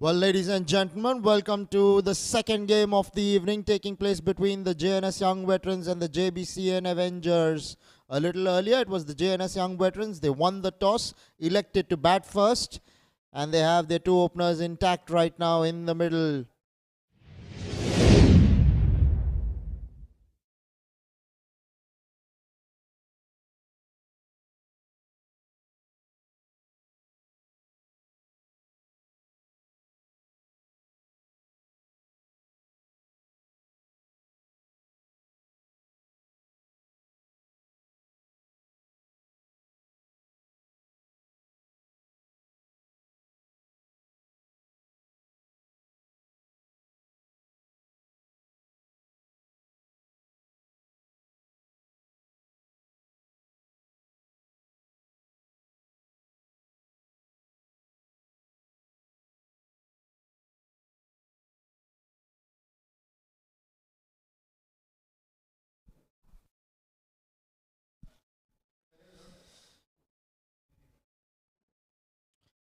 Well, ladies and gentlemen, welcome to the second game of the evening taking place between the JNS Young Veterans and the JBCN Avengers. A little earlier, it was the JNS Young Veterans. They won the toss, elected to bat first, and they have their two openers intact right now in the middle.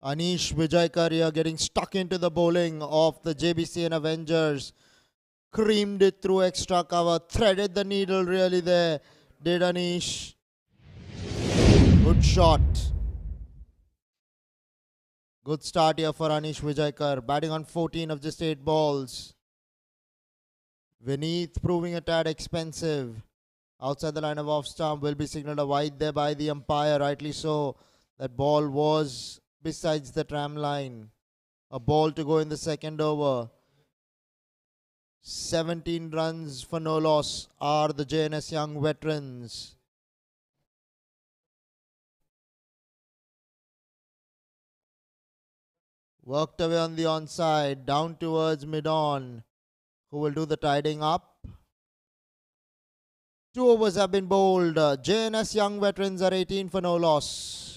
Anish Vijaykarya getting stuck into the bowling of the JBCN Avengers. Creamed it through extra cover, threaded the needle really there. Did Anish. Good shot. Good start here for Anish Vijayakar, batting on 14 of just 8 balls. Vineeth proving a tad expensive. Outside the line of off stump, will be signalled a wide there by the umpire, rightly so. That ball was besides the tram line. A ball to go in the second over. 17 runs for no loss are the JNS Young Veterans. Worked away on the onside, down towards mid-on. Who will do the tidying up? 2 overs have been bowled. JNS Young Veterans are 18 for no loss.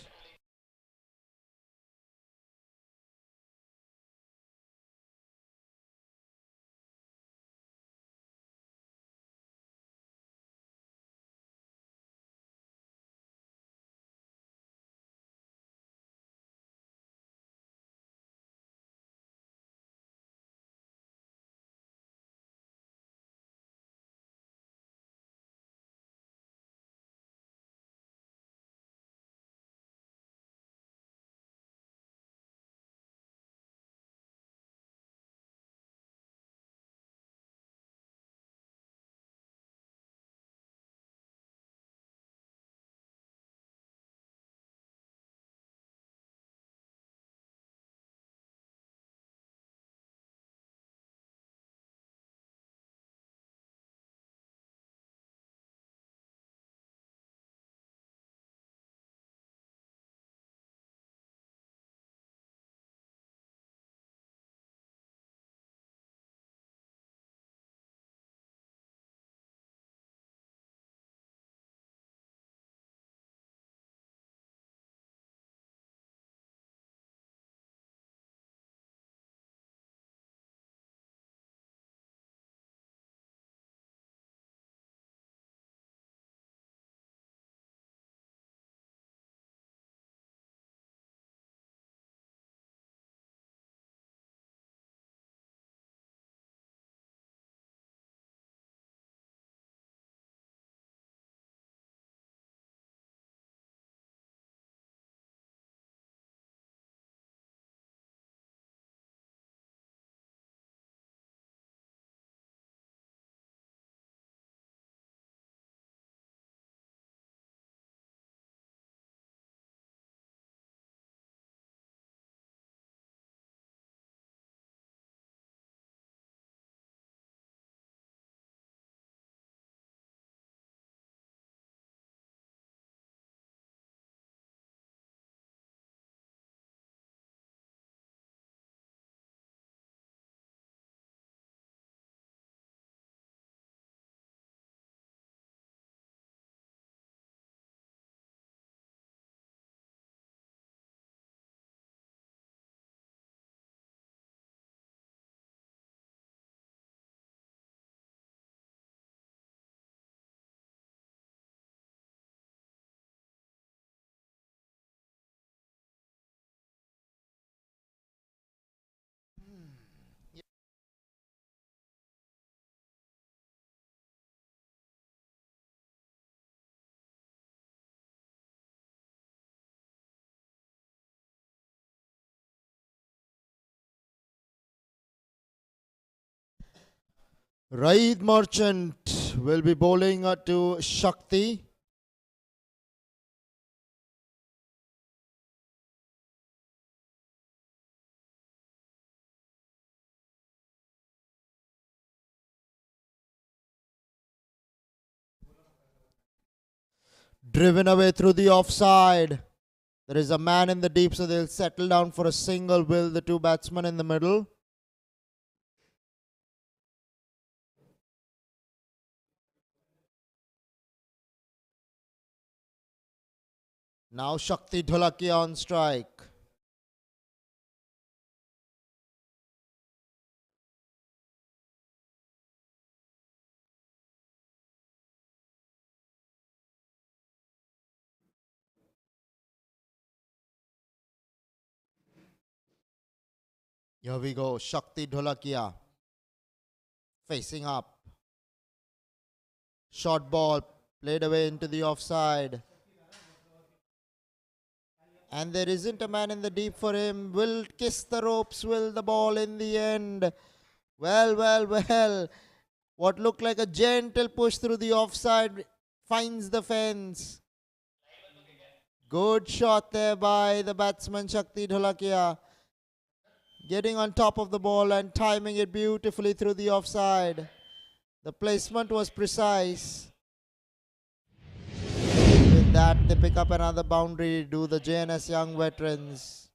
Raid Merchant will be bowling to Shakti. Driven away through the offside. There is a man in the deep, so they'll settle down for a single will, the two batsmen in the middle. Now Shakti Dholakia on strike. Here we go, Shakti Dholakia facing up. Short ball played away into the offside. And there isn't a man in the deep for him. Will kiss the ropes, will the ball in the end. Well. What looked like a gentle push through the offside finds the fence. Good shot there by the batsman Shakti Dholakia. Getting on top of the ball and timing it beautifully through the offside. The placement was precise. With that, they pick up another boundary, do the JNS Young Veterans.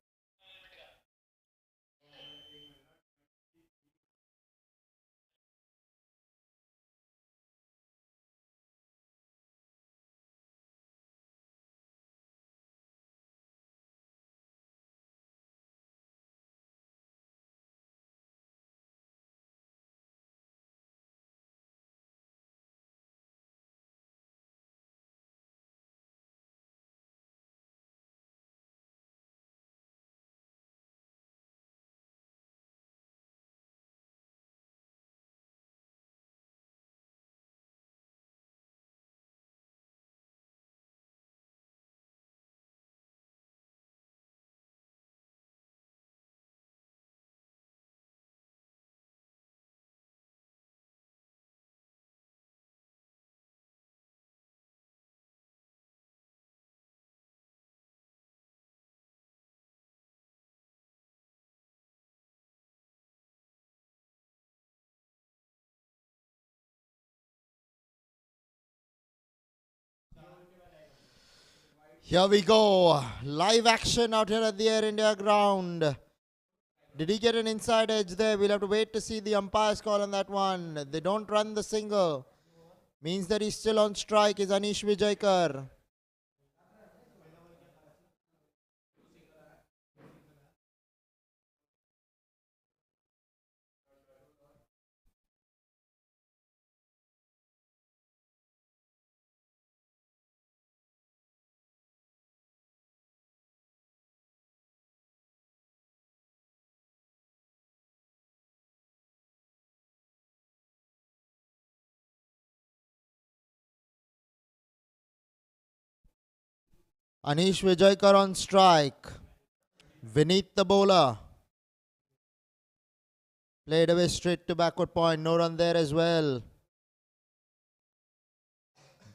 Here we go. Live action out here at the Air India ground. Did he get an inside edge there? We'll have to wait to see the umpire's call on that one. They don't run the single. Means that he's still on strike is Anish Vijaykar. Anish Vijaykar on strike. Vineet the bowler. Played away straight to backward point. No run there as well.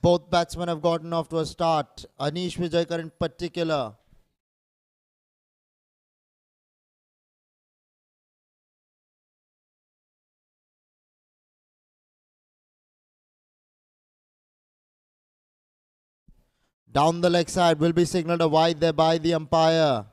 Both batsmen have gotten off to a start. Anish Vijaykar in particular. Down the leg side will be signalled a wide there by the umpire.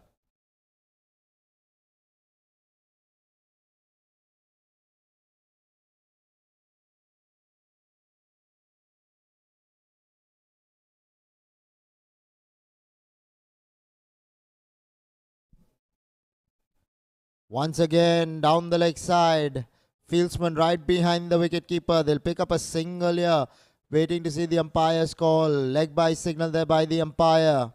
Once again, down the leg side. Fieldsman right behind the wicketkeeper. They'll pick up a single here. Waiting to see the umpire's call. Leg by signal there by the umpire.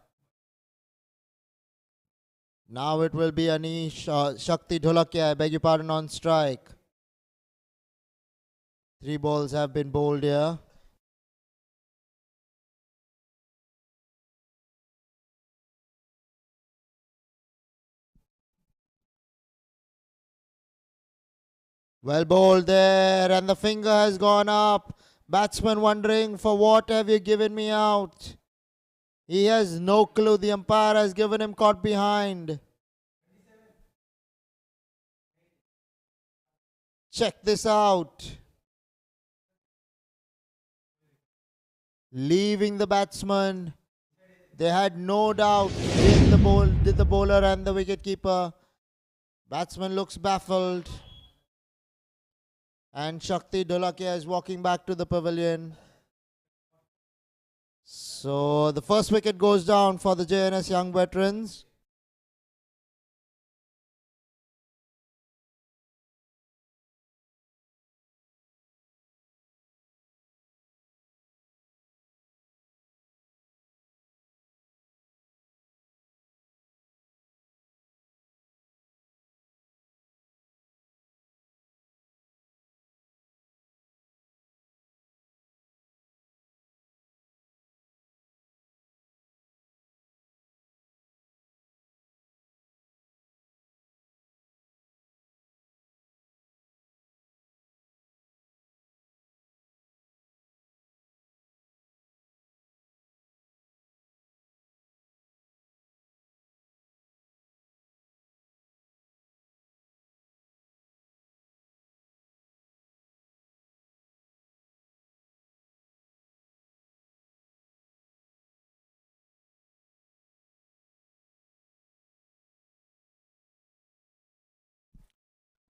Now it will be Anish Shakti Dholakia, I beg your pardon, on strike. 3 balls have been bowled here. Well bowled there, and the finger has gone up. Batsman wondering, for what have you given me out? He has no clue. The umpire has given him caught behind. Check this out. Leaving the batsman. They had no doubt. Did the bowler and the wicketkeeper. Batsman looks baffled. And Shakti Dholakia is walking back to the pavilion. So the first wicket goes down for the JNS Young Veterans.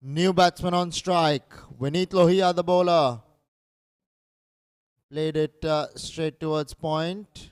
New batsman on strike. Vineet Lohia, the bowler. Played it straight towards point.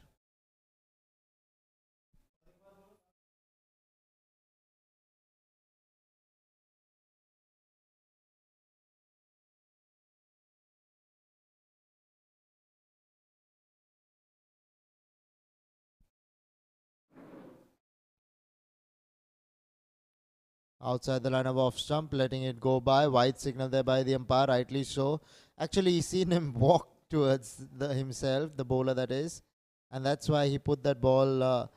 Outside the line of off stump, letting it go by. White signal there by the umpire, rightly so. Actually, he's seen him walk towards himself, the bowler that is. And that's why he put that ball a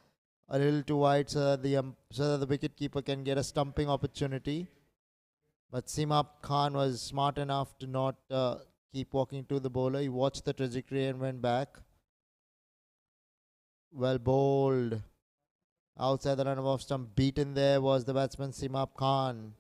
little too wide so that the wicket keeper can get a stumping opportunity. But Simap Khan was smart enough to not keep walking to the bowler. He watched the trajectory and went back. Well bowled. Outside the run of off stump, beaten there was the batsman Simap Khan.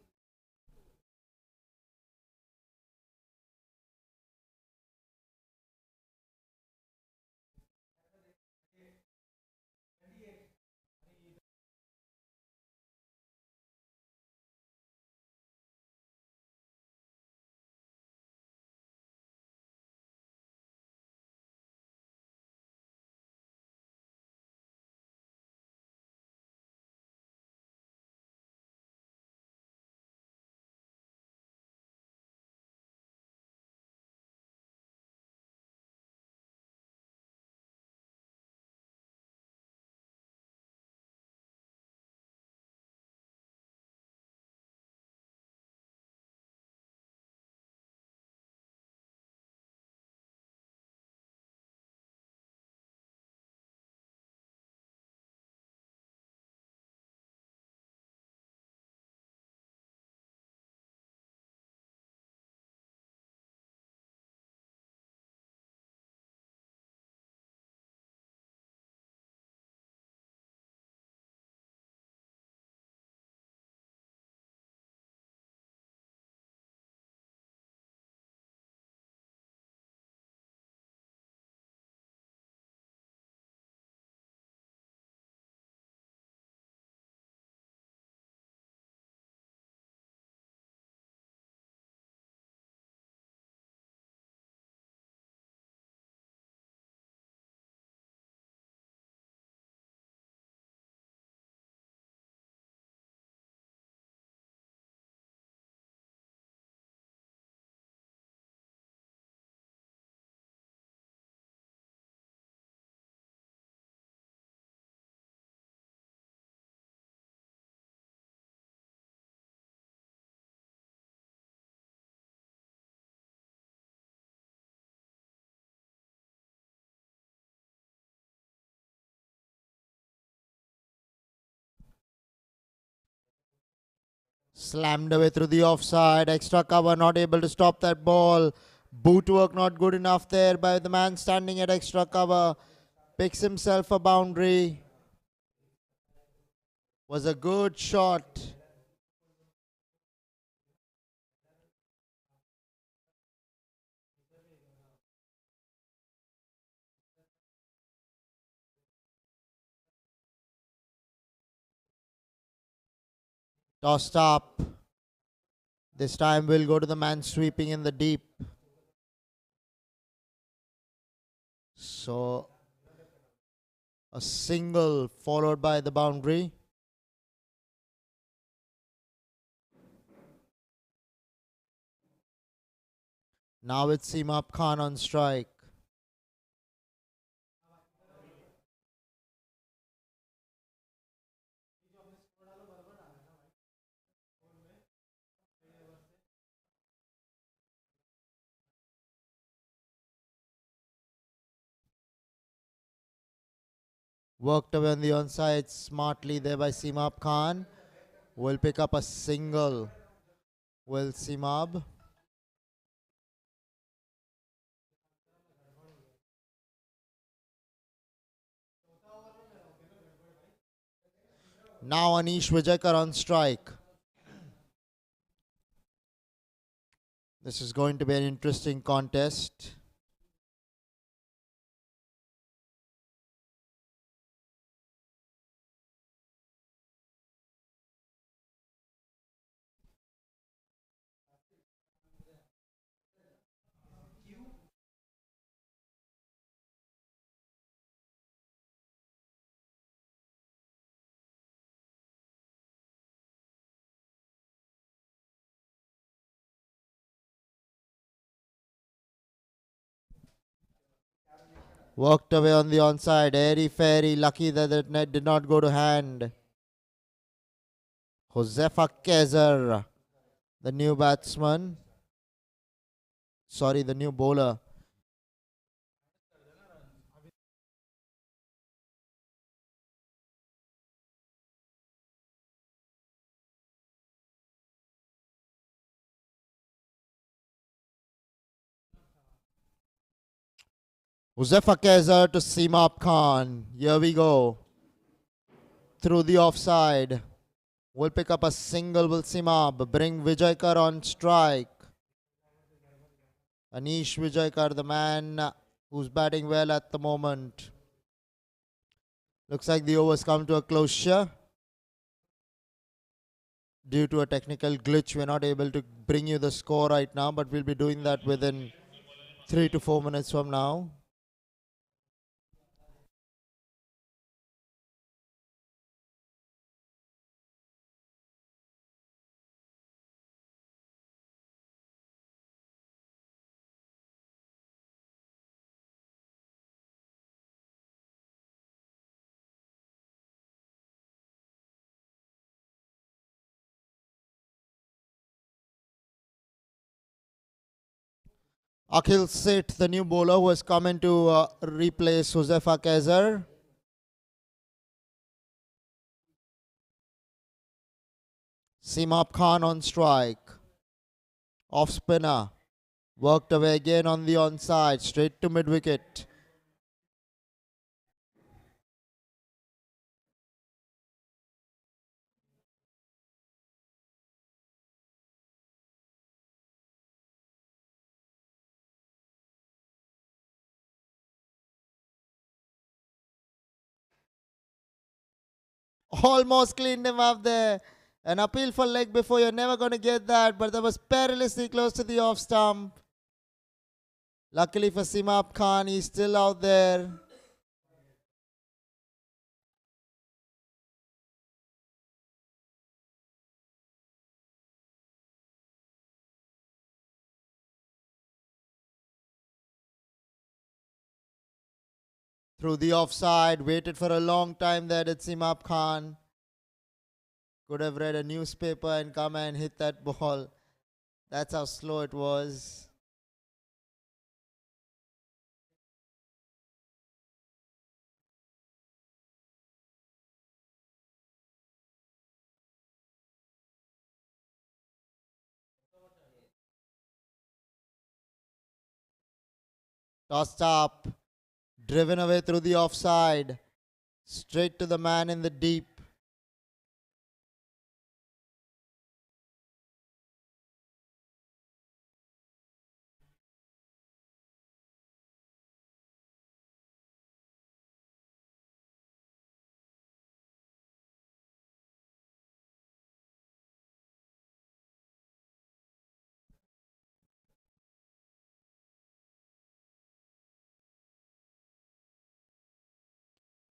Slammed away through the offside. Extra cover, not able to stop that ball. Boot work not good enough there by the man standing at extra cover. Picks himself a boundary. Was a good shot. Tossed up. This time we'll go to the man sweeping in the deep. So a single followed by the boundary. Now it's Seemab Khan on strike. Worked away on the onside smartly there by Seemab Khan. Will pick up a single. Will Seemab. Now Anish Vijaykar on strike. This is going to be an interesting contest. Worked away on the onside. Airy fairy. Lucky that the net did not go to hand. Josefa Kezer, the new batsman. Sorry, the new bowler. Josefa Kezer to Seemab Khan. Here we go. Through the offside. Will pick up a single. Will Seemab bring Vijaykar on strike. Anish Vijaykar, the man who's batting well at the moment. Looks like the overs come to a closure. Due to a technical glitch, we're not able to bring you the score right now, but we'll be doing that within 3 to 4 minutes from now. Akhil Seth, the new bowler who has come in to replace Josefa Kezer. Seemab Khan on strike. Off spinner. Worked away again on the onside. Straight to mid wicket. Almost cleaned him up there. An appeal for leg before, you're never going to get that, but that was perilously close to the off stump. Luckily for Seemab Khan, he's still out there. Through the offside, waited for a long time there at Seemab Khan. Could have read a newspaper and come and hit that ball. That's how slow it was. Tossed up. Driven away through the offside. Straight to the man in the deep.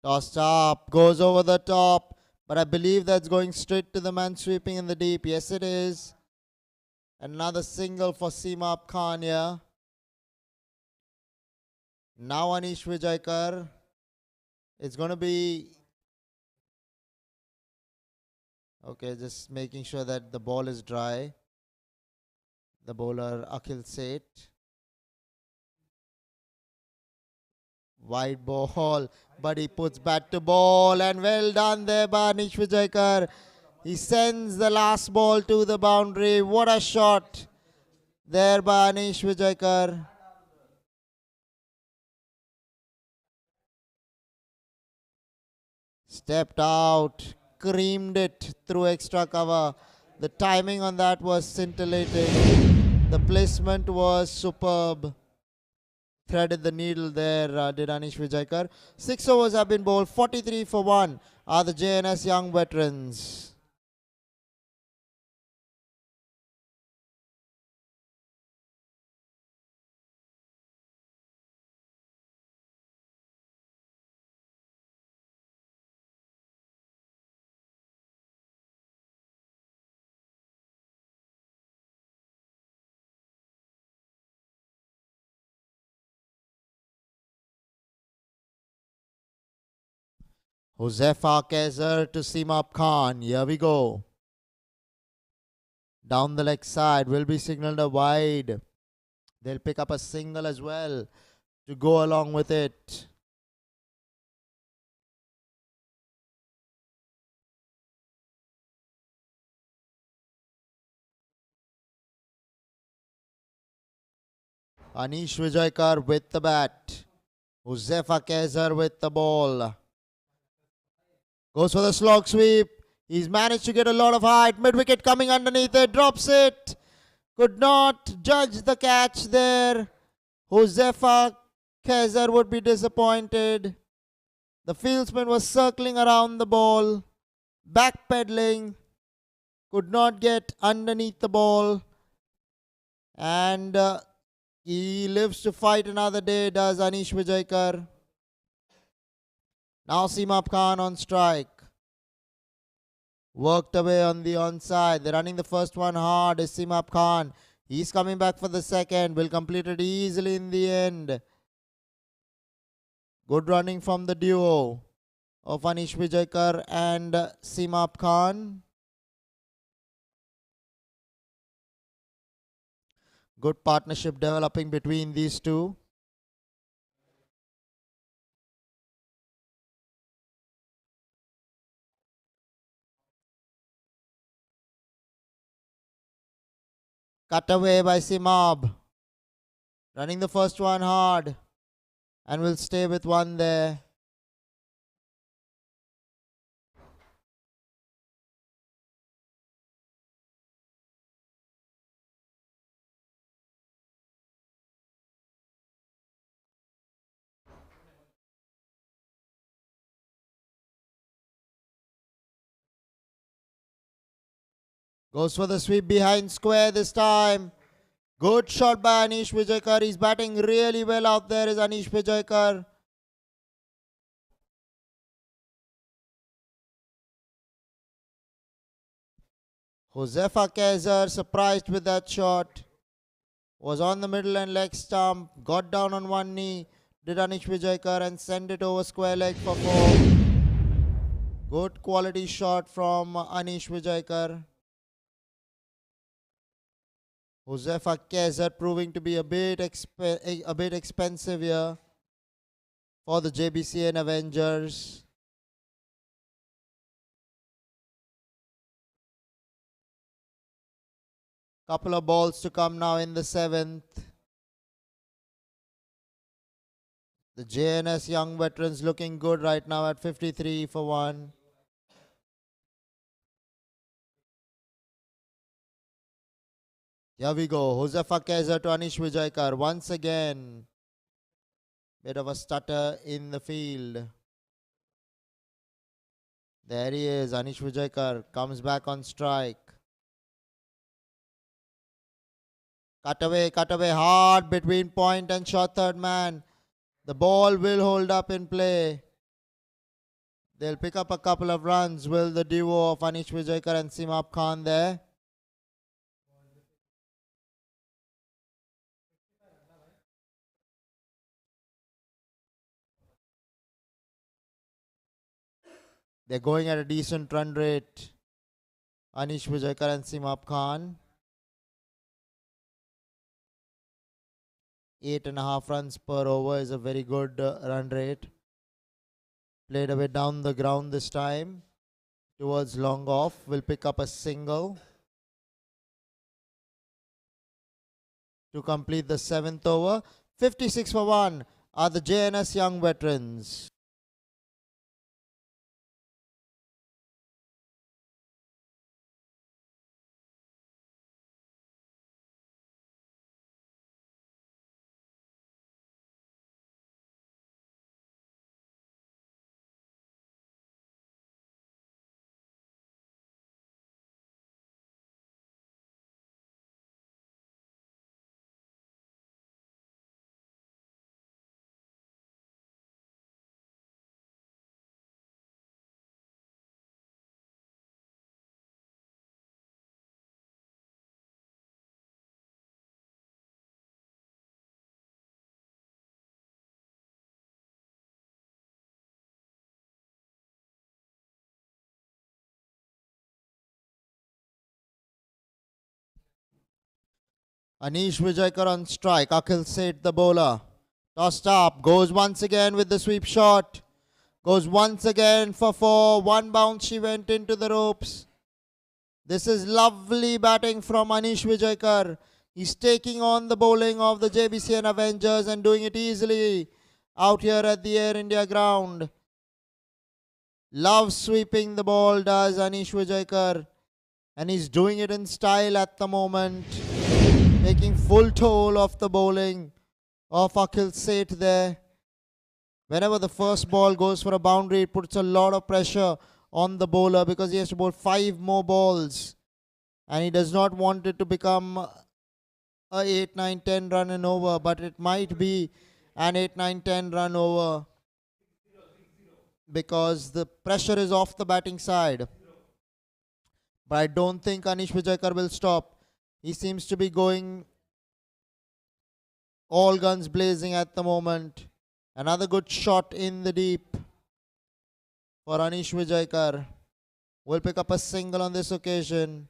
Tossed up, goes over the top, but I believe that's going straight to the man sweeping in the deep. Yes, it is. Another single for Seema Khan here. Now Anish Vijaykar. It's going to be... Okay, just making sure that the ball is dry. The bowler Akhil Seth. Wide ball, but he puts bat to ball, and well done there by Anish Vijaykar. He sends the last ball to the boundary. What a shot there by Anish Vijaykar. Stepped out, creamed it through extra cover. The timing on that was scintillating. The placement was superb. Threaded the needle there, did Anish Vijaykar. 6 overs have been bowled. 43 for 1 are the JNS young veterans. Josefa Kaiser to Seema Khan. Here we go. Down the leg side will be signalled a wide. They'll pick up a single as well to go along with it. Anish Vijaykar with the bat. Josefa Kaiser with the ball. Goes for the slog sweep. He's managed to get a lot of height. Mid-wicket coming underneath it. Drops it. Could not judge the catch there. Josefa Kaiser would be disappointed. The fieldsman was circling around the ball. Backpedaling. Could not get underneath the ball. And he lives to fight another day, does Anish Vijaykar. Now Seema Khan on strike. Worked away on the onside. They're running the first one hard is Seema Khan. He's coming back for the second. Will complete it easily in the end. Good running from the duo of Anish Vijaykar and Seema Khan. Good partnership developing between these two. Cut away by Simab. Running the first one hard. And will stay with one there. Goes for the sweep behind square this time. Good shot by Anish Vijaykar. He's batting really well out there is Anish Vijaykar. Josefa Kaiser surprised with that shot. Was on the middle and leg stump. Got down on one knee. Did Anish Vijaykar and send it over square leg for 4. Good quality shot from Anish Vijaykar. Josefa Kaiser proving to be a bit expensive here for the Jbcn Avengers. Couple of balls to come now in the 7th. The JNS young veterans looking good right now at 53 for 1. Here we go. Josefa Kaiser to Anish Vijaykar. Once again, bit of a stutter in the field. There he is. Anish Vijaykar comes back on strike. Cut away hard between point and short third man. The ball will hold up in play. They'll pick up a couple of runs. Will the duo of Anish Vijaykar and Simab Khan there? They're going at a decent run rate. Anish Vijaykar and Simab Khan. 8.5 runs per over is a very good run rate. Played a bit down the ground this time. Towards long off. Will pick up a single to complete the 7th over. 56 for 1 are the JNS young veterans. Anish Vijaykar on strike. Akhil Seth the bowler. Tossed up. Goes once again with the sweep shot. Goes once again for 4. One bounce she went into the ropes. This is lovely batting from Anish Vijaykar. He's taking on the bowling of the Jbcn Avengers and doing it easily out here at the Air India ground. Loves sweeping the ball, does Anish Vijaykar. And he's doing it in style at the moment. Taking full toll of the bowling of Akhil Seth there. Whenever the first ball goes for a boundary, it puts a lot of pressure on the bowler because he has to bowl 5 more balls. And he does not want it to become a 8, 9, 10 run and over. But it might be an 8, 9, 10 run over because the pressure is off the batting side. But I don't think Anish Vijaykar will stop. He seems to be going all guns blazing at the moment. Another good shot in the deep for Anish Vijaykar. Will pick up a single on this occasion.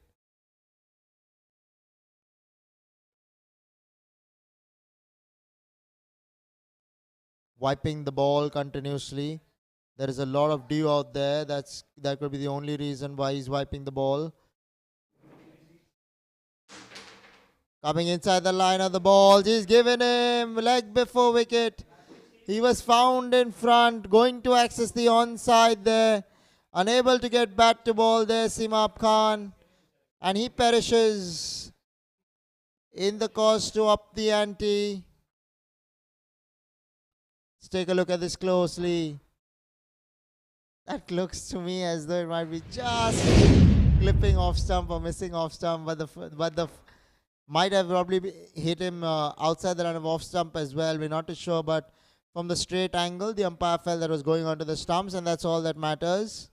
Wiping the ball continuously. There is a lot of dew out there. That could be the only reason why he's wiping the ball. Coming inside the line of the ball. He's given him leg before wicket. He was found in front, going to access the onside there. Unable to get back to ball there, Simab Khan. And he perishes in the cause to up the ante. Let's take a look at this closely. That looks to me as though it might be just clipping off stump or missing off stump, but the might have probably hit him outside the line of off stump as well. We're not too sure, but from the straight angle, the umpire felt that was going onto the stumps, and that's all that matters.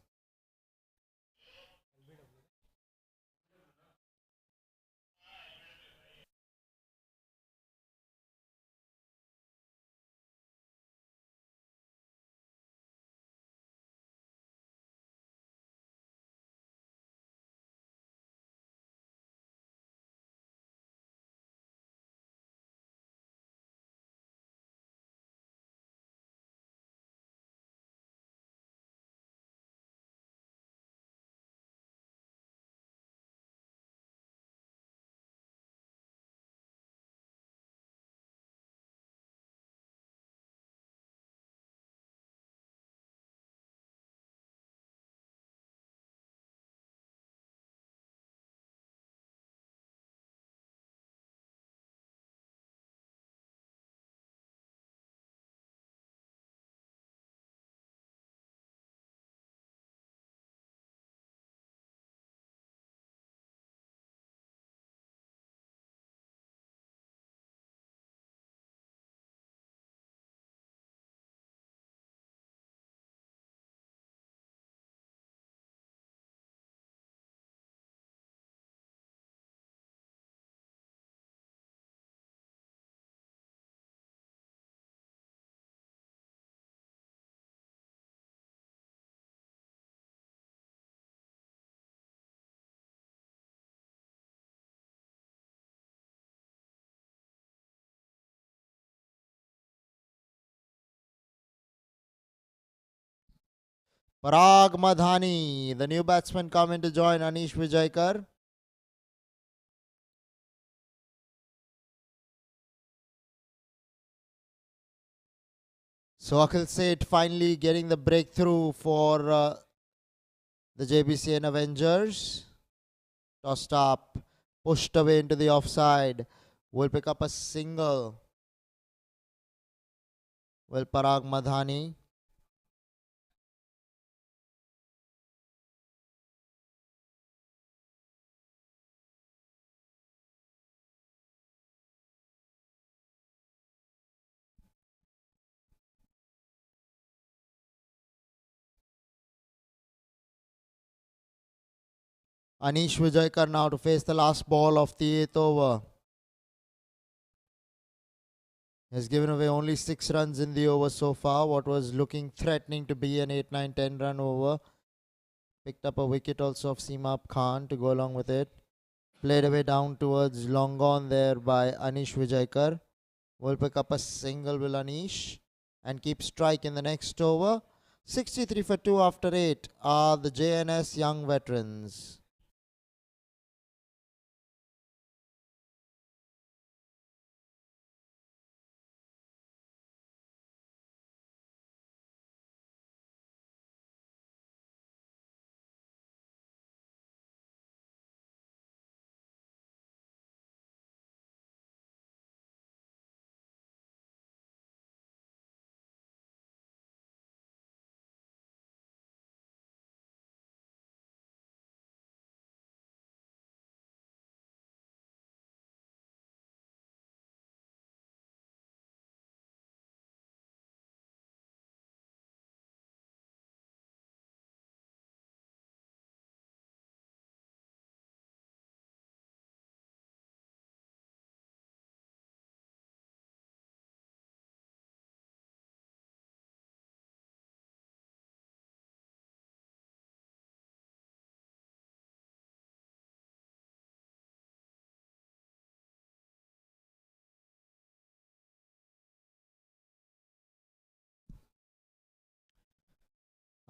Parag Madhani, the new batsman, coming to join Anish Vijaykar. So Akhil Seth finally getting the breakthrough for the JBCN Avengers. Tossed up, pushed away into the offside. Will pick up a single. Well, Parag Madhani. Anish Vijaykar now to face the last ball of the 8th over. Has given away only 6 runs in the over so far. What was looking threatening to be an 8, 9, 10 run over. Picked up a wicket also of Seema Khan to go along with it. Played away down towards long on there by Anish Vijaykar. Will pick up a single, will Anish, and keep strike in the next over. 63 for 2 after 8 are the JNS young veterans.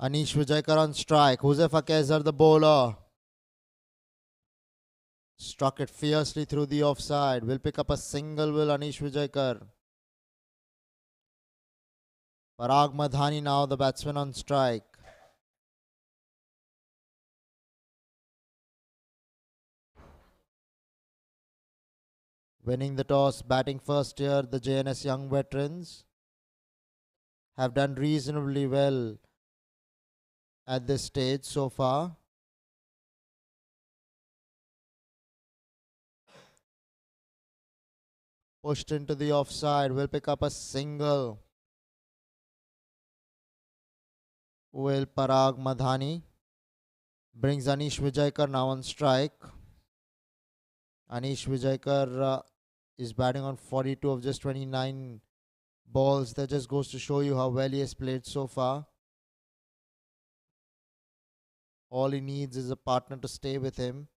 Anish Vijaykar on strike. Huzefa Kezer, the bowler. Struck it fiercely through the offside. Will pick up a single, will Anish Vijaykar. Parag Madhani now the batsman on strike. Winning the toss, batting first here, the JNS young veterans have done reasonably well at this stage so far. Pushed into the offside, will pick up a single. Will Parag Madhani brings Anish Vijaykar now on strike. Anish Vijaykar is batting on 42 of just 29 balls. That just goes to show you how well he has played so far. All he needs is a partner to stay with him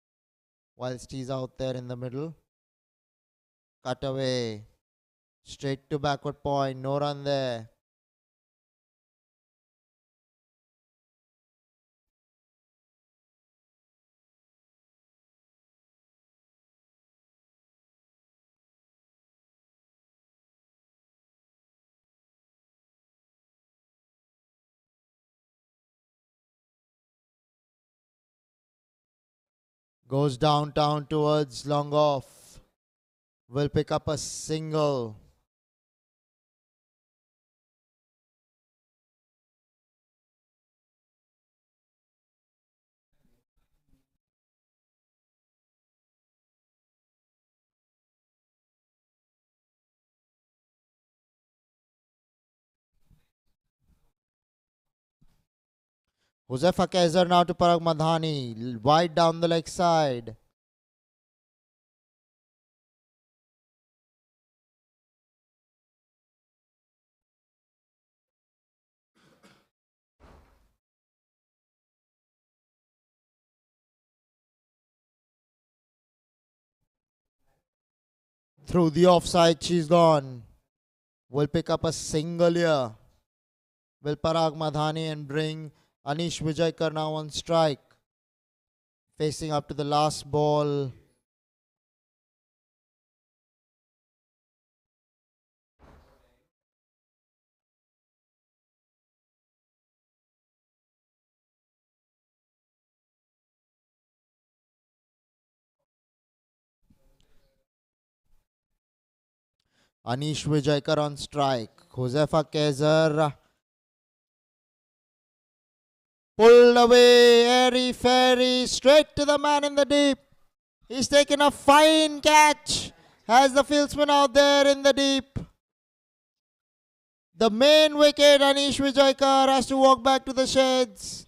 whilst he's out there in the middle. Cut away. Straight to backward point. No run there. Goes downtown towards long off. Will pick up a single. Huzefa Kezer now to Parag Madhani. Wide down the leg side. Through the offside, she's gone. Will pick up a single here. Will Parag Madhani and bring Anish Vijayakar now on strike, facing up to the last ball. Anish Vijayakar on strike. Josefa Kaiser pulled away, airy fairy, straight to the man in the deep. He's taken a fine catch. Has the fieldsman out there in the deep. The main wicket, Anish Vijayakar has to walk back to the sheds.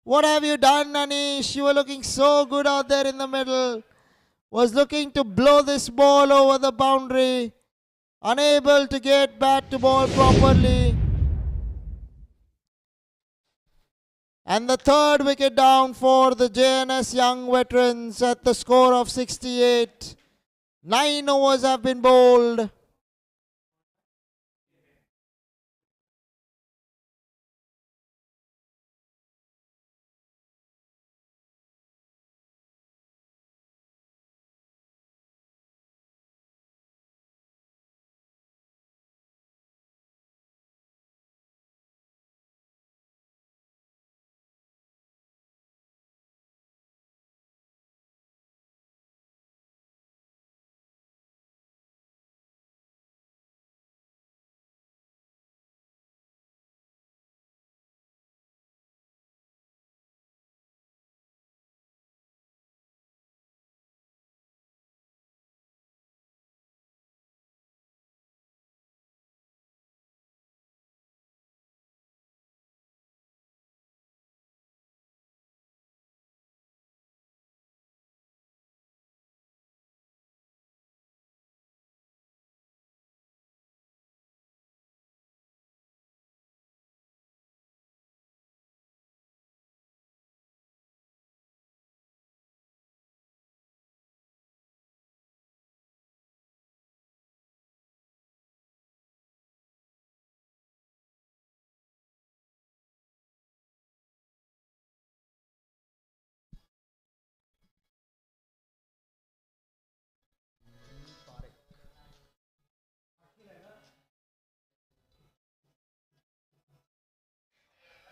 What have you done, Anish? You were looking so good out there in the middle. Was looking to blow this ball over the boundary. Unable to get bat to ball properly. And the third wicket down for the JNS young veterans at the score of 68. 9 overs have been bowled.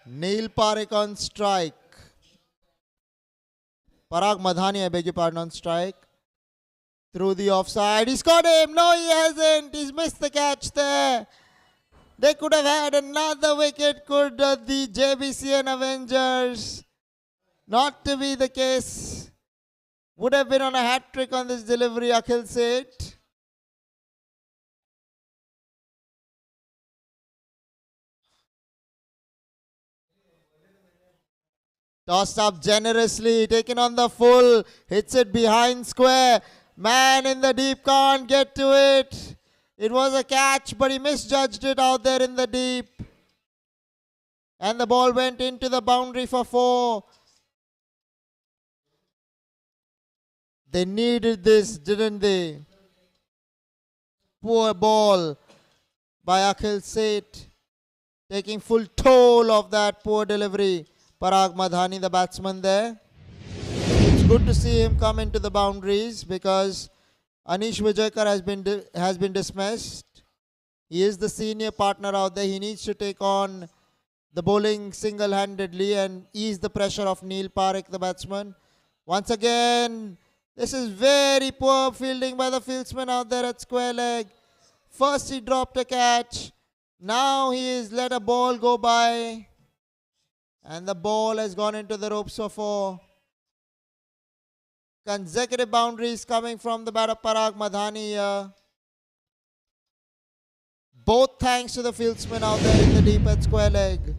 Neil Parekh on strike. Parag Madhani, I beg your pardon, on strike. Through the offside. He's got him. No, he hasn't. He's missed the catch there. They could have had another wicket, could the JBCN Avengers. Not to be the case. Would have been on a hat trick on this delivery, Akhil Seth. Tossed up generously, taken on the full, hits it behind square. Man in the deep can't get to it. It was a catch, but he misjudged it out there in the deep. And the ball went into the boundary for 4. They needed this, didn't they? Poor ball by Akhil Seth, taking full toll of that poor delivery. Parag Madhani, the batsman there. It's good to see him come into the boundaries because Anish Vijayakar has been dismissed. He is the senior partner out there. He needs to take on the bowling single-handedly and ease the pressure of Neil Parekh, the batsman. Once again, this is very poor fielding by the fieldsman out there at square leg. First he dropped a catch. Now he has let a ball go by. And the ball has gone into the ropes for 4. Consecutive boundaries coming from the batter Parag Madhani here. Both thanks to the fieldsman out there in the deep at square leg.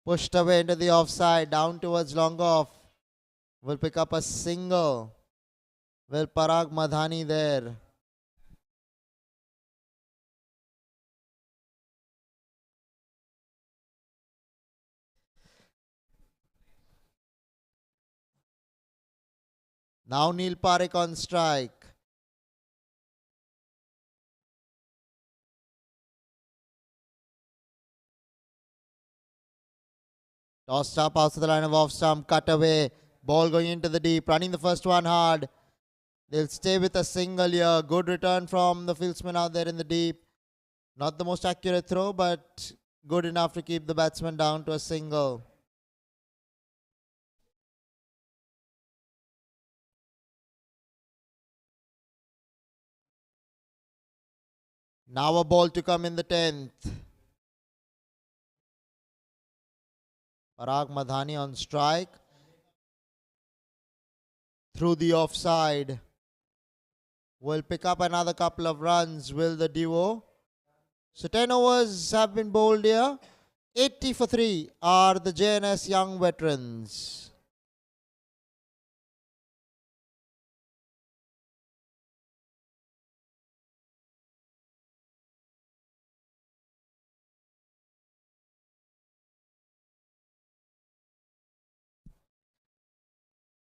Pushed away into the offside, down towards long off. Will pick up a single. Will Parag Madhani there. Now Neil Parekh on strike. Tossed up out to the line of off stump, cut away. Ball going into the deep, running the first one hard. They'll stay with a single here. Good return from the fieldsman out there in the deep. Not the most accurate throw, but good enough to keep the batsman down to a single. Now a ball to come in the 10th. Parag Madhani on strike. Through the offside. Will pick up another couple of runs. Will the duo? So 10 overs have been bowled here. 80 for 3 are the JNS young veterans.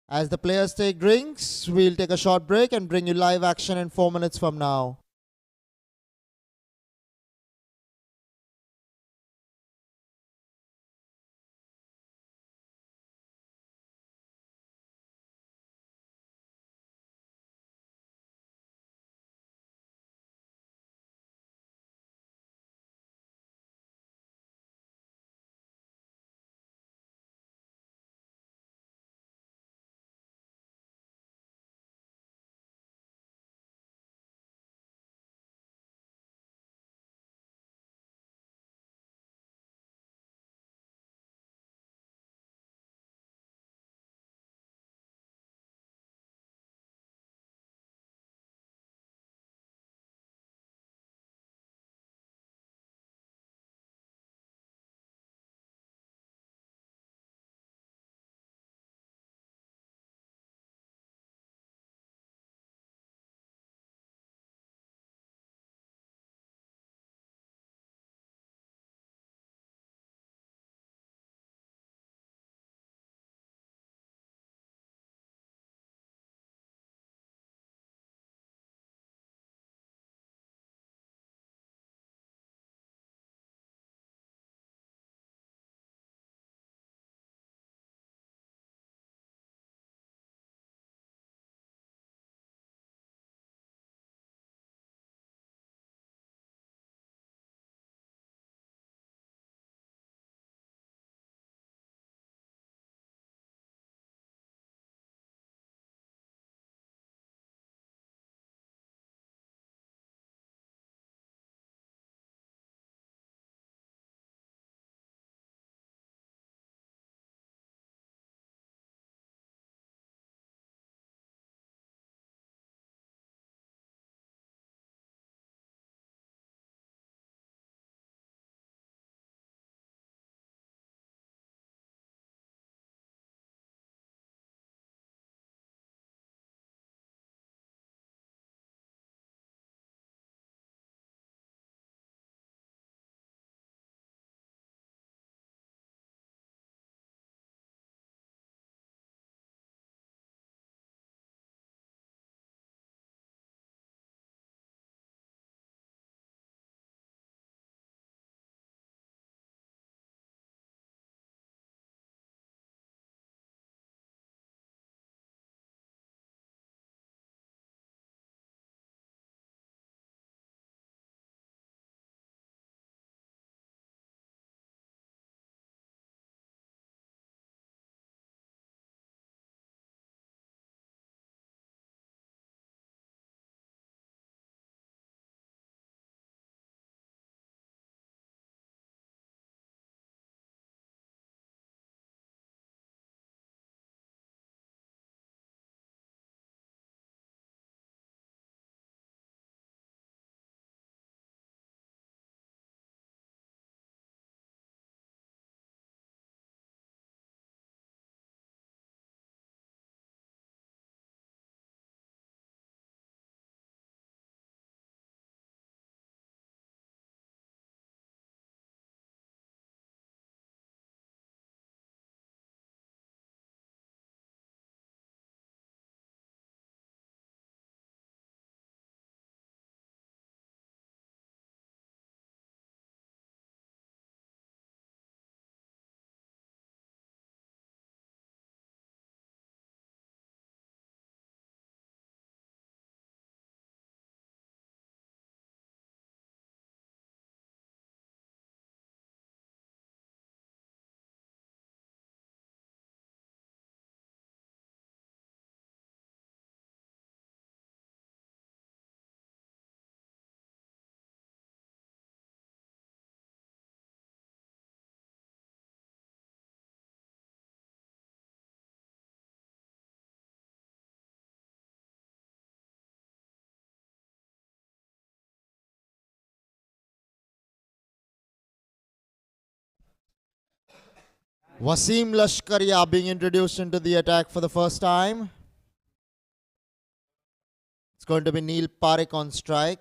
As the players take drinks, we'll take a short break and bring you live action in 4 minutes from now. Wasim Lashkaria being introduced into the attack for the first time. It's going to be Neil Parekh on strike.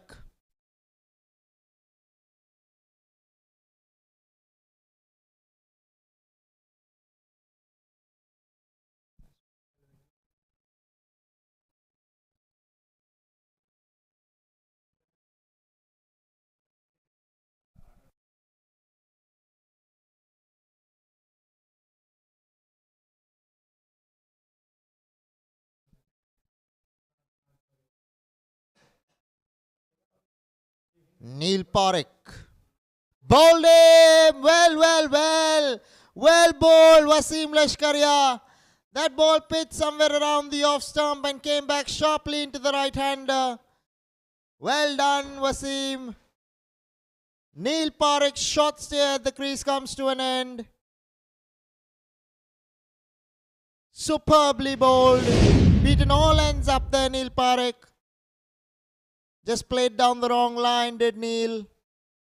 Neil Parekh. Bowled him! Well bowled, Wasim Lashkaria. That ball pitched somewhere around the off stump and came back sharply into the right-hander. Well done, Wasim. Neil Parekh's short stay at the crease comes to an end. Superbly bowled. Beaten all ends up there, Neil Parekh. Just played down the wrong line, did Neil.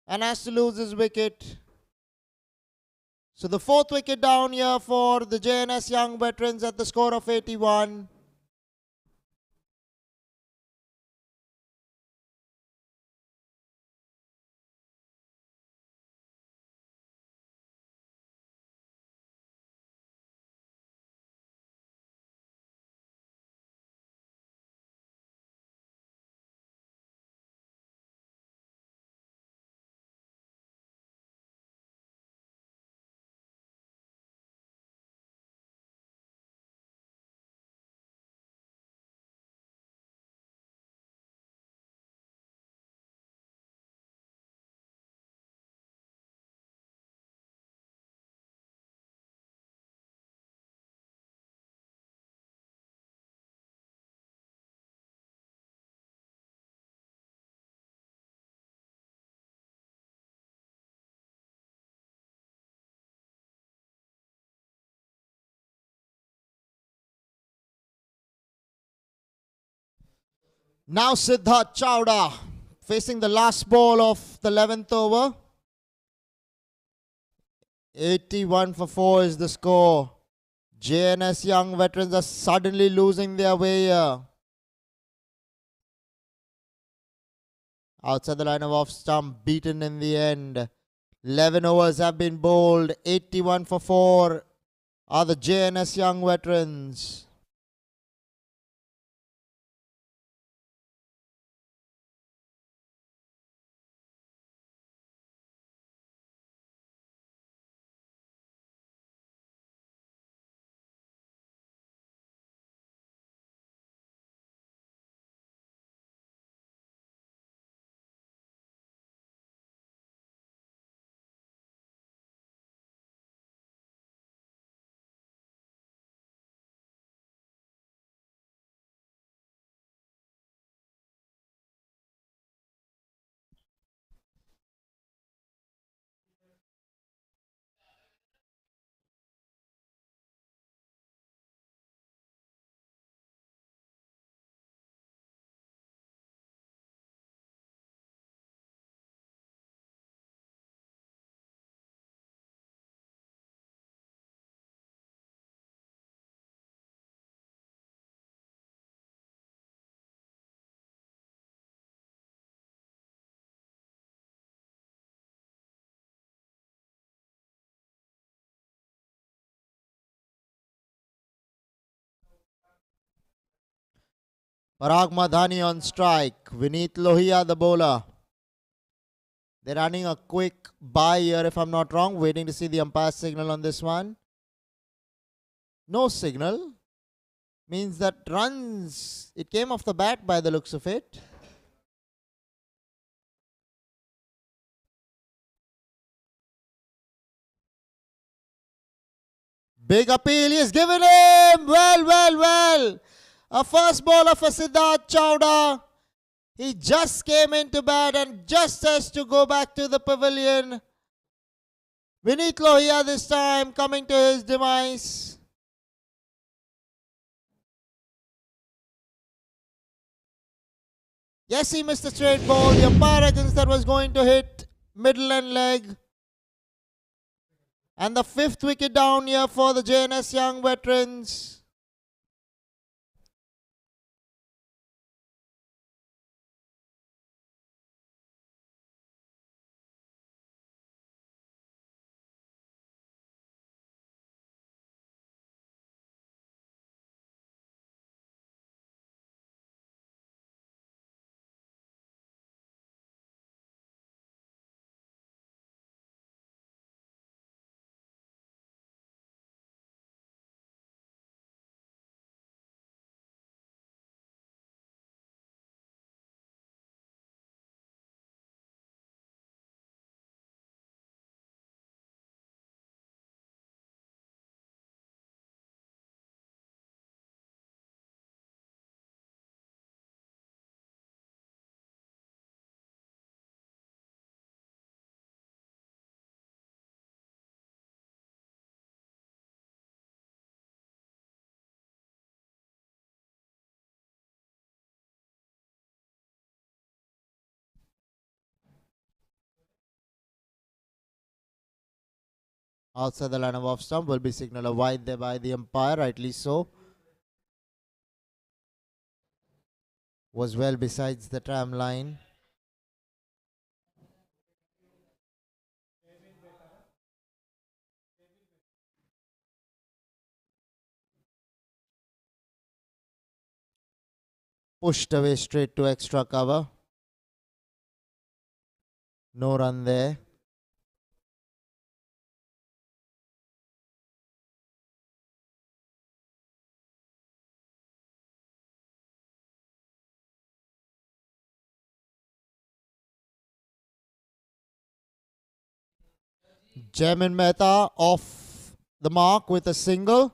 And has to lose his wicket. So the fourth wicket down here for the JNS Young Veterans at the score of 81. Now Siddharth Chawda facing the last ball of the 11th over. 81 for 4 is the score. JNS Young Veterans are suddenly losing their way here. Outside the line of off stump, beaten in the end. 11 overs have been bowled. 81 for 4 are the JNS Young Veterans. Parag Madhani on strike. Vineet Lohia, the bowler. They're running a quick bye here, if I'm not wrong. Waiting to see the umpire signal on this one. No signal. Means that runs. It came off the bat by the looks of it. Big appeal. He has given him. Well. A first bowler for Siddharth Chawda. He just came into bat and just has to go back to the pavilion. Vineet Lohia this time coming to his demise. Yes, he missed a straight ball. The umpire reckons that was going to hit middle and leg. And the 5th wicket down here for the JNS Young Veterans. Outside the line of off stump will be signaled a wide there by the umpire, rightly so. Was well besides the tram line. Pushed away straight to extra cover. No run there. Jbcn Mehta off the mark with a single.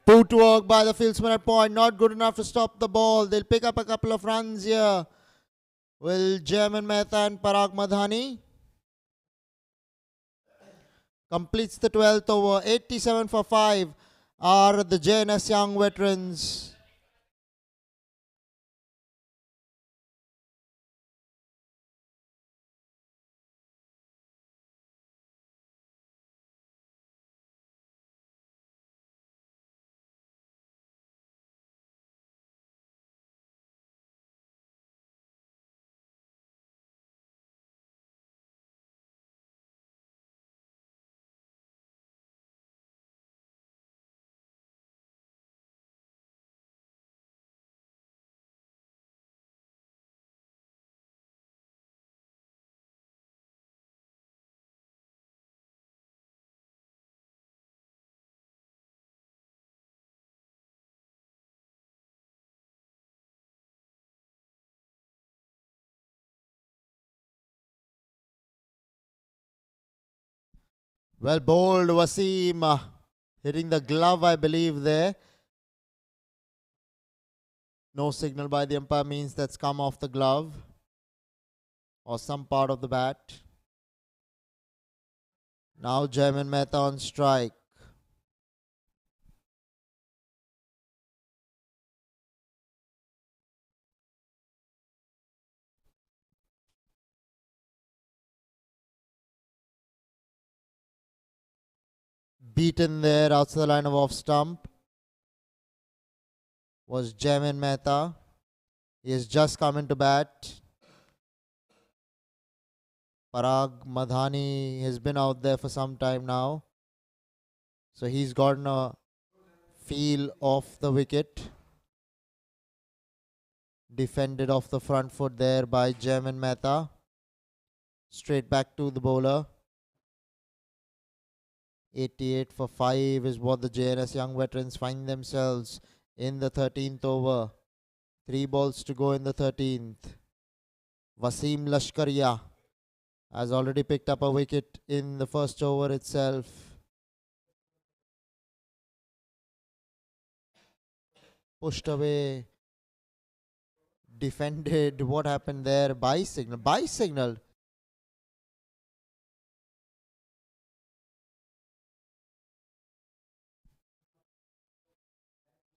Boot work by the fieldsman at point. Not good enough to stop the ball. They'll pick up a couple of runs here. Will Jbcn Mehta and Parag Madhani. Completes the 12th over. 87 for 5 are the JNS Young Veterans. Well bowled, Wasim. Hitting the glove, I believe, there. No signal by the umpire means that's come off the glove or some part of the bat. Now Jbcn Mehta on strike. Beaten there outside the line of off stump was Jbcn Mehta. He has just come into bat. Parag Madhani has been out there for some time now. So he's gotten a feel of the wicket. Defended off the front foot there by Jaymin Mehta. Straight back to the bowler. 88 for 5 is what the JNS young veterans find themselves in the 13th over. 3 balls to go in the 13th. Wasim Lashkaria has already picked up a wicket in the first over itself. Pushed away. Defended. What happened there? By signal. By signal.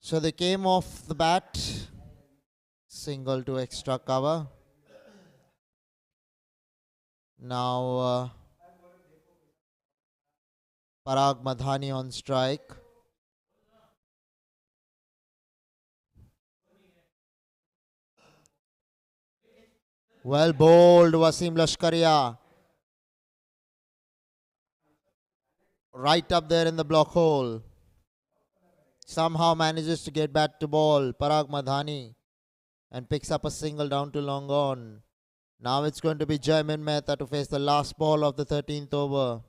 So they came off the bat. Single to extra cover. Now Parag Madhani on strike. Well bowled, Wasim Lashkaria. Right up there in the block hole. Somehow manages to get back to ball. Parag Madhani. And picks up a single down to long on. Now it's going to be Jaymin Mehta to face the last ball of the 13th over.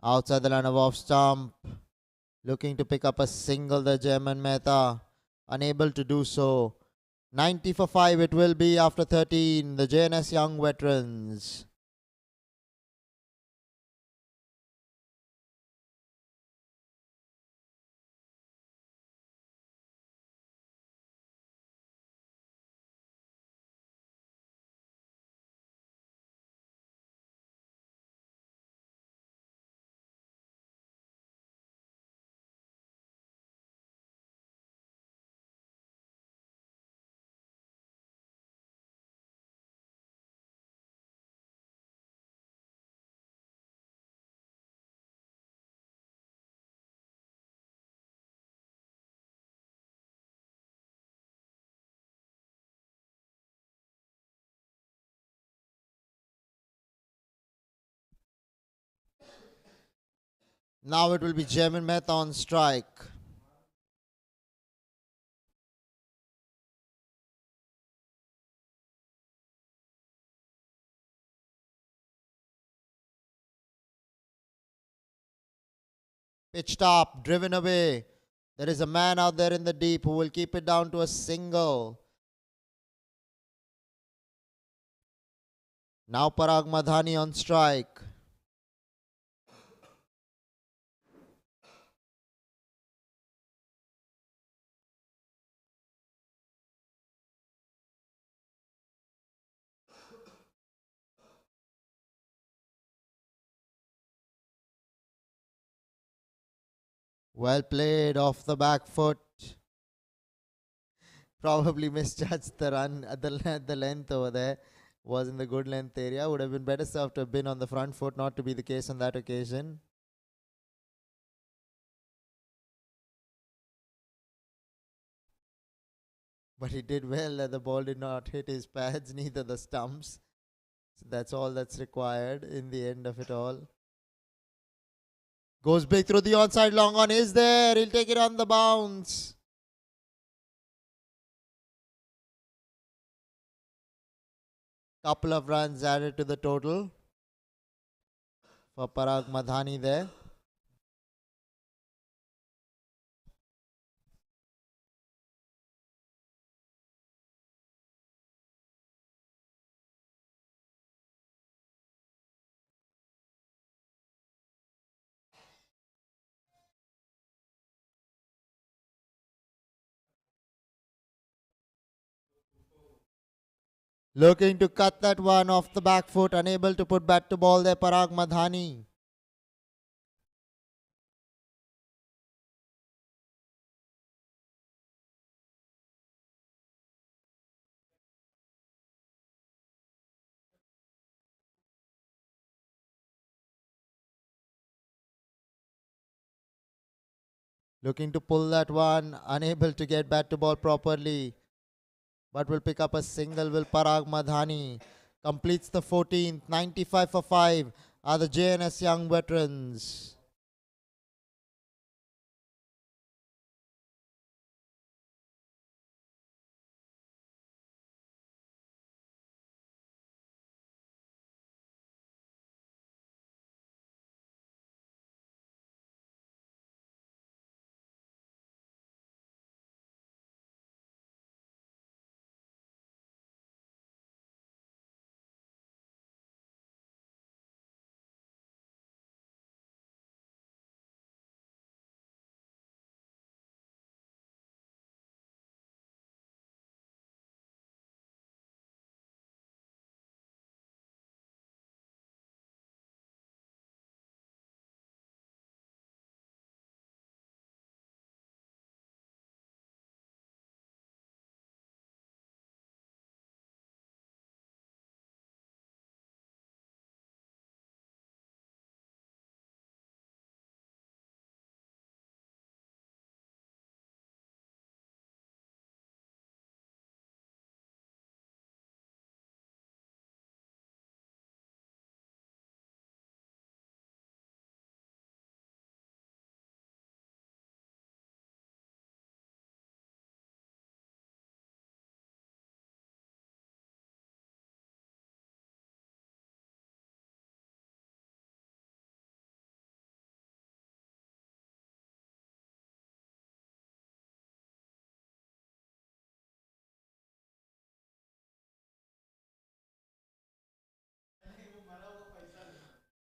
Outside the line of off stump. Looking to pick up a single, the Jaymin Mehta. Unable to do so. 90 for 5 it will be after 13. The JNS young veterans. Now it will be Jaymin Mehta on strike. Pitched up, driven away. There is a man out there in the deep who will keep it down to a single. Now Parag Madhani on strike. Well played off the back foot. Probably misjudged the run at the length over there. Was in the good length area. Would have been better served to have been on the front foot, not to be the case on that occasion. But he did well that the ball did not hit his pads, neither the stumps. So that's all that's required in the end of it all. Goes big through the onside, long on is there. He'll take it on the bounce. Couple of runs added to the total for Parag Madhani there. Looking to cut that one off the back foot, unable to put bat to ball there, Parag Madhani. Looking to pull that one, unable to get bat to ball properly. but will pick up a single. Will Parag Madhani completes the 14th. 95 for 5 are the JNS Young Veterans.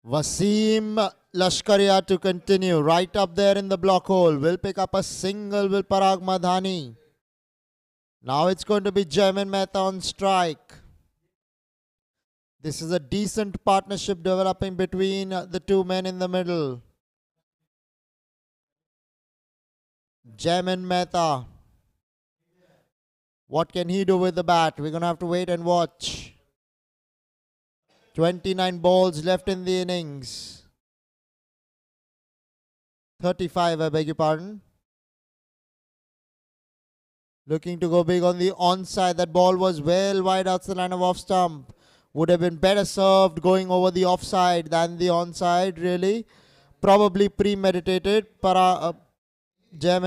Wasim Lashkaria to continue. Right up there in the block hole. Will pick up a single. Will Parag Madhani. Now it's going to be Jaimin Mehta on strike. This is a decent partnership developing between the two men in the middle. Jaimin Mehta. What can he do with the bat? We're going to have to wait and watch. 29 balls left in the innings. 35, I beg your pardon. Looking to go big on the onside. That ball was well wide outside the line of off stump. Would have been better served going over the offside than the onside, really. Probably premeditated. Jaimin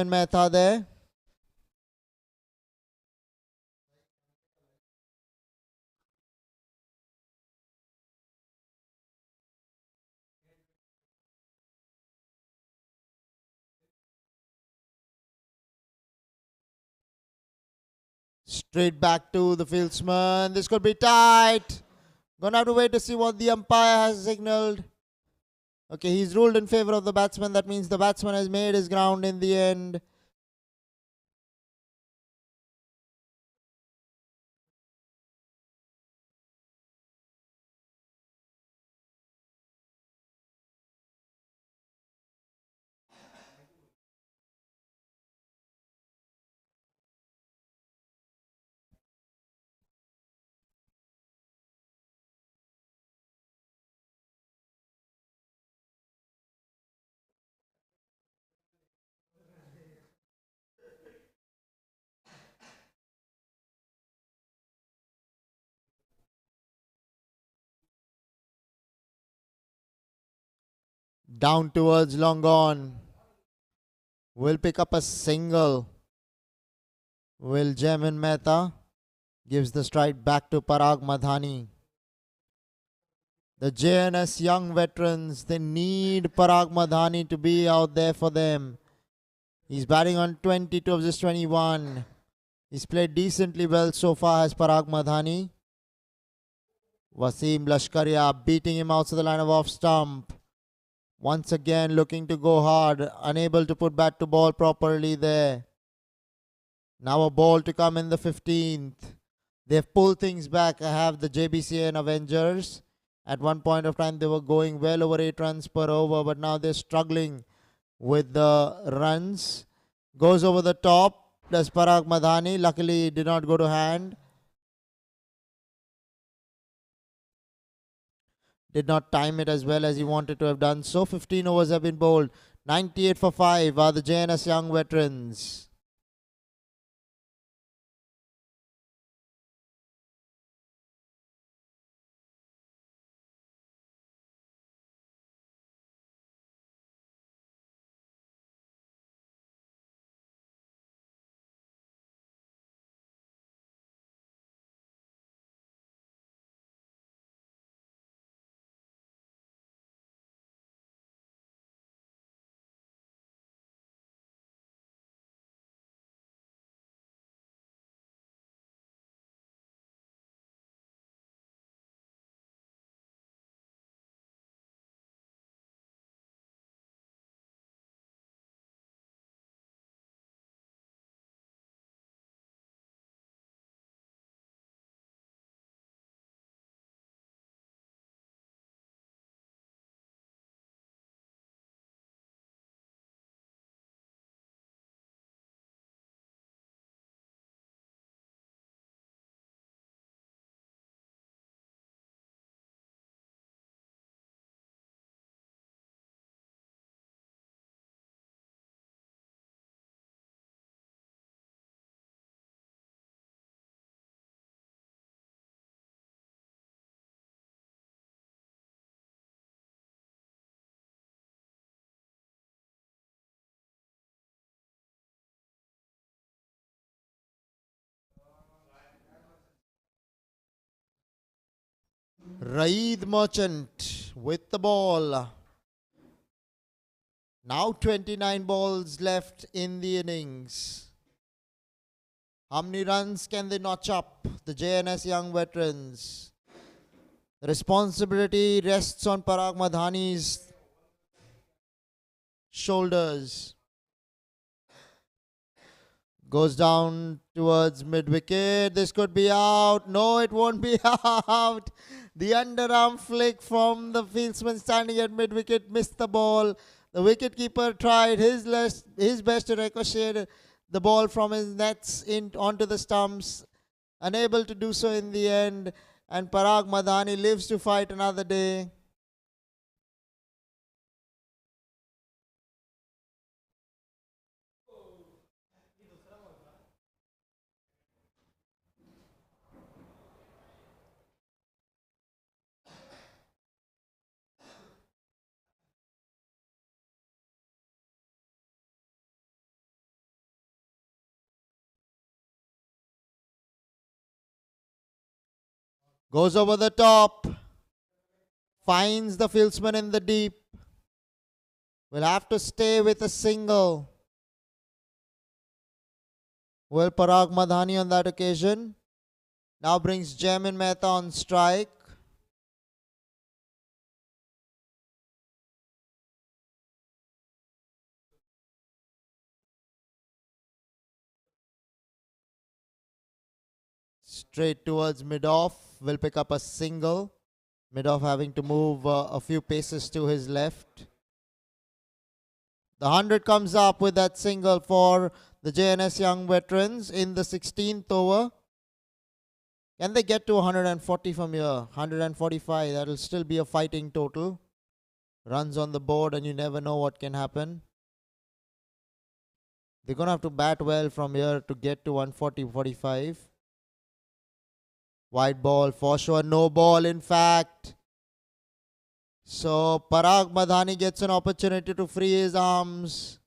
Mehta there. Straight back to the fieldsman. This could be tight. Gonna have to wait to see what the umpire has signaled. Okay, he's ruled in favor of the batsman. That means the batsman has made his ground in the end. Down towards long on. Will pick up a single. Will Jaimin Mehta gives the strike back to Parag Madhani. The JNS young veterans, they need Parag Madhani to be out there for them. He's batting on 22 of his 21. He's played decently well so far as Parag Madhani. Wasim Lashkaria beating him out to the line of off stump. Once again looking to go hard, unable to put bat to ball properly there. Now a ball to come in the 15th. They've pulled things back. I have the Jbcn Avengers. At one point of time, they were going well over 8 runs per over, but now they're struggling with the runs. Goes over the top. Does Parag Madhani. Luckily, did not go to hand. Did not time it as well as he wanted to have done. So 15 overs have been bowled. 98 for 5 are the JNS young veterans. Raid Merchant with the ball. Now 29 balls left in the innings. How many runs can they notch up? The JNS young veterans. The responsibility rests on Parag Madhani's shoulders. Goes down towards mid-wicket. This could be out. No, it won't be out. The underarm flick from the fieldsman standing at mid-wicket missed the ball. The wicketkeeper tried his best to ricochet the ball from his nets onto the stumps. Unable to do so in the end. And Parag Madhani lives to fight another day. Goes over the top. Finds the fieldsman in the deep. Will have to stay with a single. Well, Parag Madhani on that occasion. Now brings Jbcn Mehta on strike. Straight towards mid-off. Will pick up a single. Mid-off having to move a few paces to his left. The 100 comes up with that single for the JNS young veterans in the 16th over. Can they get to 140 from here? 145. That will still be a fighting total. Runs on the board and you never know what can happen. They're going to have to bat well from here to get to 140-45. Wide ball for sure. No ball in fact. So Parag Madhani gets an opportunity to free his arms.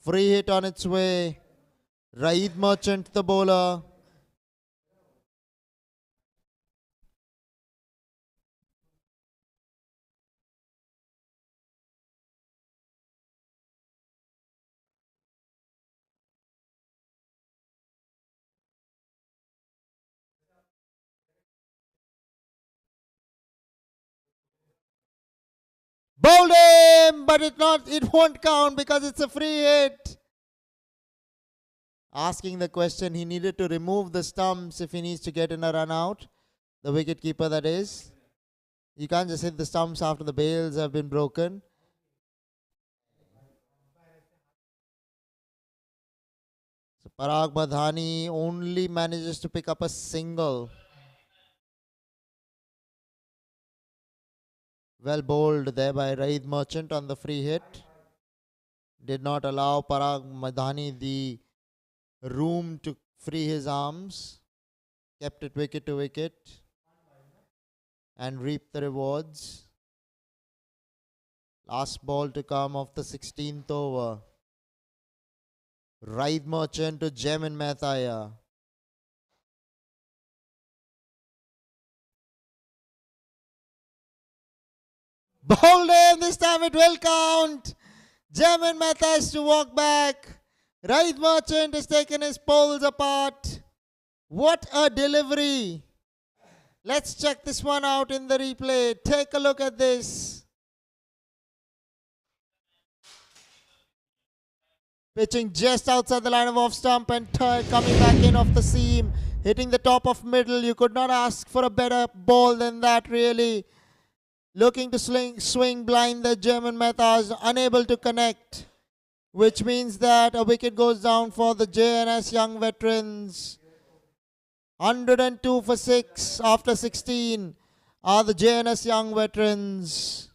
Free hit on its way. Raid Merchant the bowler. Bowled him, but it won't count because it's a free hit. Asking the question, he needed to remove the stumps if he needs to get in a run out. The wicketkeeper, that is. You can't just hit the stumps after the bails have been broken. So Parag Madhani only manages to pick up a single. Well bowled there by Raid Merchant on the free hit. Did not allow Parag Madhani the room to free his arms. Kept it wicket to wicket. And reaped the rewards. Last ball to come of the 16th over. Raid Merchant to Jbcn Mehta here. Bowled in, this time it will count. Jbcn Mehta has to walk back. Raid Merchant has taken his poles apart. What a delivery. Let's check this one out in the replay. Take a look at this. Pitching just outside the line of off stump and coming back in off the seam. Hitting the top of middle. You could not ask for a better ball than that, really. Looking to swing blind, the Jbcn Mehta is unable to connect. Which means that a wicket goes down for the JNS young veterans. 102 for 6 after 16 are the JNS young veterans.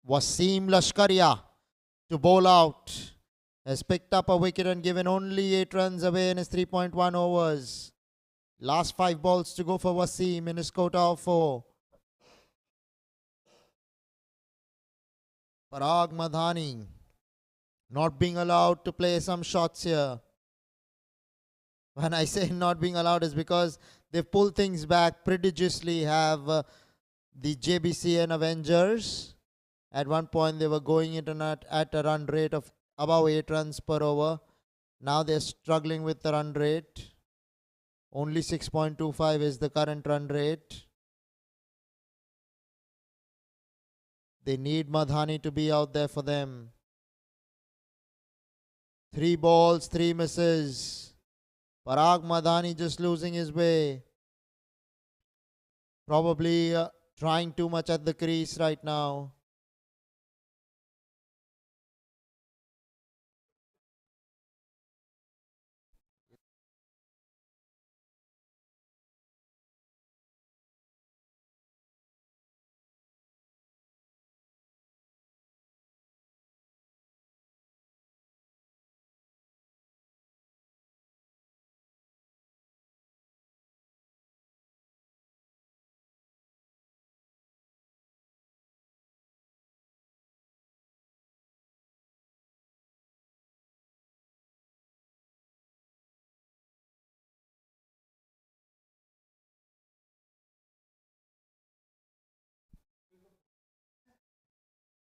Wasim Lashkaria to bowl out. Has picked up a wicket and given only 8 runs away in his 3.1 overs. Last 5 balls to go for Wasim in his quota of 4. Parag Madhani not being allowed to play some shots here. When I say not being allowed is because they've pulled things back prodigiously. Have the Jbcn Avengers. At one point they were going at a run rate of above 8 runs per over. Now they're struggling with the run rate. Only 6.25 is the current run rate. They need Madhani to be out there for them. 3 balls, 3 misses. Parag Madhani just losing his way. Probably trying too much at the crease right now.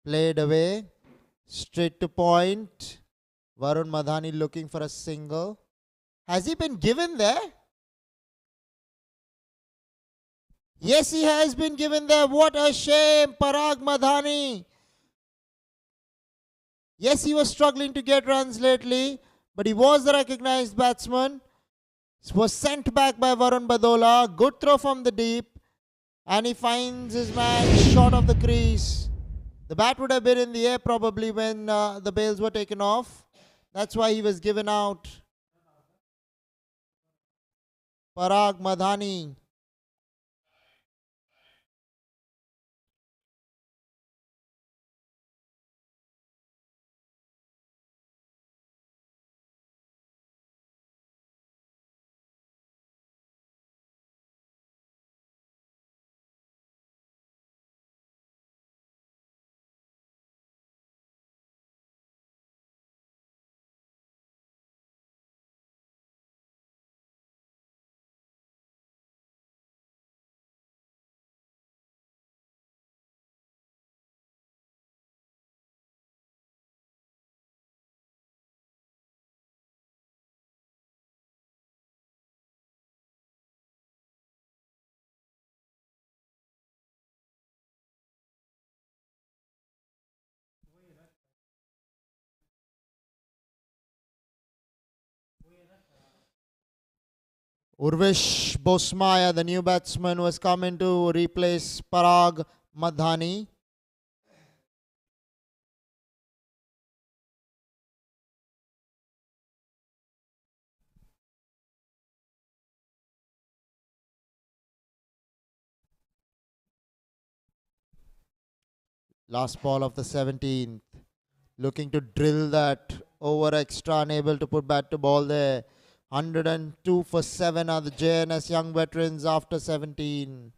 Played away. Straight to point. Varun Madhani looking for a single. Has he been given there? Yes, he has been given there. What a shame, Parag Madhani. Yes, he was struggling to get runs lately, but he was the recognized batsman. Was sent back by Varun Badola. Good throw from the deep. And he finds his man short of the crease. The bat would have been in the air probably when the bails were taken off. That's why he was given out. Parag Madhani. Urvish Bosmaya, the new batsman, was coming to replace Parag Madhani. Last ball of the 17th. Looking to drill that over extra, unable to put bat to ball there. 102 for 7 are the JNS young veterans after 17.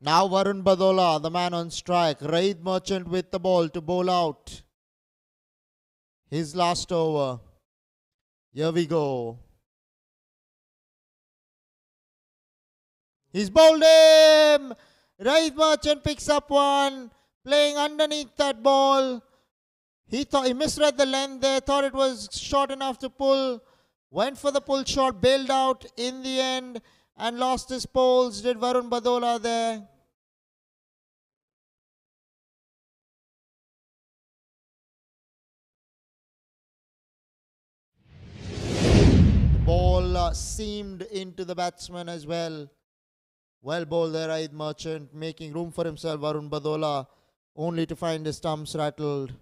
Now Varun Badola, the man on strike. Raid Merchant with the ball to bowl out. His last over. Here we go. He's bowled him. Raid Merchant picks up one. Playing underneath that ball. He thought he misread the length there. Thought it was short enough to pull. Went for the pull shot. Bailed out in the end. And lost his poles. Did Varun Badola there. Ball seamed into the batsman as well. Well bowled there, Raid Merchant, making room for himself, Varun Badola, only to find his stumps rattled.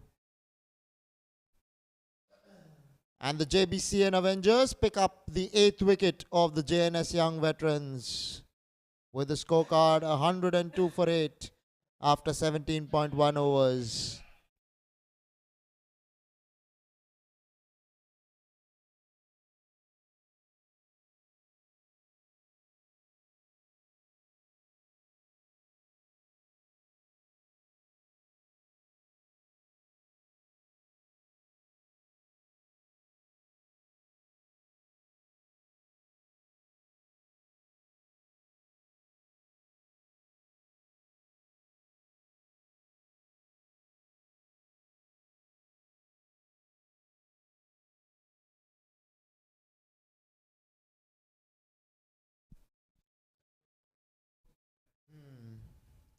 And the JBCN Avengers pick up the 8th wicket of the JNS Young Veterans with the scorecard 102 for 8 after 17.1 overs.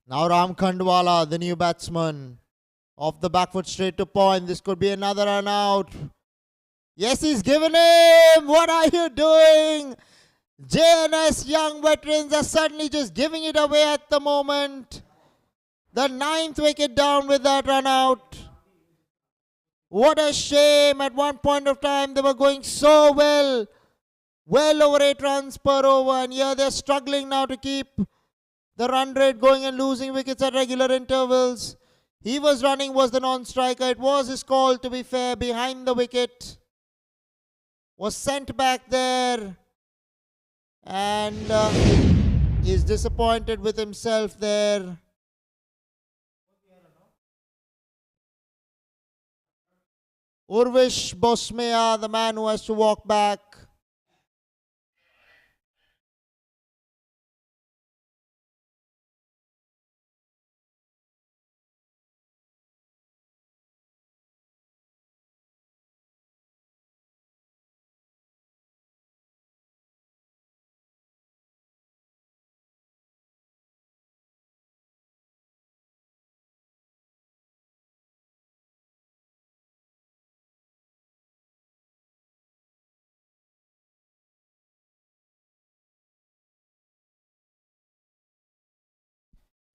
Now Ram Khandwala, the new batsman, off the back foot straight to point. This could be another run out. Yes, he's given him. What are you doing? JNS Young Veterans are suddenly just giving it away at the moment. The 9th wicket down with that run out. What a shame. At one point of time, they were going so well. Well over 8 runs per over. And here they're struggling now to keep the run rate going and losing wickets at regular intervals. He was running, was the non-striker. It was his call, to be fair, behind the wicket. Was sent back there. And is disappointed with himself there. Urvish Bosmea, the man who has to walk back.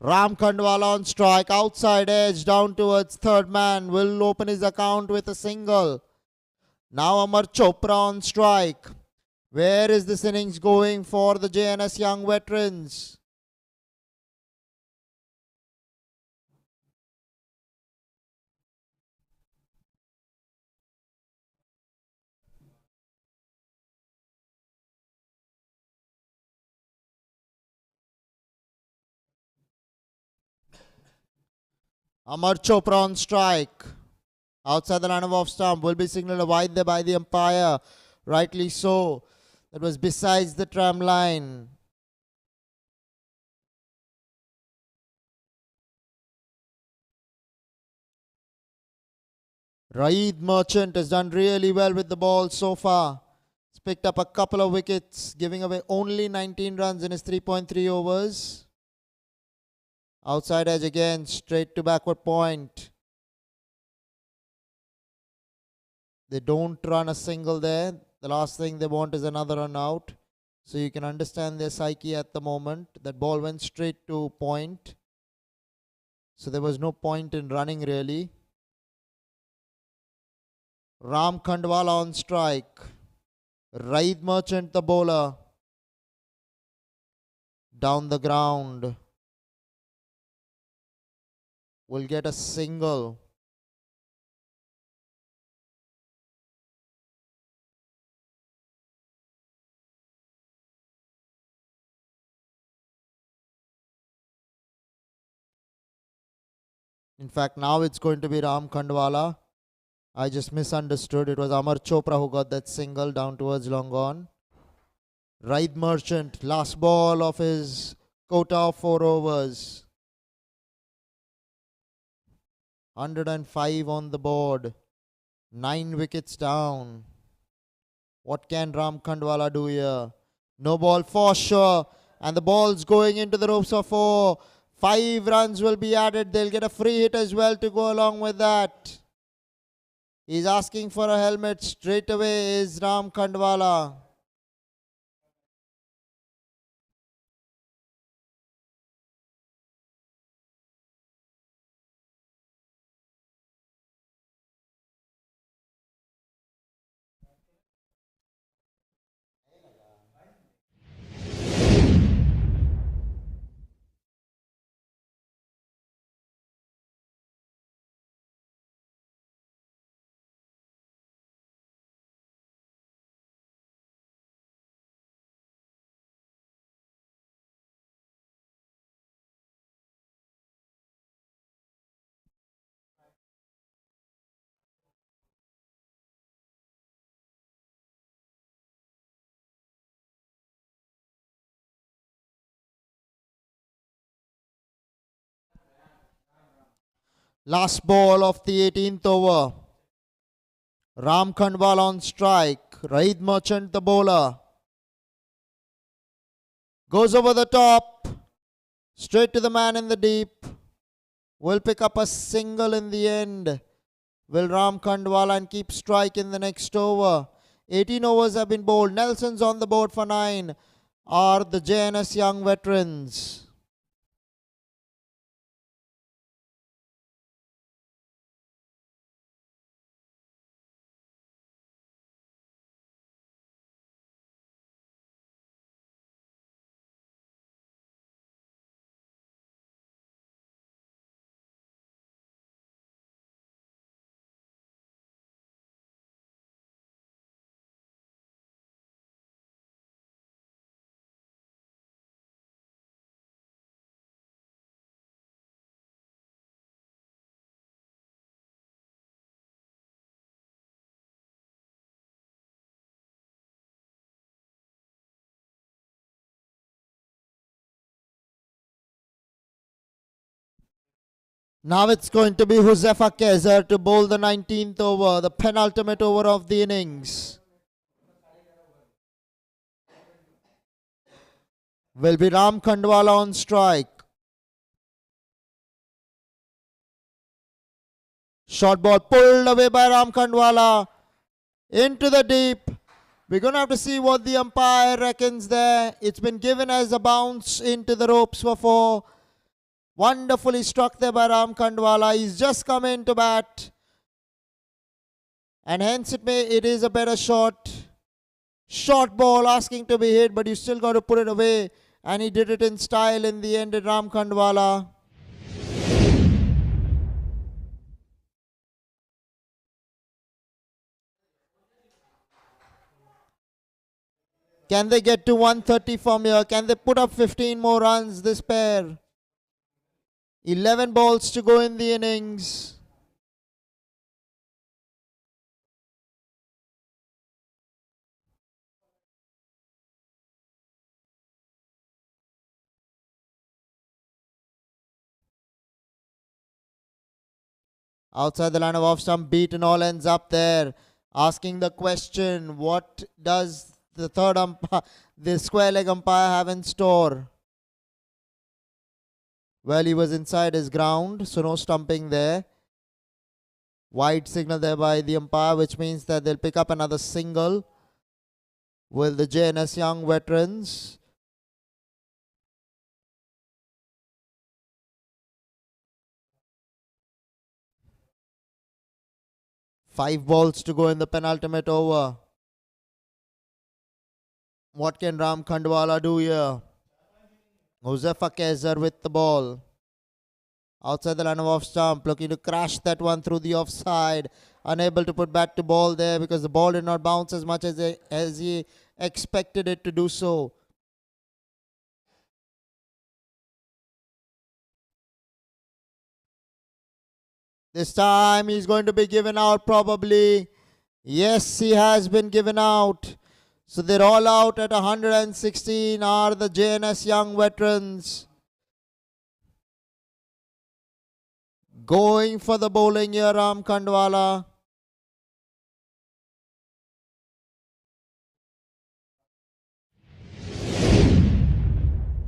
Ram Khandwala on strike, outside edge, down towards third man, will open his account with a single. Now Amar Chopra on strike. Where is this innings going for the JNS Young Veterans? Amar Chopra on strike. Outside the line of off stump, will be signalled wide there by the umpire. Rightly so. That was besides the tram line. Raid Merchant has done really well with the ball so far. He's picked up a couple of wickets, giving away only 19 runs in his 3.3 overs. Outside edge again, straight to backward point. They don't run a single there. The last thing they want is another run out. So you can understand their psyche at the moment. That ball went straight to point. So there was no point in running really. Ram Khandwala on strike. Raid Merchant the bowler. Down the ground. Will get a single. In fact, now it's going to be Ram Khandwala. I just misunderstood. It was Amar Chopra who got that single down towards long on. Raid Merchant, last ball of his quota of 4 overs. 105 on the board. 9 wickets down. What can Ram Khandwala do here? No ball for sure. And the ball's going into the ropes of 4. 5 runs will be added. They'll get a free hit as well to go along with that. He's asking for a helmet straight away is Ram Khandwala. Last ball of the 18th over. Ram Khandwala on strike. Raid Merchant the bowler. Goes over the top. Straight to the man in the deep. Will pick up a single in the end. Will Ram Khandwala and keep strike in the next over. 18 overs have been bowled. Nelson's on the board for 9. Are the JNS young veterans. Now it's going to be Huzefa Kezer to bowl the 19th over, the penultimate over of the innings. Will be Ram Khandwala on strike. Short ball pulled away by Ram Khandwala. Into the deep. We're going to have to see what the umpire reckons there. It's been given as a bounce into the ropes for 4. Wonderfully struck there by Ram Khandwala. He's just come in to bat. And hence it is a better shot. Short ball asking to be hit, but you still got to put it away. And he did it in style in the end at Ram Khandwala. Can they get to 130 from here? Can they put up 15 more runs, this pair? 11 balls to go in the innings. Outside the line of off stump, beaten all ends up there. Asking the question, what does the third umpire, the square leg umpire have in store? Well, he was inside his ground, so no stumping there. Wide signal there by the umpire, which means that they'll pick up another single. Will the JNS young veterans? Five balls to go in the penultimate over. What can Ram Khandwala do here? Huzefa Kezer with the ball. Outside the line of off stump, looking to crash that one through the offside. Unable to put bat to ball there because the ball did not bounce as much as he expected it to do so. This time he's going to be given out probably. Yes, he has been given out. So they're all out at 116 are the JNS young veterans. Going for the bowling here, Ram Khandwala.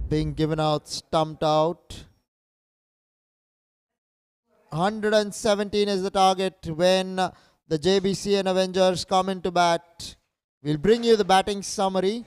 Being given out, stumped out. 117 is the target when the JBCN Avengers come into bat. We'll bring you the batting summary.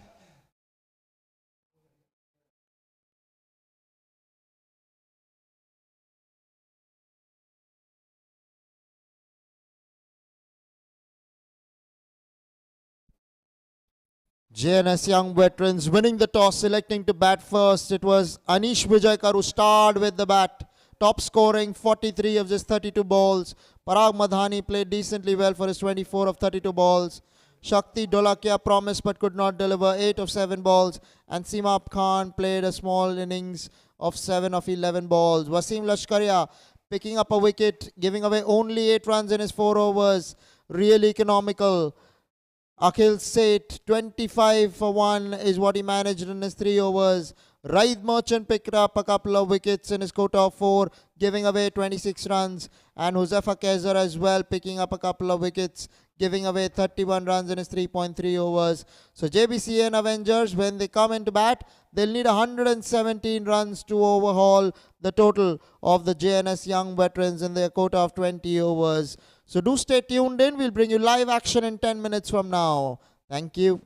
JNS young veterans winning the toss, selecting to bat first. It was Anish Vijayakar who starred with the bat. Top scoring 43 of just 32 balls. Parag Madhani played decently well for his 24 of 32 balls. Shakti Dholakia promised but could not deliver 8 of 7 balls. And Simap Khan played a small innings of 7 of 11 balls. Wasim Lashkaria picking up a wicket, giving away only 8 runs in his 4 overs. Really economical. Akhil Seth, 25 for 1 is what he managed in his 3 overs. Raid Merchant picked up a couple of wickets in his quota of 4, giving away 26 runs. And Huzafa Kaiser as well picking up a couple of wickets, giving away 31 runs in his 3.3 overs. So JBCN Avengers, when they come into bat, they'll need 117 runs to overhaul the total of the JNS young veterans in their quota of 20 overs. So do stay tuned in. We'll bring you live action in 10 minutes from now. Thank you.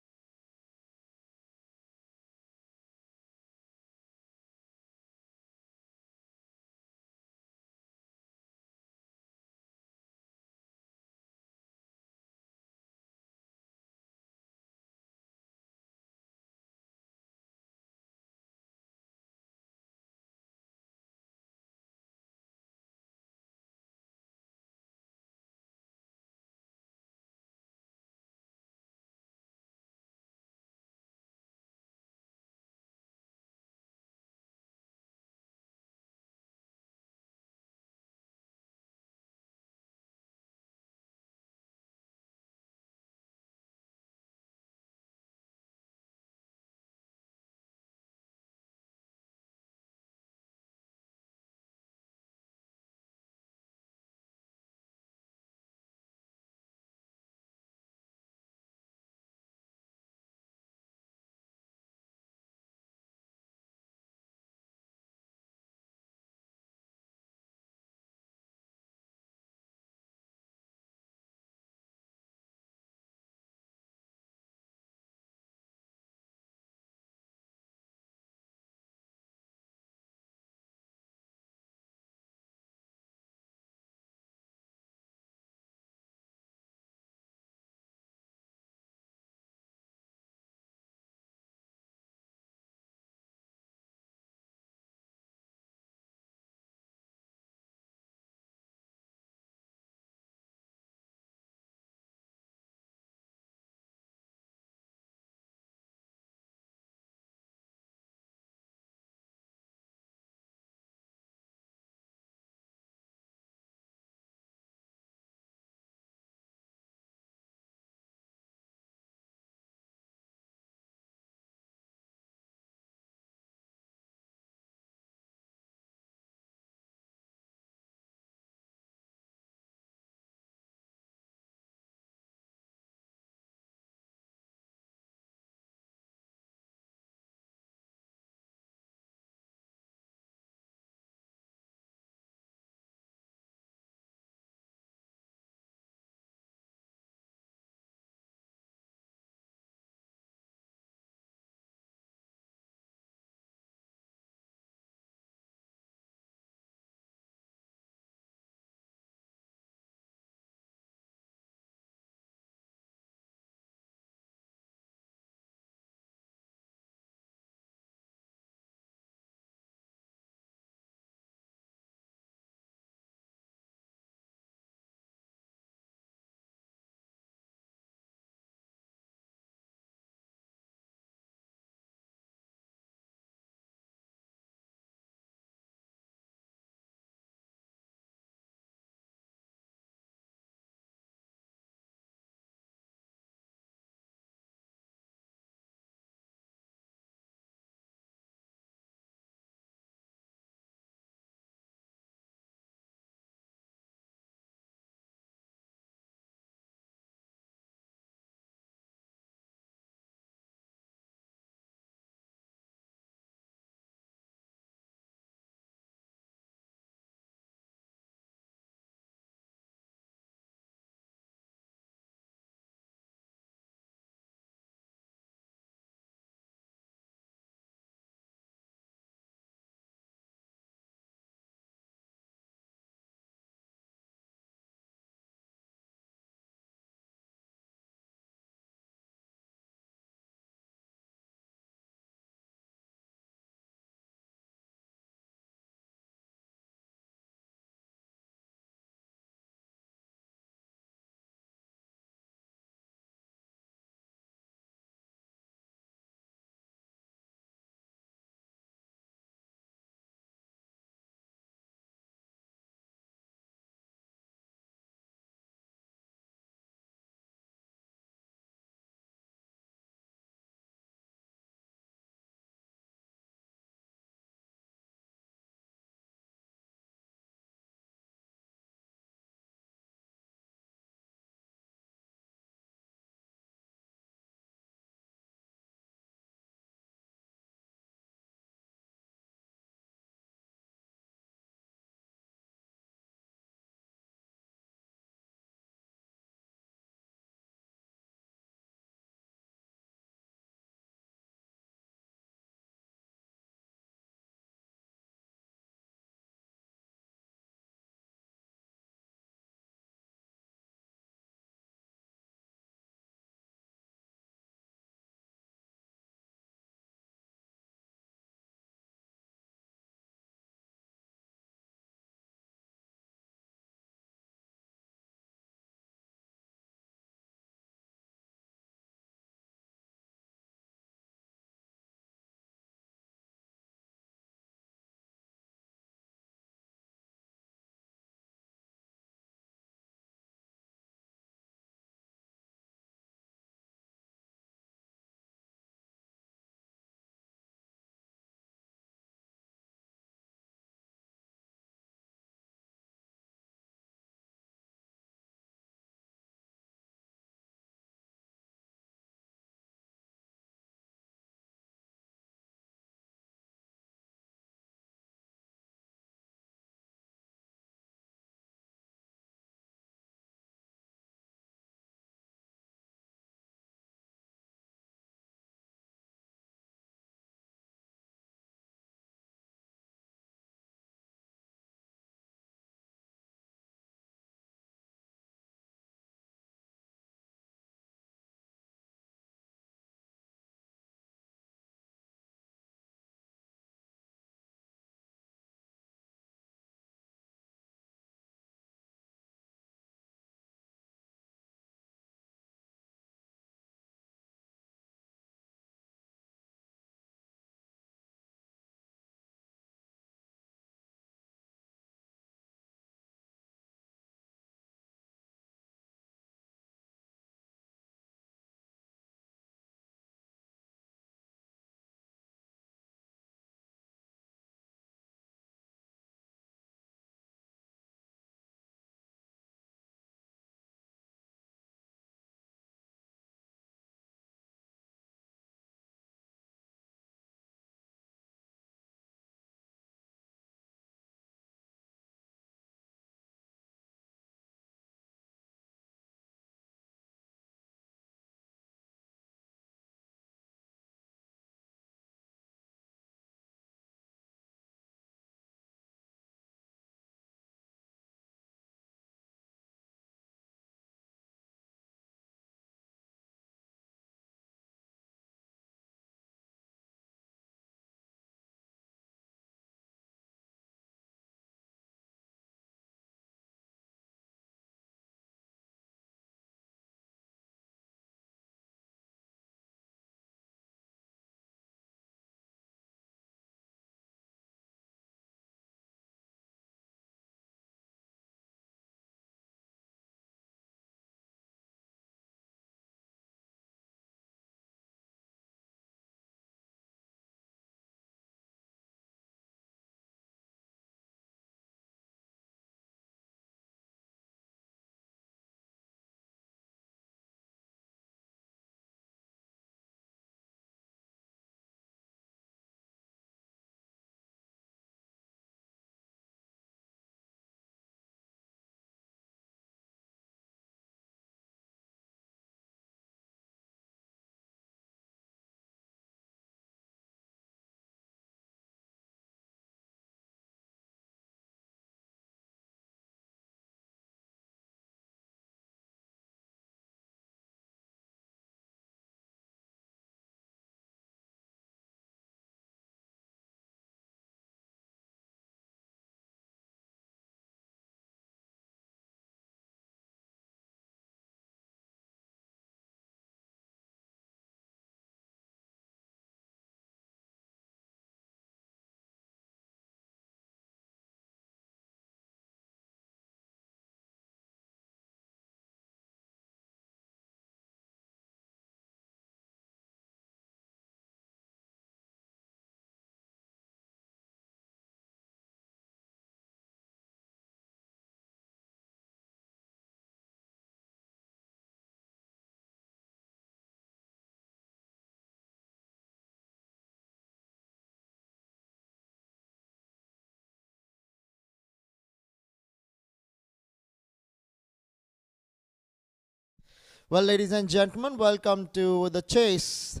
Well, ladies and gentlemen, welcome to the chase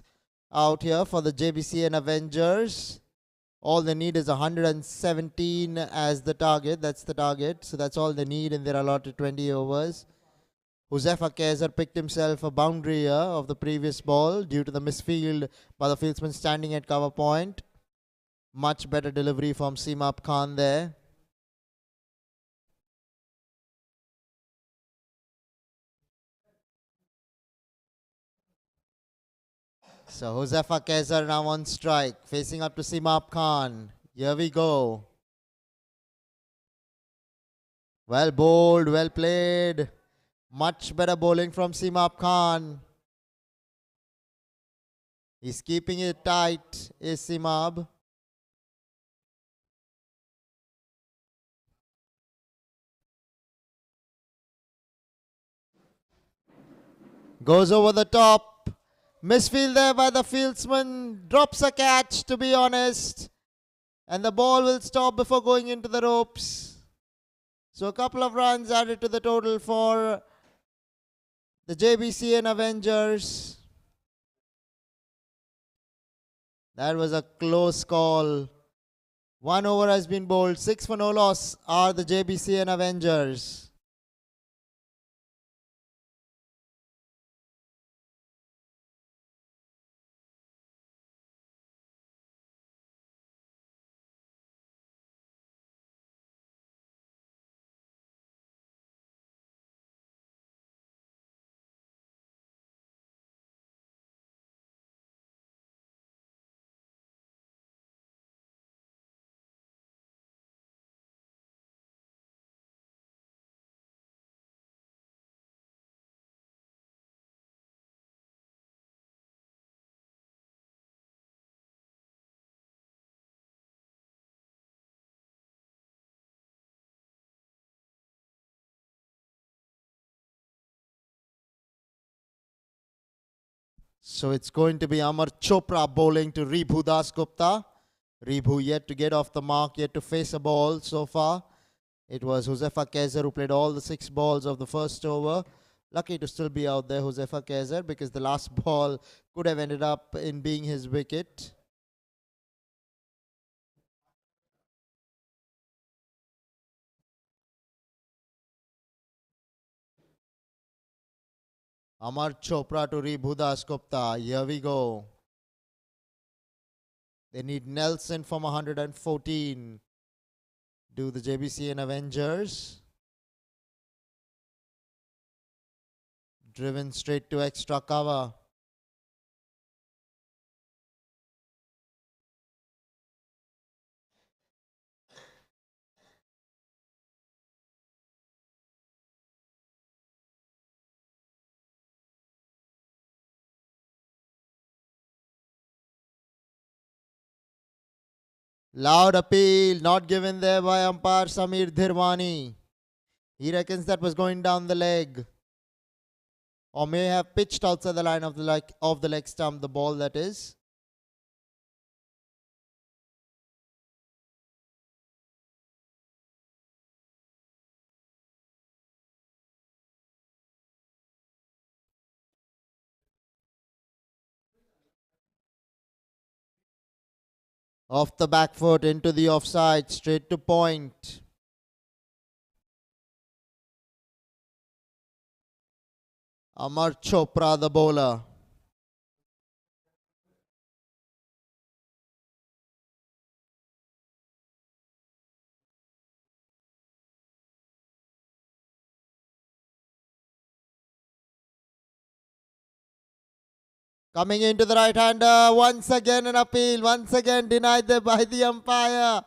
out here for the Jbcn Avengers. All they need is 117 as the target. That's the target. So that's all they need in their allotted 20 overs. Josefa Kaiser picked himself a boundary here of the previous ball due to the misfield by the fieldsman standing at cover point. Much better delivery from Simab Khan there. So Josefa Kaiser now on strike, facing up to Simab Khan. Here we go. Well bowled, well played. Much better bowling from Simab Khan. He's keeping it tight, is Simab. Goes over the top. Misfield there by the fieldsman. Drops a catch, to be honest. And the ball will stop before going into the ropes. So a couple of runs added to the total for the Jbcn Avengers. That was a close call. 1 over has been bowled. 6 for no loss are the Jbcn Avengers. So it's going to be Amar Chopra bowling to Ribhu Das Gupta. Ribhu yet to get off the mark, yet to face a ball so far. It was Josefa Kaiser who played all the 6 balls of the first over. Lucky to still be out there, Josefa Kaiser, because the last ball could have ended up in being his wicket. Amar Chopra to Ribhu Das Gupta. Here we go. They need Nelson from 114. Do the Jbcn Avengers. Driven straight to extra cover. Loud appeal, not given there by umpire Samir Dhirwani. He reckons that was going down the leg. Or may have pitched outside the line of the leg stump, the ball that is. Off the back foot into the offside, straight to point. Amar Chopra, the bowler. Coming into the right-hander, once again an appeal, once again denied there by the umpire.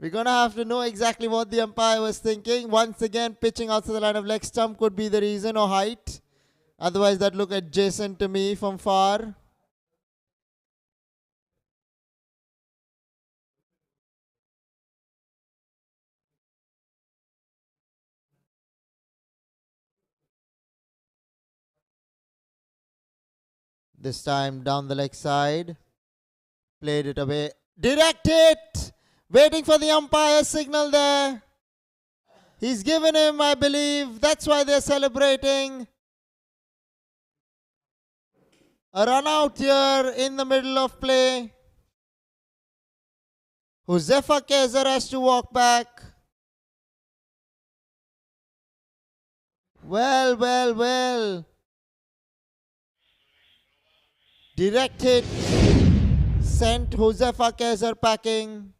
We're going to have to know exactly what the umpire was thinking. Once again, pitching outside the line of leg stump could be the reason, or height. Otherwise, that looked adjacent to me from far. This time down the leg side. Played it away. Direct hit! Waiting for the umpire signal there. He's given him, I believe. That's why they're celebrating. A run out here in the middle of play. Josefa Kaiser has to walk back. Well. Direct hit sent Josefa Kaiser packing.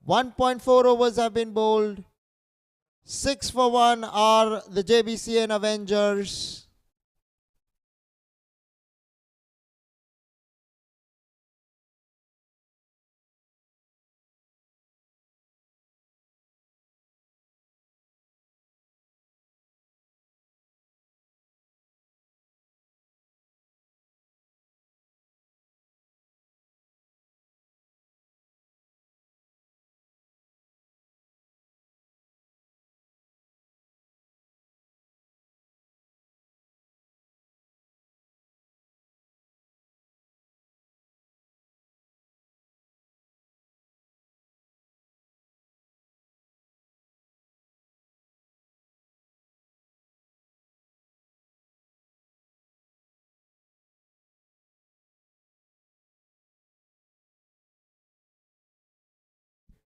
1.4 overs have been bowled. 6 for 1 are the JBCN Avengers.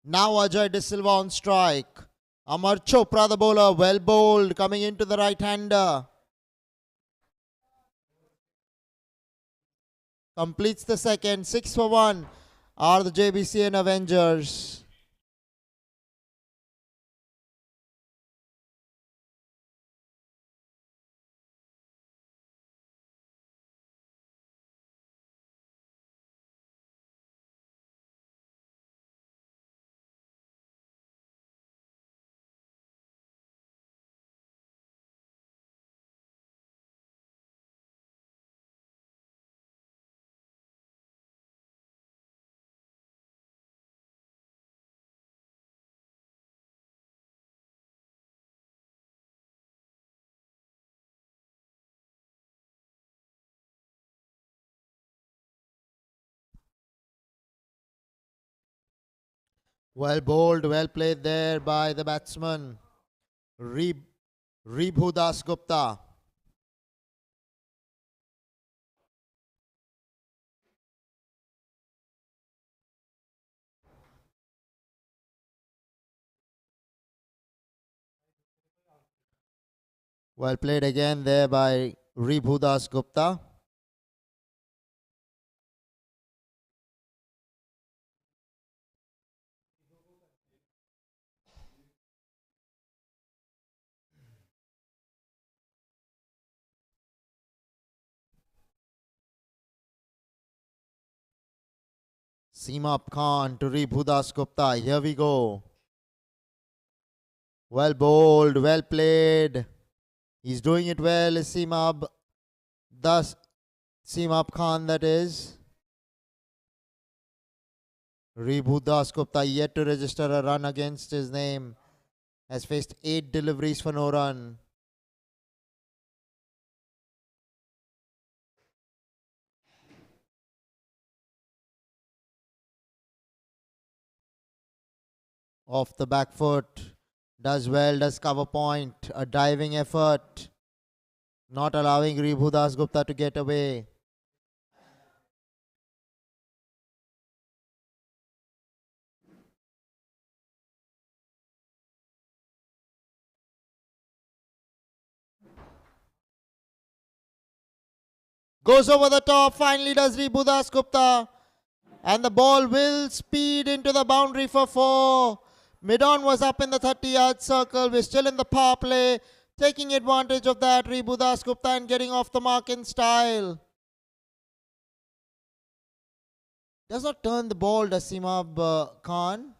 Now Ajay De Silva on strike. Amar Chopra the bowler, well bowled, coming into the right-hander. Completes the second. 6 for 1 are the JBCN Avengers. Well bowled, well played there by the batsman, Ribhu Das Gupta. Well played again there by Ribhu Das Gupta. Seema Khan to Ribhu Das Gupta. Here we go. Well bowled, well played. He's doing it well, Seema Khan, that is. Ribhu Das Gupta yet to register a run against his name. Has faced 8 deliveries for no run. Off the back foot. Does well, does cover point. A diving effort. Not allowing Ribhu Das Gupta to get away. Goes over the top. Finally does Ribhu Das Gupta. And the ball will speed into the boundary for 4. Mid-on was up in the 30-yard circle. We're still in the power play. Taking advantage of that, Ribhu Das Gupta, and getting off the mark in style. Does not turn the ball, does Seema Khan.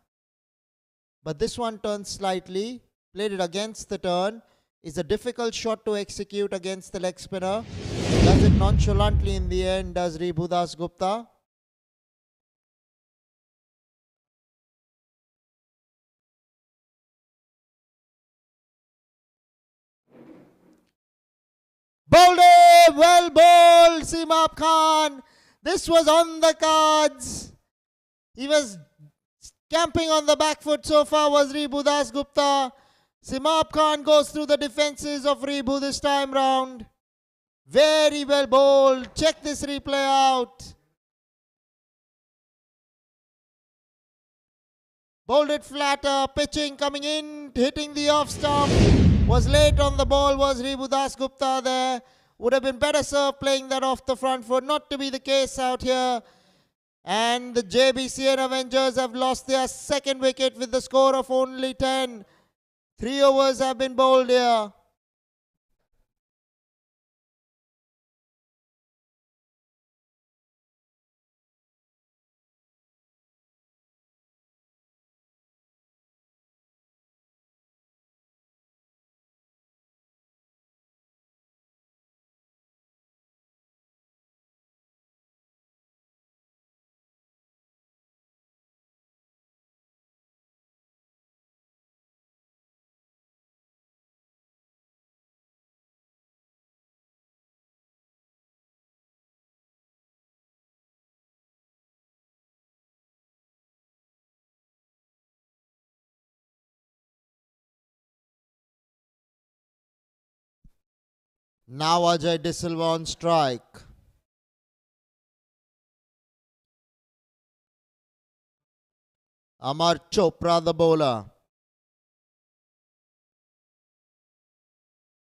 But this one turns slightly. Played it against the turn. Is a difficult shot to execute against the leg spinner. Does it nonchalantly in the end, does Ribhu Das Gupta. Bowled it! Well bowled, Seema Khan. This was on the cards. He was camping on the back foot so far, was Ribhu Das Gupta. Simab Khan goes through the defenses of Rebu this time round. Very well bowled. Check this replay out. Bowled it flatter, pitching, coming in, hitting the off stump. Was late on the ball, was Rebu Das Gupta there. Would have been better served playing that off the front foot. Not to be the case out here. And the Jbcn Avengers have lost their second wicket with the score of only 10. 3 overs have been bowled here. Now Ajay De Silva on strike. Amar Chopra the bowler.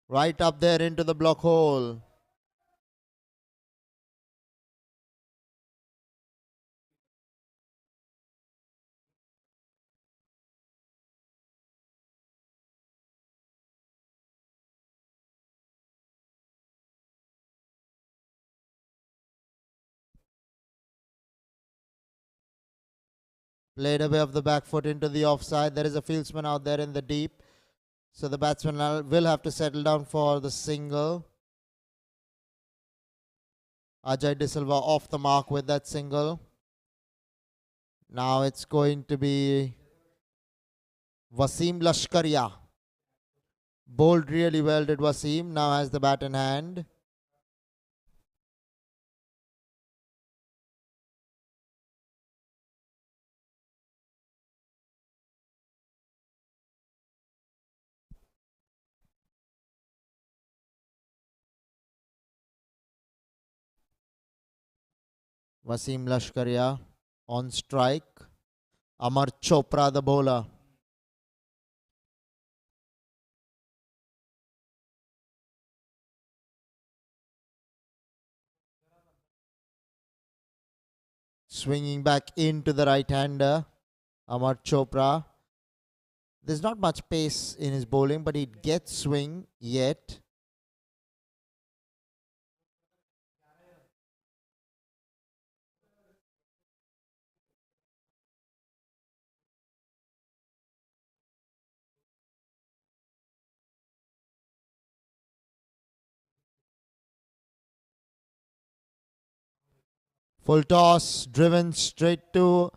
Right up there into the block hole. Played away off the back foot into the offside. There is a fieldsman out there in the deep. So the batsman will have to settle down for the single. Ajay De Silva off the mark with that single. Now it's going to be Wasim Lashkaria. Bowled really well did Wasim. Now has the bat in hand. Wasim Lashkaria on strike. Amar Chopra the bowler. Swinging back into the right-hander. Amar Chopra. There's not much pace in his bowling, but he gets swing yet. Full toss, driven straight to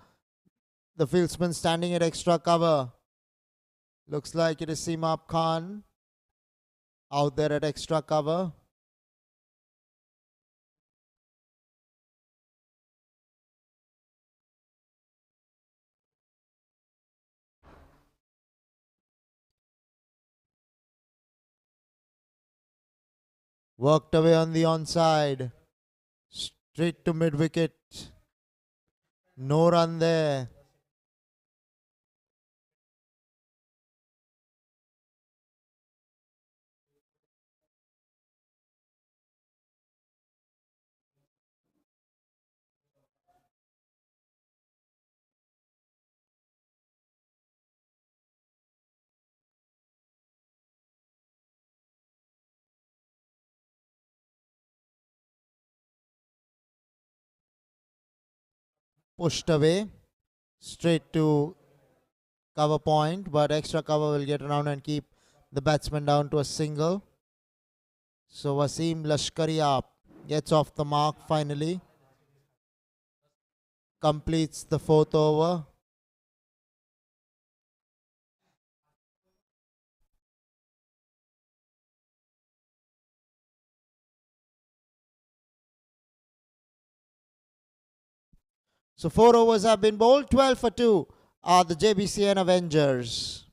the fieldsman standing at extra cover. Looks like it is Simab Khan out there at extra cover. Worked away on the onside. Straight to mid-wicket. No run there. Pushed away. Straight to cover point, but extra cover will get around and keep the batsman down to a single. So Wasim Lashkaria gets off the mark finally. Completes the 4th over. So 4 overs have been bowled. 12 for 2 are the Jbcn Avengers.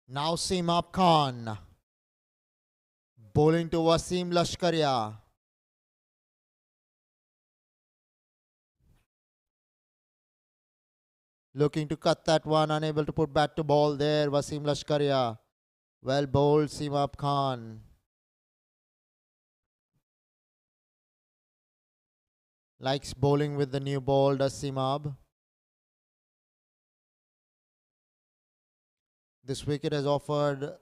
Now Seemab Khan. Bowling to Wasim Lashkaria. Looking to cut that one, unable to put bat to ball there. Wasim Lashkaria. Well bowled, Seemab Khan. Likes bowling with the new ball, does Seemab. This wicket has offered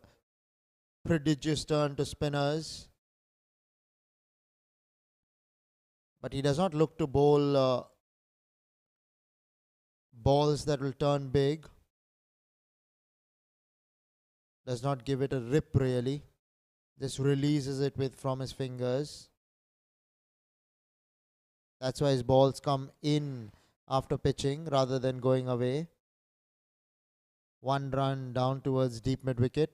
prodigious turn to spinners. But he does not look to bowl balls that will turn big. Does not give it a rip really. Just releases it from his fingers. That's why his balls come in after pitching rather than going away. 1 run down towards deep mid wicket.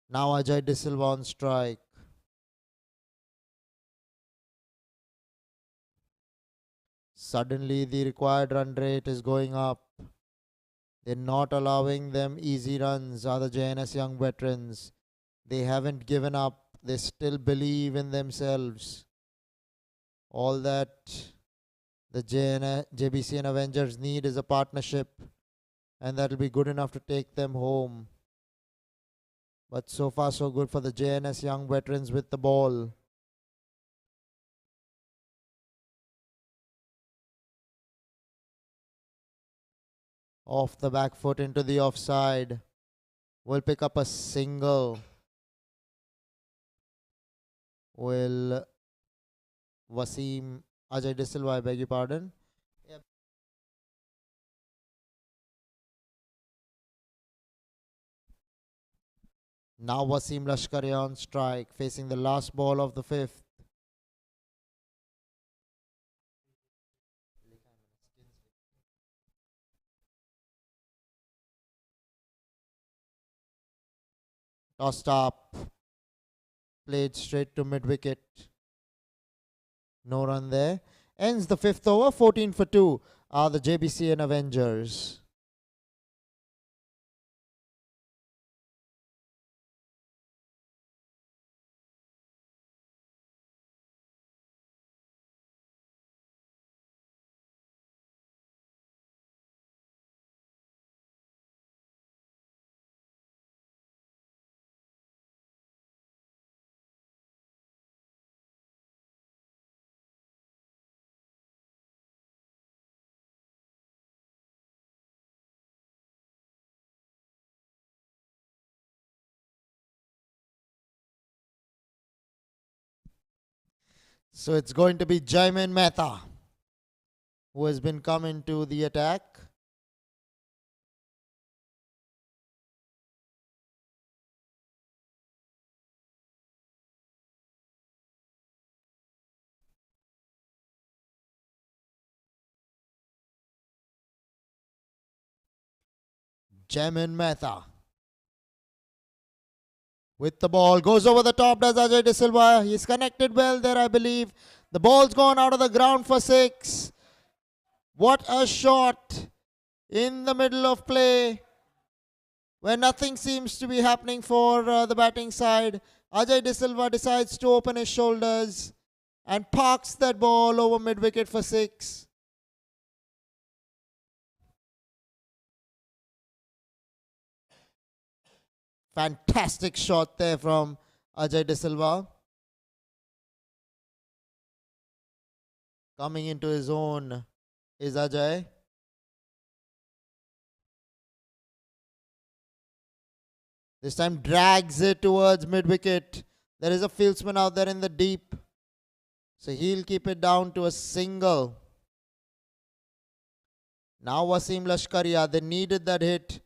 Now Ajay De Silva on strike. Suddenly the required run rate is going up. They're not allowing them easy runs, are the JNS young veterans. They haven't given up. They still believe in themselves. All that the JBCN Avengers need is a partnership, and that will be good enough to take them home. But so far so good for the JNS young veterans with the ball. Off the back foot into the offside. Will pick up a single. Will Wasim Ajay De Silva, I beg your pardon. Yep. Now Wasim Lashkaria on strike, facing the last ball of the 5th. Tossed up. Played straight to mid wicket. No run there. Ends the 5th over. 14 for 2 are the JBCN Avengers. So it's going to be Jaimin Mehta who has been coming to the attack. Jaimin Mehta with the ball, goes over the top, does Ajay De Silva. He's connected well there, I believe. The ball's gone out of the ground for 6. What a shot in the middle of play where nothing seems to be happening for the batting side. Ajay De Silva decides to open his shoulders and parks that ball over mid wicket for 6. Fantastic shot there from Ajay De Silva. Coming into his own is Ajay. This time drags it towards mid wicket. There is a fieldsman out there in the deep. So he'll keep it down to a single. Now Wasim Lashkaria, they needed that hit.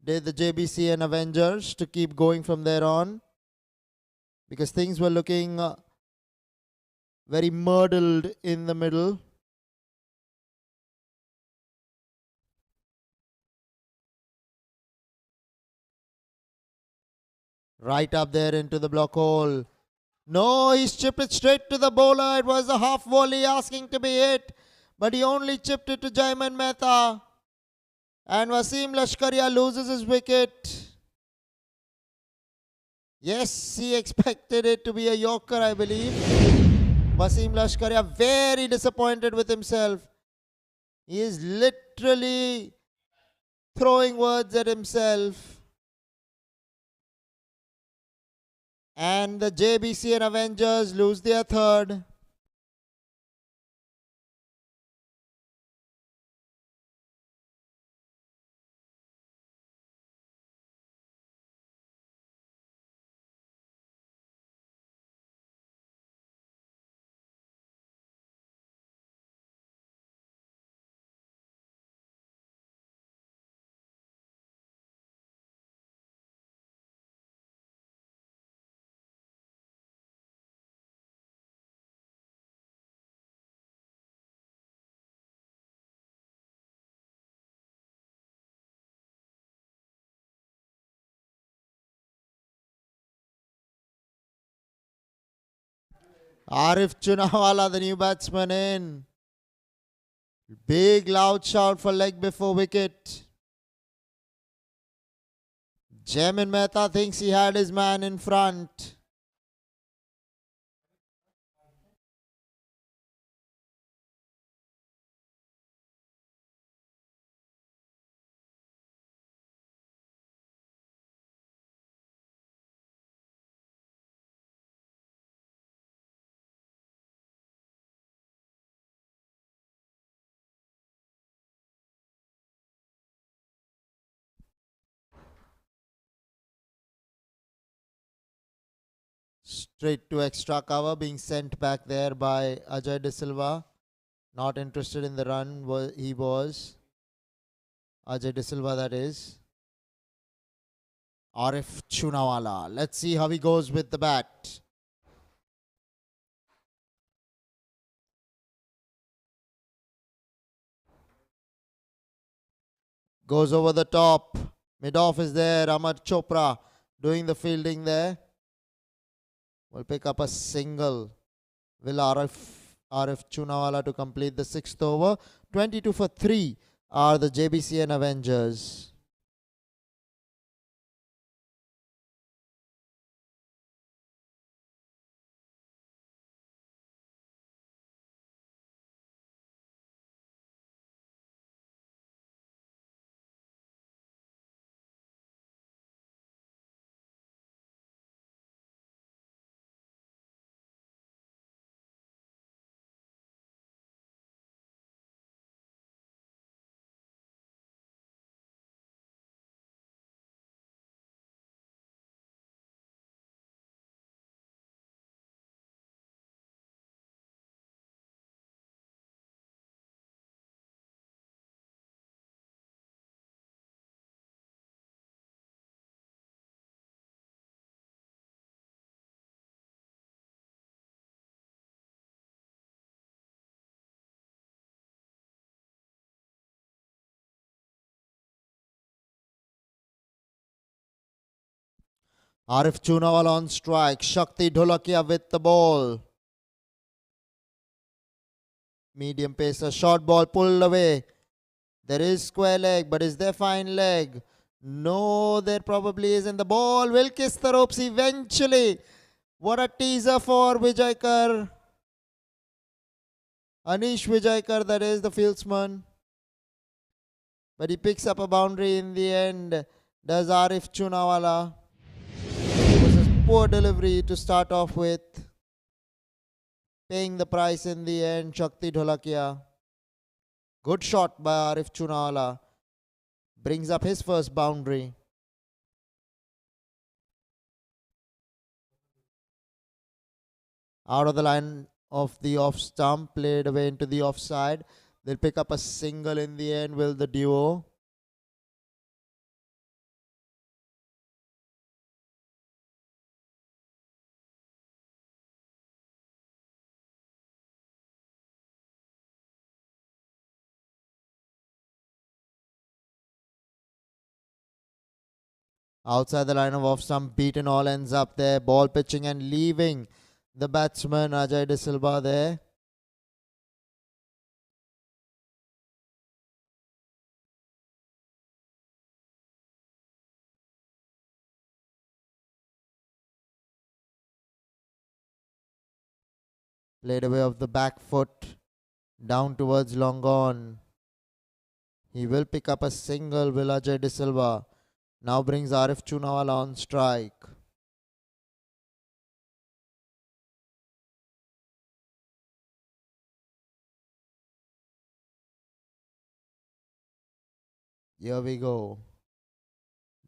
Did the JBCN Avengers to keep going from there on, because things were looking very muddled in the middle. Right up there into the block hole. No, he's chipped it straight to the bowler. It was a half volley asking to be hit, but he only chipped it to Jaimin Mehta. And Wasim Lashkaria loses his wicket. Yes, he expected it to be a Yorker, I believe. Wasim Lashkaria very disappointed with himself. He is literally throwing words at himself. And the Jbcn Avengers lose their third. Arif Chunawala, the new batsman in. Big loud shout for leg before wicket. Jbcn Mehta thinks he had his man in front. Straight to extra cover, being sent back there by Ajay De Silva. Not interested in the run, he was. Ajay De Silva, that is. Arif Chunawala. Let's see how he goes with the bat. Goes over the top. Mid-off is there. Amar Chopra doing the fielding there. Will pick up a single. Will Arif Chunawala to complete the sixth over. 22 for 3 are the Jbcn Avengers. Arif Chunawala on strike. Shakti Dholakia with the ball. Medium pacer, short ball pulled away. There is square leg, but is there fine leg? No, there probably isn't. The ball will kiss the ropes eventually. What a teaser for Vijaykar. Anish Vijaykar, that is the fieldsman. But he picks up a boundary in the end. Does Arif Chunawala. It was a poor delivery to start off with. Paying the price in the end, Shakti Dholakia. Good shot by Arif Chunawala. Brings up his first boundary. Out of the line of the off stump, played away into the offside. They'll pick up a single in the end, will the duo. Outside the line of off stump, beaten all ends up there. Ball pitching and leaving the batsman Ajay De Silva there. Played away off the back foot. Down towards long on. He will pick up a single. Will Ajay De Silva. Now brings Arif Chunawala on strike. Here we go.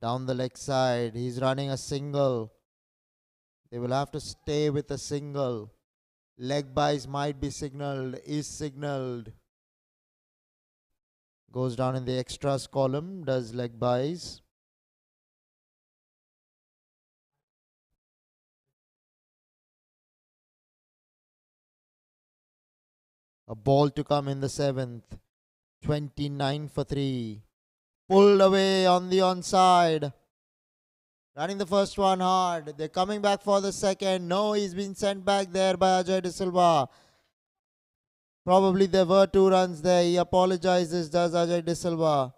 Down the leg side. He's running a single. They will have to stay with a single. Leg buys might be signalled. Is signalled. Goes down in the extras column. Does leg buys. A ball to come in the 7th. 29 for 3. Pulled away on the onside. Running the first one hard. They're coming back for the second. No, he's been sent back there by Ajay De Silva. Probably there were 2 runs there. He apologizes, does Ajay De Silva.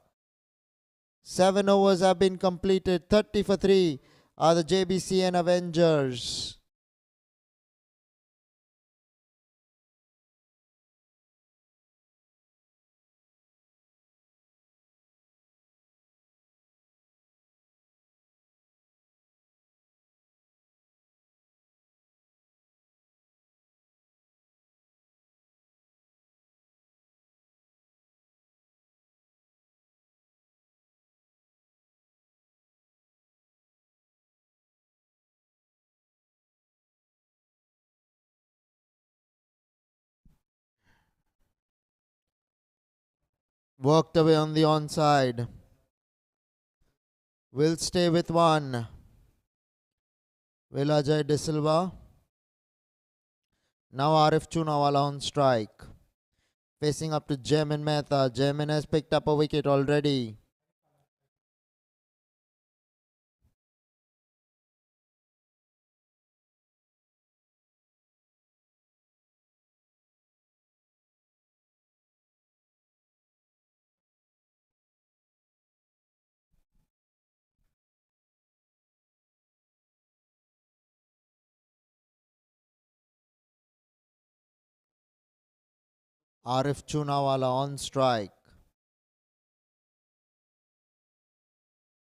7 overs have been completed. 30 for 3 are the Jbcn Avengers. Worked away on the onside. Will stay with 1. Will Ajay De Silva. Now Arif Chunawala on strike. Facing up to Jbcn Mehta. Jbcn has picked up a wicket already. Arif Chunawala on strike.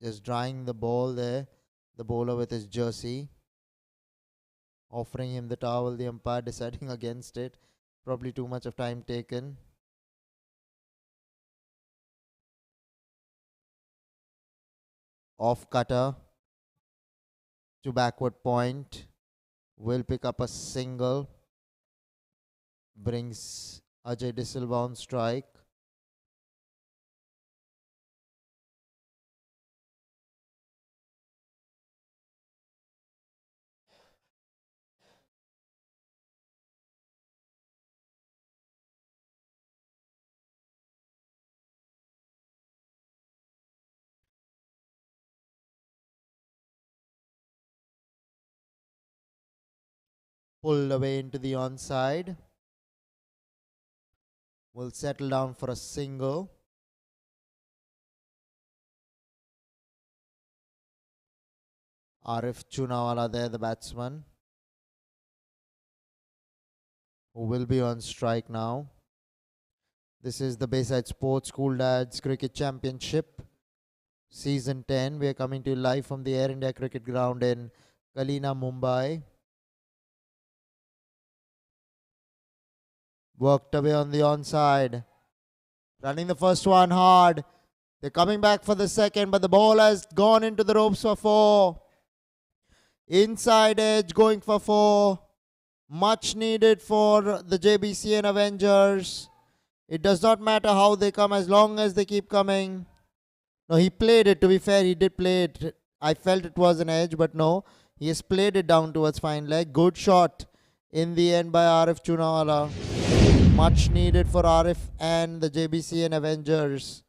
Just drying the ball there. The bowler with his jersey. Offering him the towel. The umpire deciding against it. Probably too much of time taken. Off cutter. To backward point. Will pick up a single. Brings Ajay De Silva on strike. Pulled away into the onside. Will settle down for a single. Arif Chunawala there, the batsman, who will be on strike now. This is the Bayside Sports School Dads Cricket Championship, Season 10. We are coming to you live from the Air India Cricket Ground in KALINA, Mumbai. Worked away on the onside. Running the first one hard. They're coming back for the second, but the ball has gone into the ropes for 4. Inside edge going for 4. Much needed for the Jbcn Avengers. It does not matter how they come as long as they keep coming. No, he played it. To be fair, he did play it. I felt it was an edge, but no. He has played it down towards fine leg. Good shot in the end by Arif Chunawala. Much needed for Arif and the Jbcn Avengers.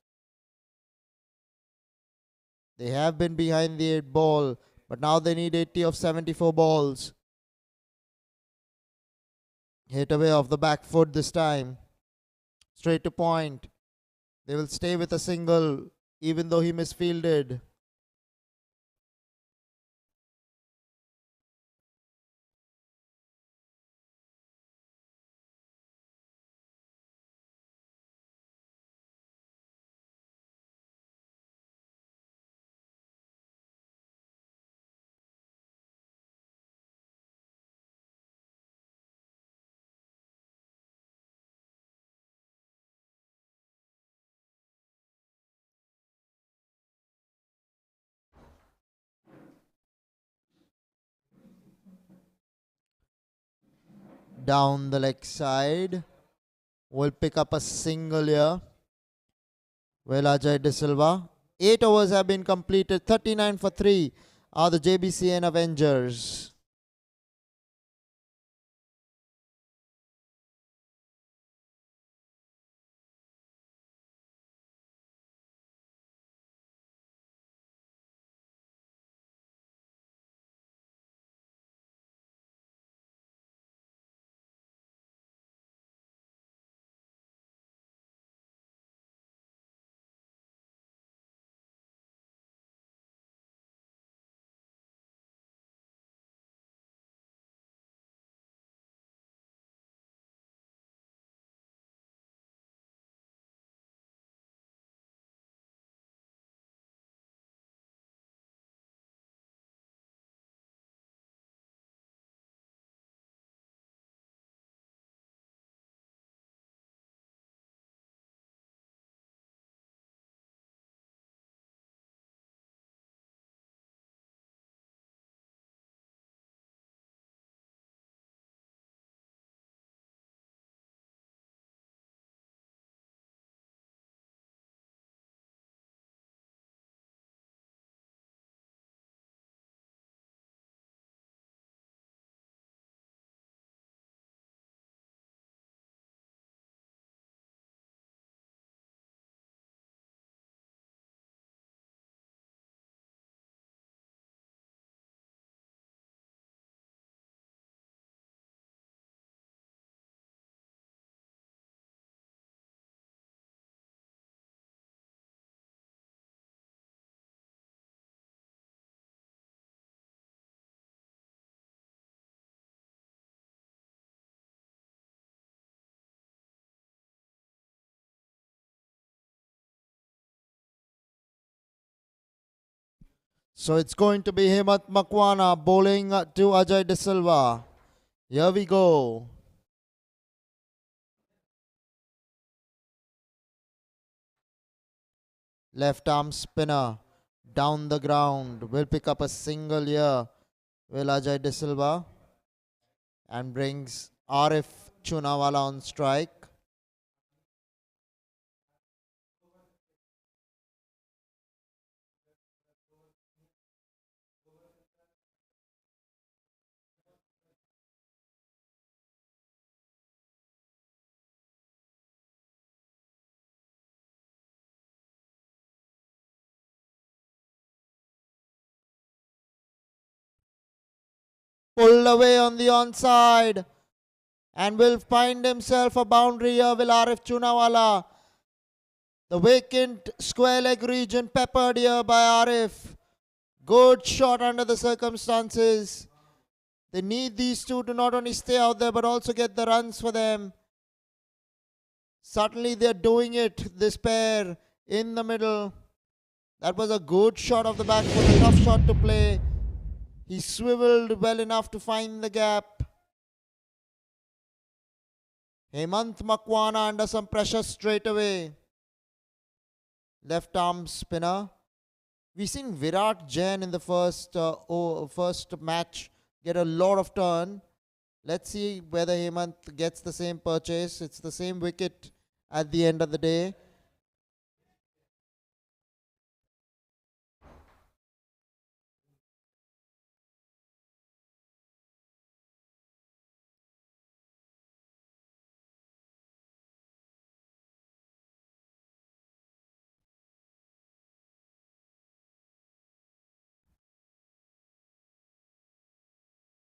They have been behind the 8 ball, but now they need 80 of 74 balls. Hit away off the back foot this time. Straight to point. They will stay with a single, even though he misfielded. down the leg side. Will pick up a single here. Well, Ajay De Silva. 8 overs have been completed. 39 for 3 are the JBCN Avengers. So it's going to be Hemant Makwana bowling to Ajay De Silva. Here we go. Left arm spinner down the ground. Will pick up a single here. Will Ajay De Silva. And brings Arif Chunawala on strike. Pulled away on the onside. And will find himself a boundary here. Will Arif Chunawala. The vacant square leg region peppered here by Arif. Good shot under the circumstances. They need these two to not only stay out there but also get the runs for them. Certainly they're doing it, this pair in the middle. That was a good shot of the back foot, a tough shot to play. He swiveled well enough to find the gap. Hemant Makwana under some pressure straight away. Left arm spinner. We've seen Virat Jain in the first match get a lot of turn. Let's see whether Hemant gets the same purchase. It's the same wicket at the end of the day.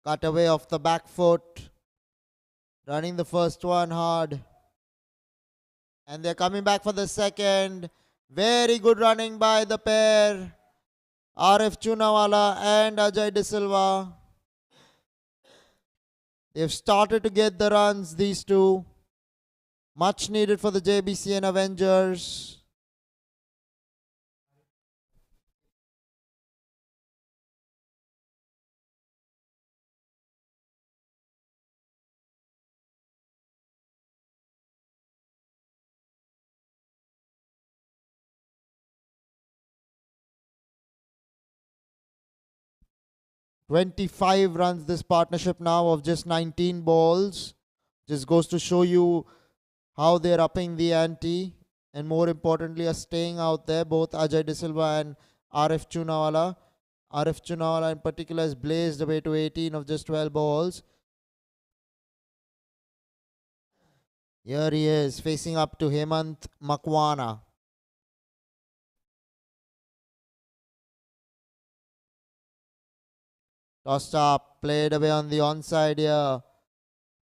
Cut away off the back foot. Running the first one hard. And they're coming back for the second. Very good running by the pair. Arif Chunawala and Ajay De Silva. They've started to get the runs, these two. Much needed for the JBCN Avengers. "25 runs this partnership now of just 19 balls. Just goes to show you how they're upping the ante, and more importantly are staying out there, both Ajay De Silva and RF Chunawala. RF Chunawala in particular has blazed away to 18 of just 12 balls. Here he is facing up to Hemant Makwana. Tossed up, played away on the onside here.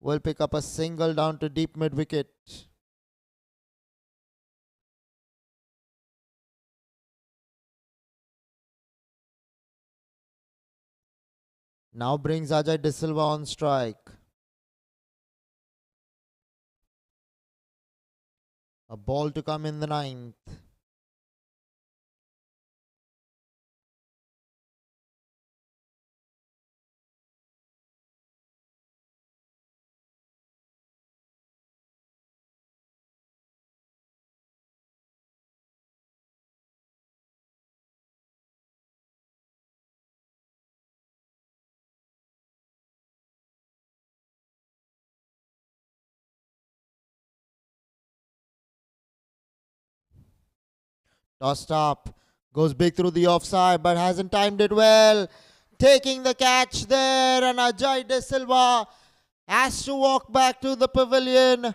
Will pick up a single down to deep mid wicket. Now brings Ajay De Silva on strike. A ball to come in the ninth. Tossed up, goes big through the offside but hasn't timed it well. Taking the catch there, and Ajay De Silva has to walk back to the pavilion.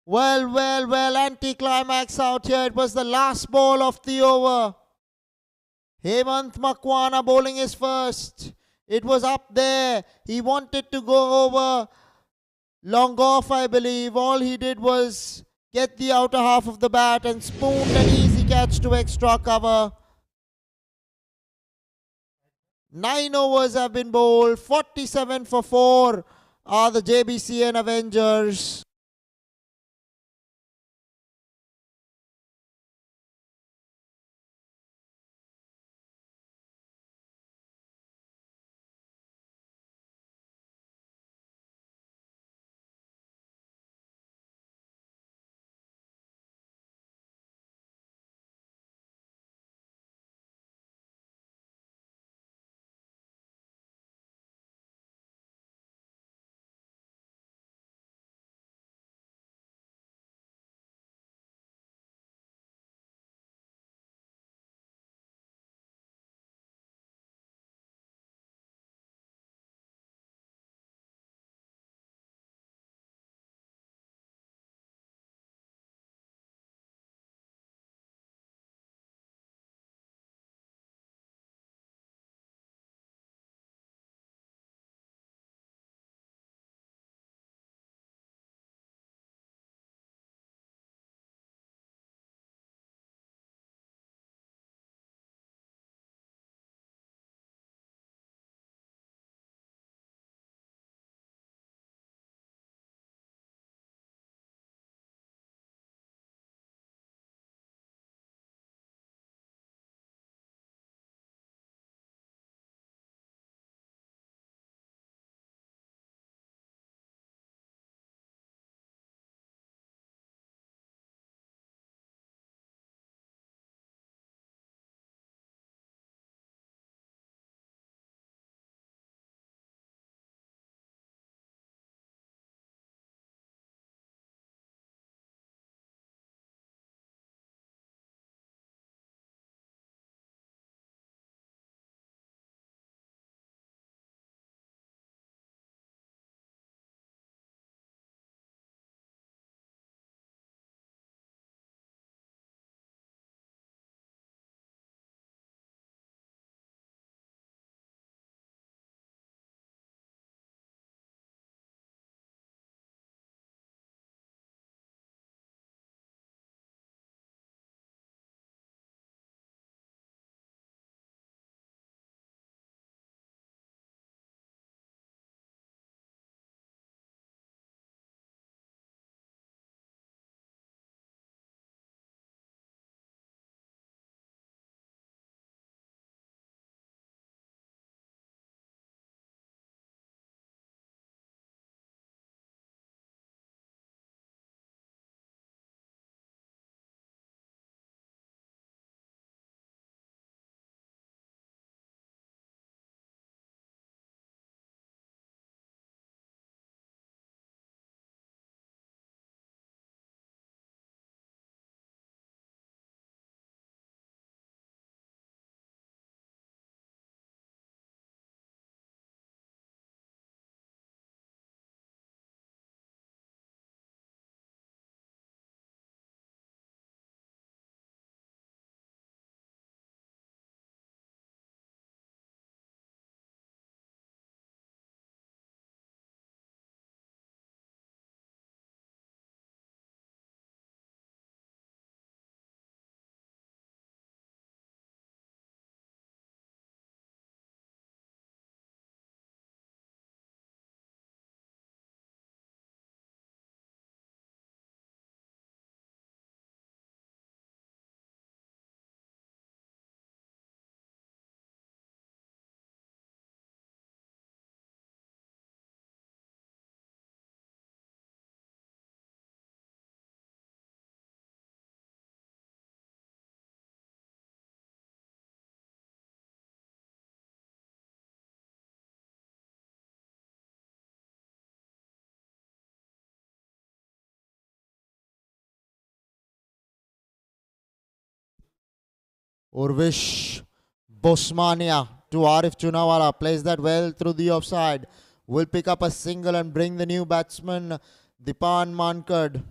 Well, anti-climax out here. It was the last ball of the over. Hemant Makwana bowling his first. It was up there. He wanted to go over. Long off, I believe. All he did was get the outer half of the bat and spooned an easy catch to extra cover. 9 overs have been bowled. 47 for 4 are the JBCN Avengers. Urvish Bosmania to Arif Chunawala. Plays that well through the offside. Will pick up a single and bring the new batsman Dipan Mankad.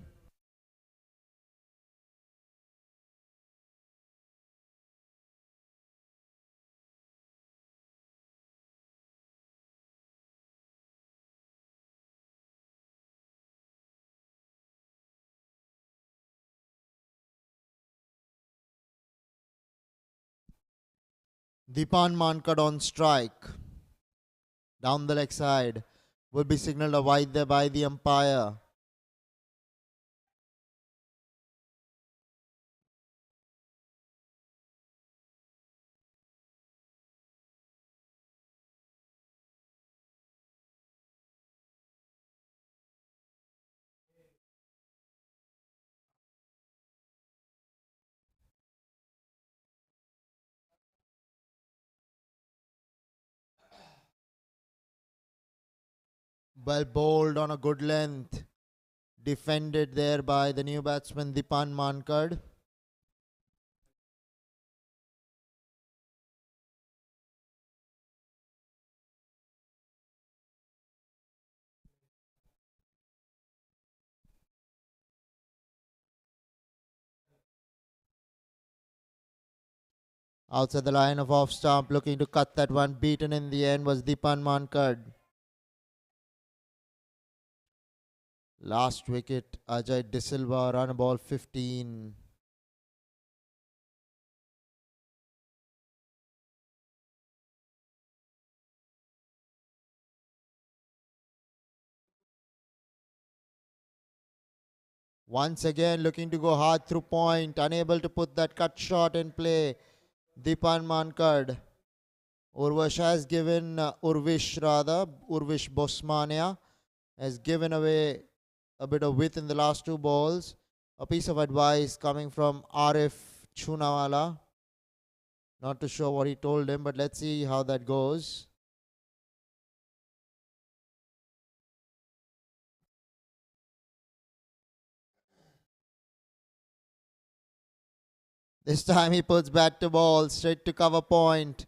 Dipan Mankad on strike. Down the leg side. Will be signalled a wide there by the umpire. Well bowled on a good length. Defended there by the new batsman Dipan Mankad. Outside the line of off stump, looking to cut that one. Beaten in the end was Dipan Mankad. Last wicket, Ajay De Silva, run ball 15. Once again looking to go hard through point, unable to put that cut shot in play. Dipan Mankad. Urvish Bosmania has given away a bit of width in the last two balls. A piece of advice coming from Arif Chunawala. Not too sure what he told him, but let's see how that goes. This time he puts bat to ball, straight to cover point.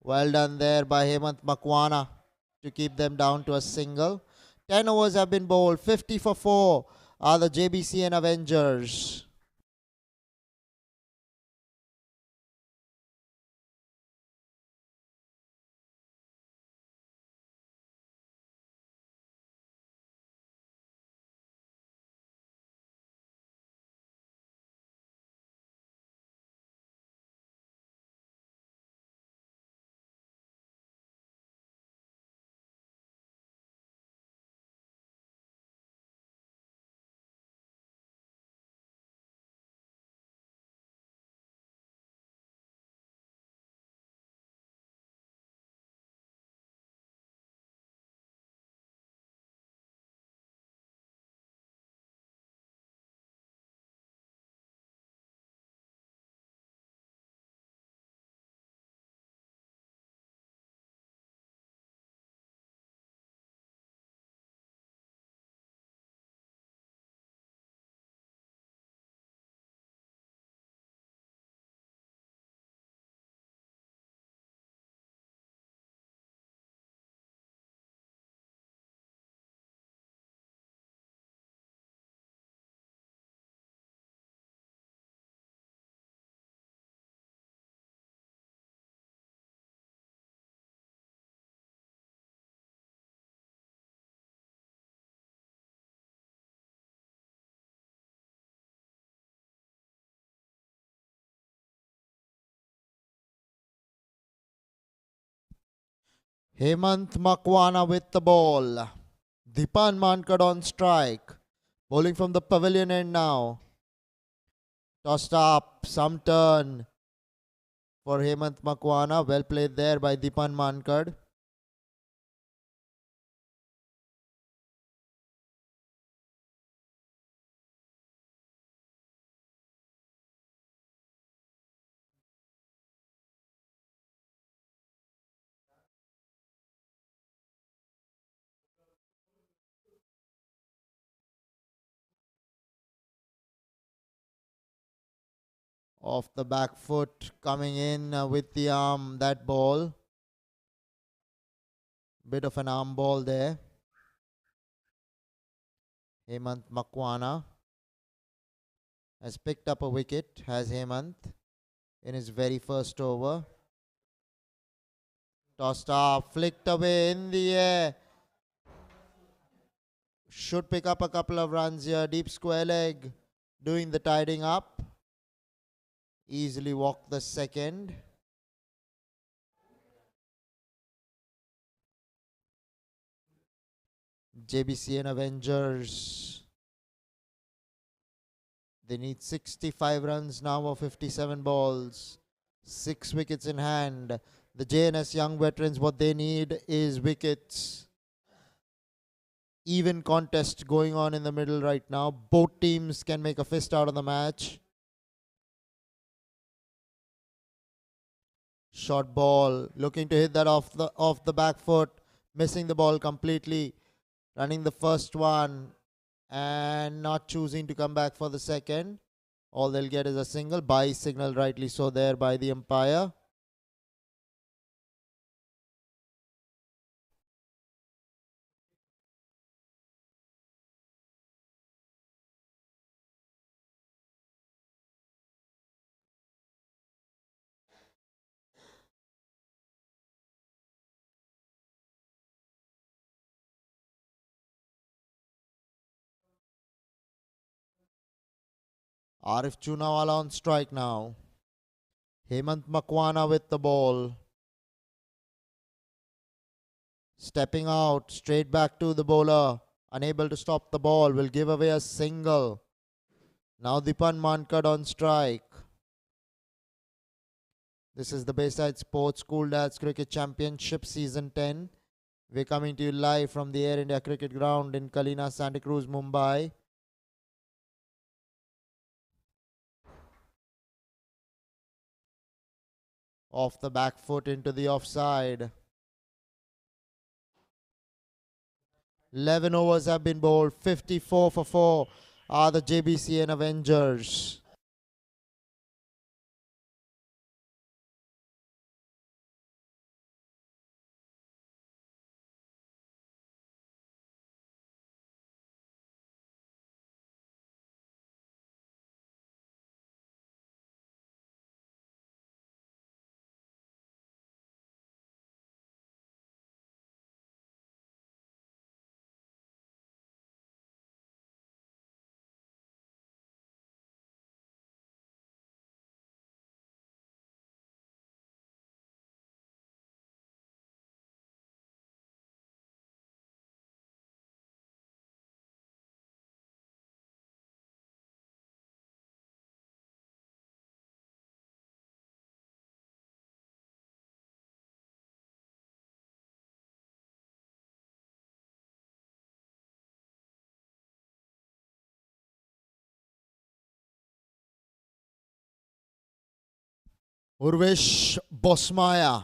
Well done there by Hemant Makwana to keep them down to a single. 10 overs have been bowled. 50 for 4 are the Jbcn Avengers. Hemant Makwana with the ball. Dipan Mankad on strike. Bowling from the pavilion end now. Tossed up, some turn for Hemant Makwana. Well played there by Dipan Mankad. Off the back foot, coming in with the arm, that ball. Bit of an arm ball there. Hemant Makwana has picked up a wicket, has Hemant, in his very first over. Tossed up, flicked away in the air. Should pick up a couple of runs here. Deep square leg, doing the tidying up. Easily walked the second. Jbcn Avengers. They need 65 runs now of 57 balls. 6 wickets in hand. The JNS young veterans, what they need is wickets. Even contest going on in the middle right now. Both teams can make a fist out of the match. Short ball, looking to hit that off the back foot, missing the ball completely, running the first one and not choosing to come back for the second. All they'll get is a single. Bye signal, rightly so there by the umpire. Arif Chunawala on strike now. Hemant Makwana with the ball. Stepping out, straight back to the bowler. Unable to stop the ball, will give away a single. Now Dipan Mankad on strike. This is the Bayside Sports School Dads Cricket Championship Season 10. We're coming to you live from the Air India Cricket Ground in KALINA, Santa Cruz, Mumbai. Off the back foot into the offside. 11 overs have been bowled. 54 for 4 are the Jbcn Avengers. Urvesh Bosmaya.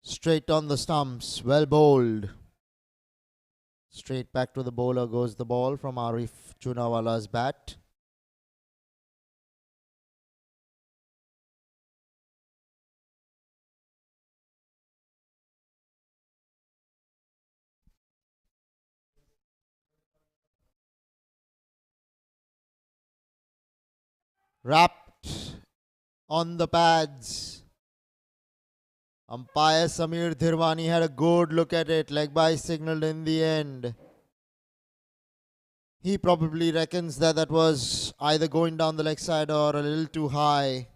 Straight on the stumps. Well bowled. Straight back to the bowler goes the ball from Arif Chunawala's bat. Wrapped on the pads. Umpire Samir Dhirwani had a good look at it. Leg by signaled in the end. He probably reckons that that was either going down the leg side or a little too high.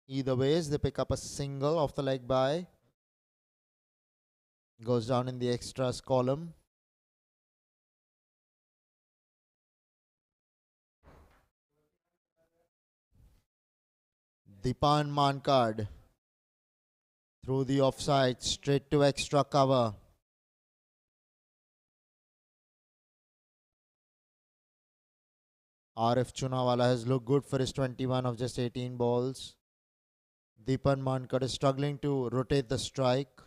Either ways, they pick up a single off the leg by. Goes down in the extras column. Dipan Mankad through the offside, straight to extra cover. Arif Chunawala has looked good for his 21 of just 18 balls. Dipan Mankad is struggling to rotate the strike,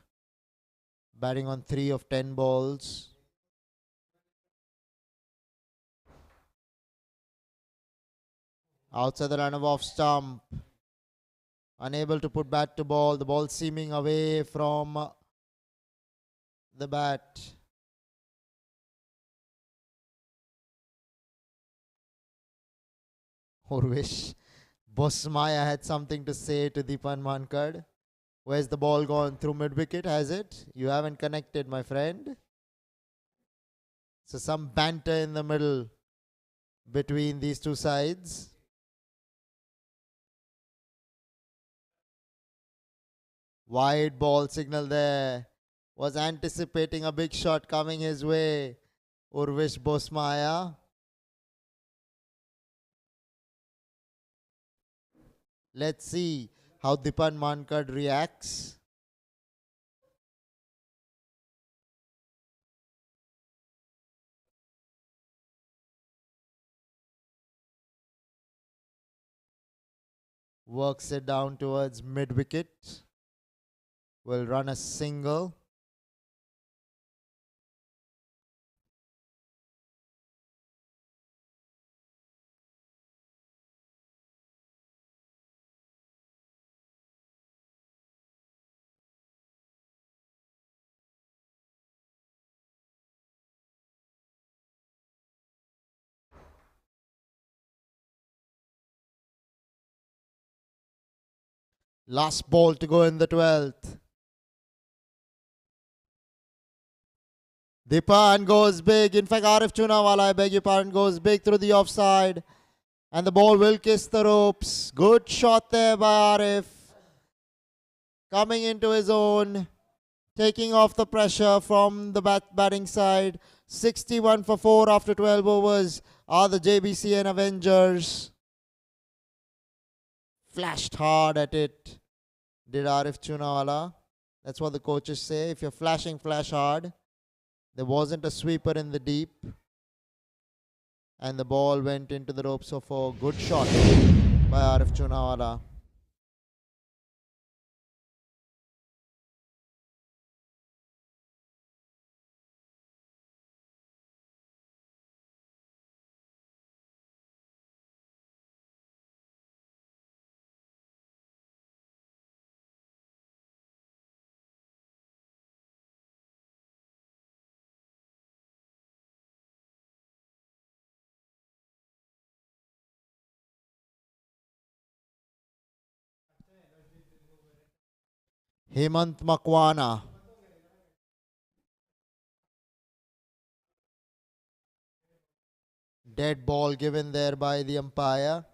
batting on 3 of 10 balls. Outside the line of off stump. Unable to put bat to ball. The ball seeming away from the bat. Urvish Bosmaya had something to say to Deepan Mankad. Where's the ball gone? Through mid-wicket, has it? You haven't connected, my friend. So some banter in the middle between these two sides. Wide ball signal there. Was anticipating a big shot coming his way. Urvish Bosmaya. Let's see how Deepan Mankad reacts. Works it down towards mid-wicket. Will run a single. Last ball to go in the 12th. Deepan goes big. In fact, Arif Chunawala, I beg your pardon, goes big through the offside. And the ball will kiss the ropes. Good shot there by Arif. Coming into his own. Taking off the pressure from the batting side. 61 for 4 after 12 overs are the Jbcn Avengers. Flashed hard at it, did Arif Chunawala. That's what the coaches say. If you're flashing, flash hard. There wasn't a sweeper in the deep. And the ball went into the ropes of a good shot by Arif Chunawala. Hemant Makwana. Dead ball given there by the umpire.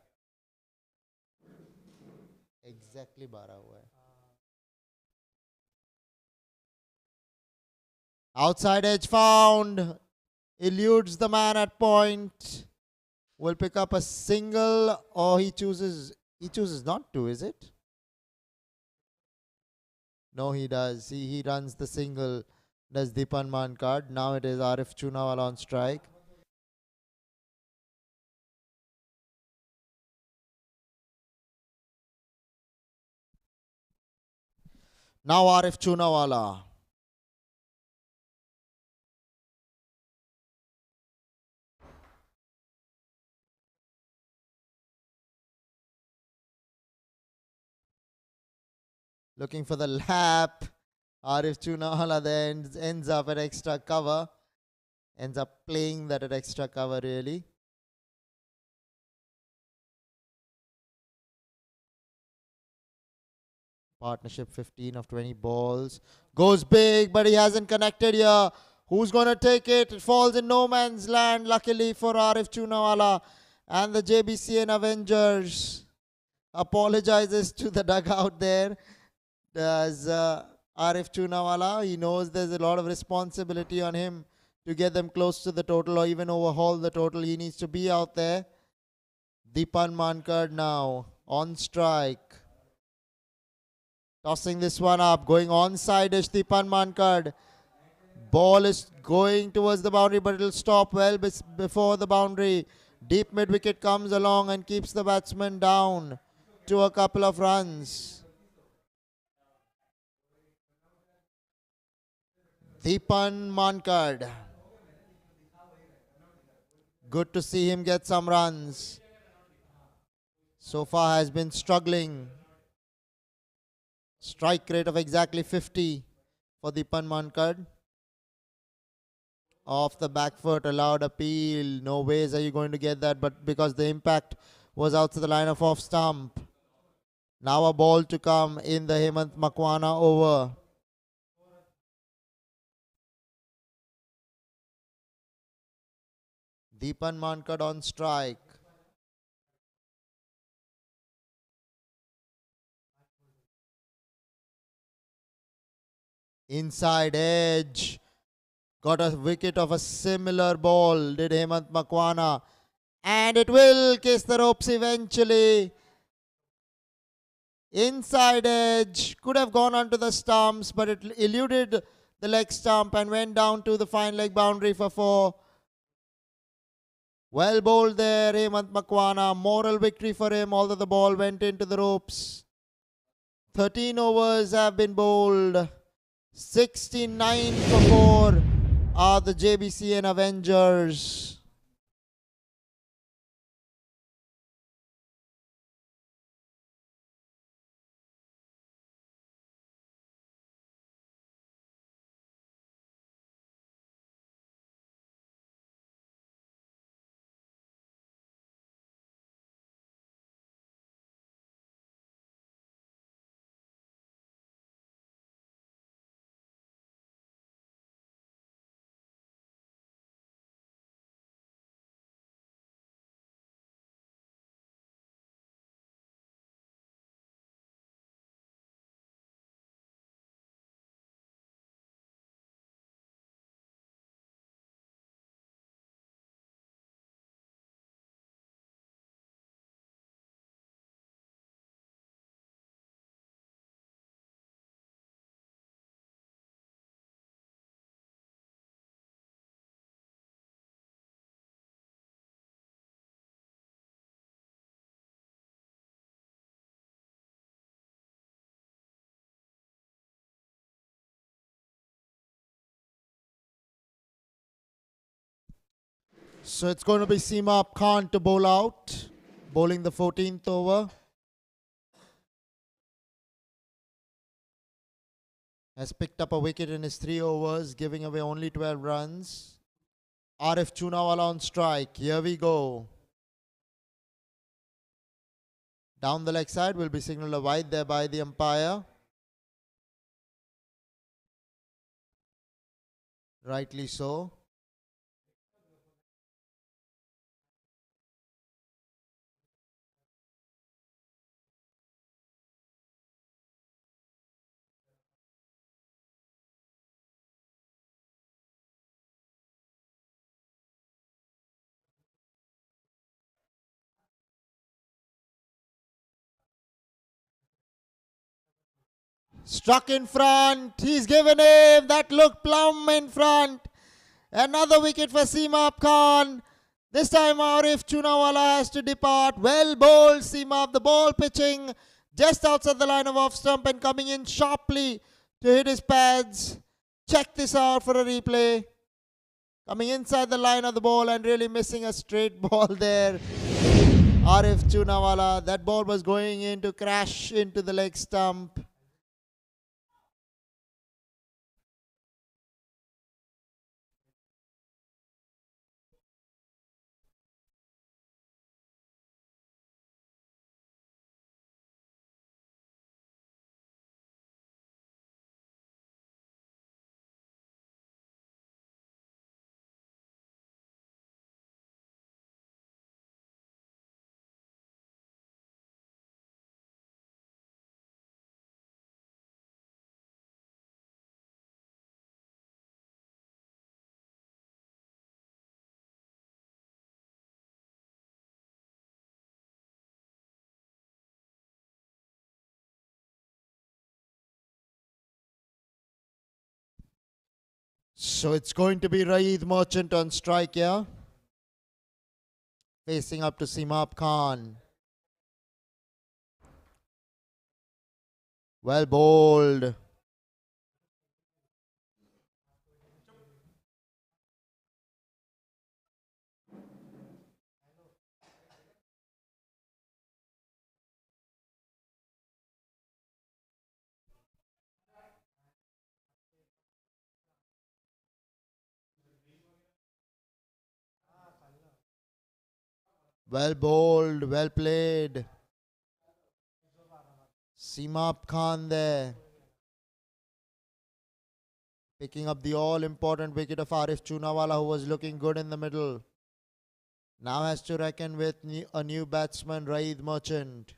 Exactly 12 हुआ है. Outside edge found. Eludes the man at point. Will pick up a single, or he chooses not to, is it? No, he does. He runs the single. Does Deepan Mankad. Now it is Arif Chunawala on strike. Now Arif Chunawala. Looking for the lap. Arif Chunawala then ends up at extra cover. Ends up playing that at extra cover really. Partnership 15 of 20 balls. Goes big, but he hasn't connected here. Who's going to take it? It falls in no man's land, luckily for Arif Chunawala. And the Jbcn Avengers apologizes to the dugout there. As Arif Chunawala, he knows there's a lot of responsibility on him to get them close to the total or even overhaul the total. He needs to be out there. Deepan Mankad now on strike. Tossing this one up, going onside-ish, Deepan Mankad. Ball is going towards the boundary, but it'll stop well before the boundary. Deep mid-wicket comes along and keeps the batsman down to a couple of runs. Deepan Mankad. Good to see him get some runs. so far has been struggling. Strike rate of exactly 50 for Deepan Mankad. Off the back foot, allowed appeal. No ways are you going to get that, but because the impact was out to the line of off stump. Now a ball to come in the Hemant Makwana over. Deepan Mankad on strike. Inside edge. Got a wicket of a similar ball, did Hemant Makwana. And it will kiss the ropes eventually. Inside edge. Could have gone onto the stumps, but it eluded the leg stump and went down to the fine leg boundary for 4. Well bowled there, Hemant Makwana. Moral victory for him, although the ball went into the ropes. 13 overs have been bowled. 69 for 4 are the Jbcn Avengers. So it's going to be Seema Khan to bowl out, bowling the 14th over. Has picked up a wicket in his 3 overs, giving away only 12 runs. Arif Chunawala on strike. Here we go. Down the leg side will be signalled a wide there by the umpire. Rightly so. Struck in front. He's given him. That looked plumb in front. Another wicket for Seema Khan. This time Arif Chunawala has to depart. Well bowled Seema. The ball pitching just outside the line of off stump and coming in sharply to hit his pads. Check this out for a replay. Coming inside the line of the ball and really missing a straight ball there. Arif Chunawala. That ball was going in to crash into the leg stump. So it's going to be Raeed Merchant on strike here. Facing up to Seema Khan. Well bowled. Well bowled, well played. Simap Khan there. Picking up the all-important wicket of Arif Chunawala, who was looking good in the middle. Now has to reckon with a new batsman, Raid Merchant.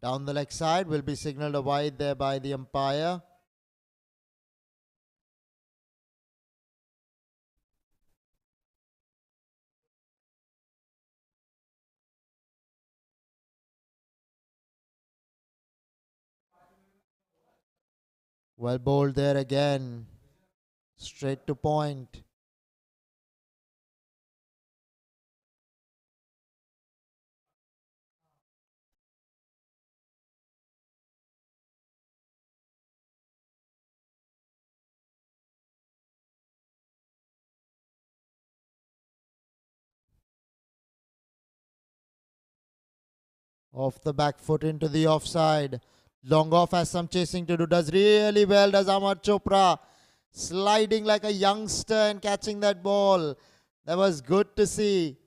Down the leg side will be signalled a wide there by the umpire. Well bowled there again. Straight to point. Off the back foot into the offside. Long off has some chasing to do. Does really well, does Amar Chopra. Sliding like a youngster and catching that ball. That was good to see.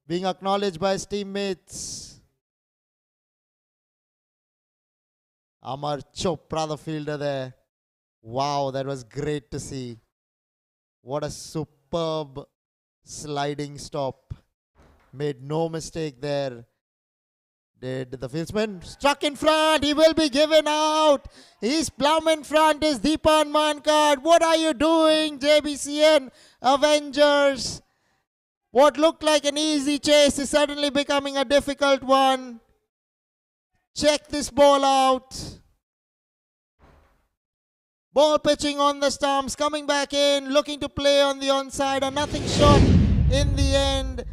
Being acknowledged by his teammates. Amar Chopra, the fielder there. Wow, that was great to see. What a superb sliding stop. Made no mistake there. Did the fieldsman struck in front? He will be given out. He's plumb in front. Is Deepan Mankad. What are you doing, Jbcn Avengers? What looked like an easy chase is suddenly becoming a difficult one. Check this ball out. Ball pitching on the stumps, coming back in, looking to play on the onside, a nothing shot in the end.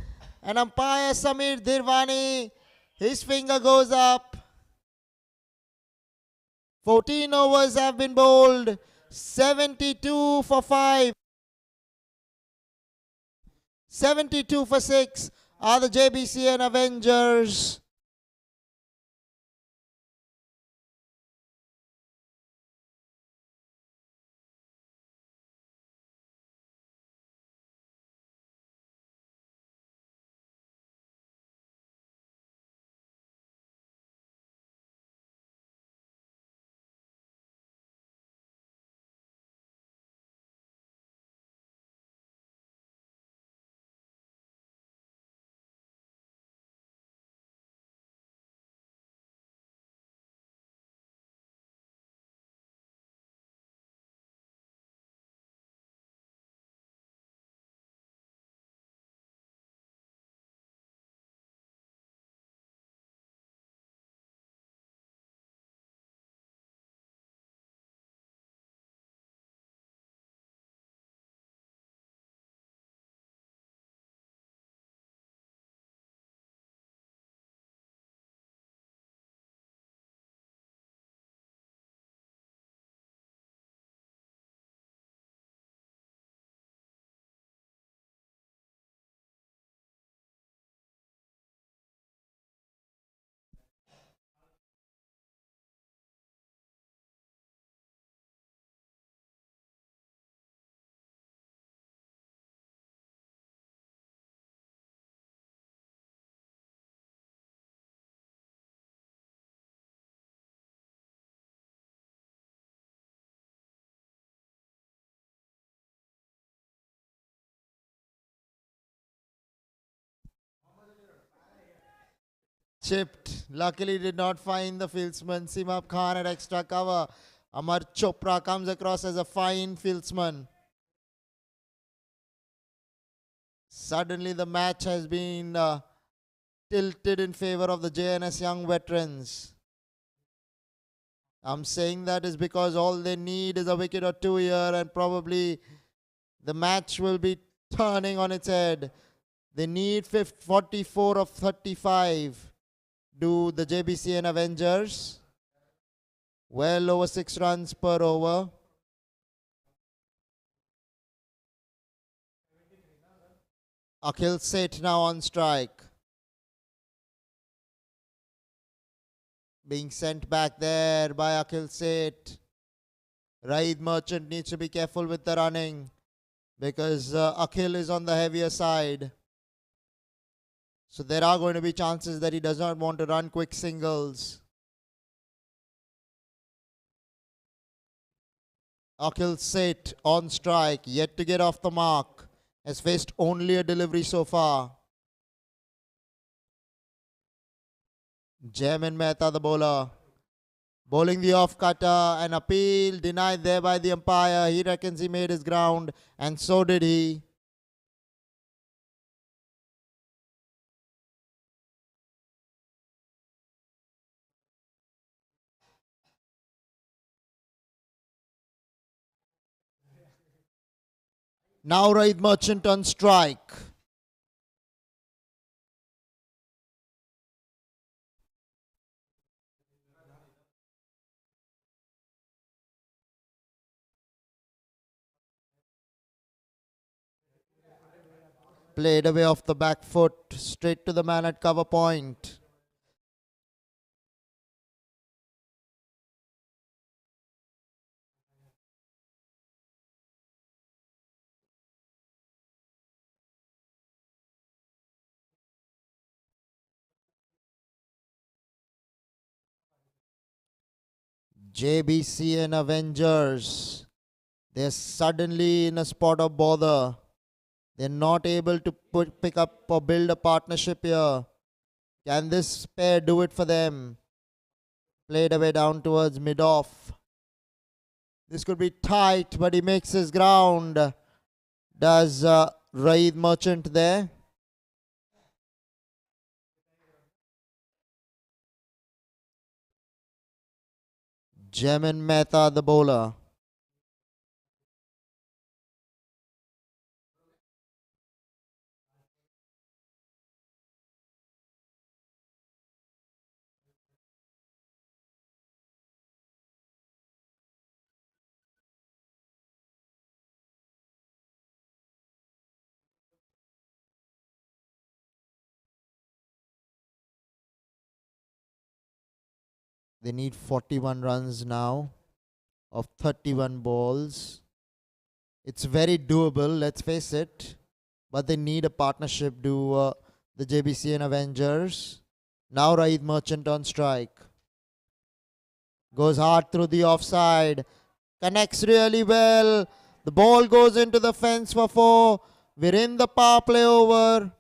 And umpire Samir Dhirwani, his finger goes up. 14 overs have been bowled. 72 for 5. 72 for 6 are the Jbcn Avengers. Chipped. Luckily did not find the fieldsman. Simap Khan at extra cover. Amar Chopra comes across as a fine fieldsman. Suddenly the match has been tilted in favor of the JNS young veterans. I'm saying that is because all they need is a wicket or two here, and probably the match will be turning on its head. They need 44 of 35. Do the Jbcn Avengers. Well over 6 runs per over. Akhil Seth now on strike. Being sent back there by Akhil Seth. Raid Merchant needs to be careful with the running because Akhil is on the heavier side. So there are going to be chances that he does not want to run quick singles. Akhil Seth on strike, yet to get off the mark. Has faced only a delivery so far. Jbcn Mehta, the bowler. Bowling the off cutter, an appeal denied there by the umpire. He reckons he made his ground, and so did he. Now Raid Merchant on strike. Played away off the back foot, straight to the man at cover point. Jbcn Avengers. They're suddenly in a spot of bother. They're not able to pick up or build a partnership here. Can this pair do it for them? Played away down towards mid-off. This could be tight, but he makes his ground. Does Raid Merchant there? Jbcn Mehta, the bowler. They need 41 runs now of 31 balls. It's very doable, let's face it. But they need a partnership to the Jbcn Avengers. Now Raid Merchant on strike. Goes hard through the offside. Connects really well. The ball goes into the fence for 4. We're in the power play over.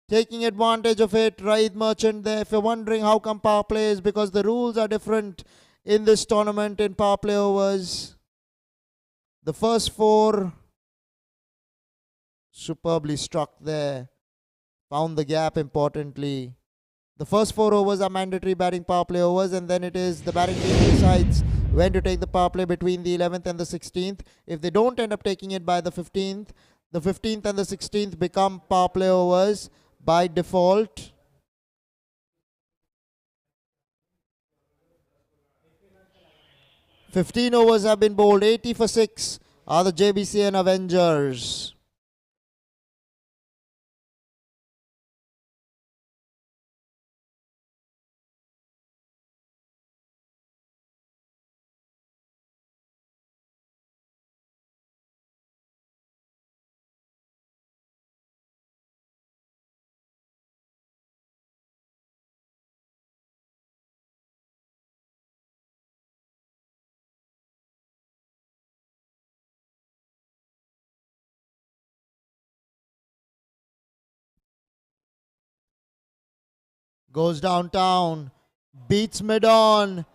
Taking advantage of it, Raid Merchant there. If you're wondering how come power play is, because the rules are different in this tournament in power play overs. The first 4 superbly struck there. Found the gap importantly. The first 4 overs are mandatory batting power play overs, and then it is the batting team decides when to take the power play between the 11th and the 16th. If they don't end up taking it by the 15th and the 16th become power play overs by default. "15 overs have been bowled. 80 for 6 are the Jbcn Avengers. Goes downtown, beats mid-on.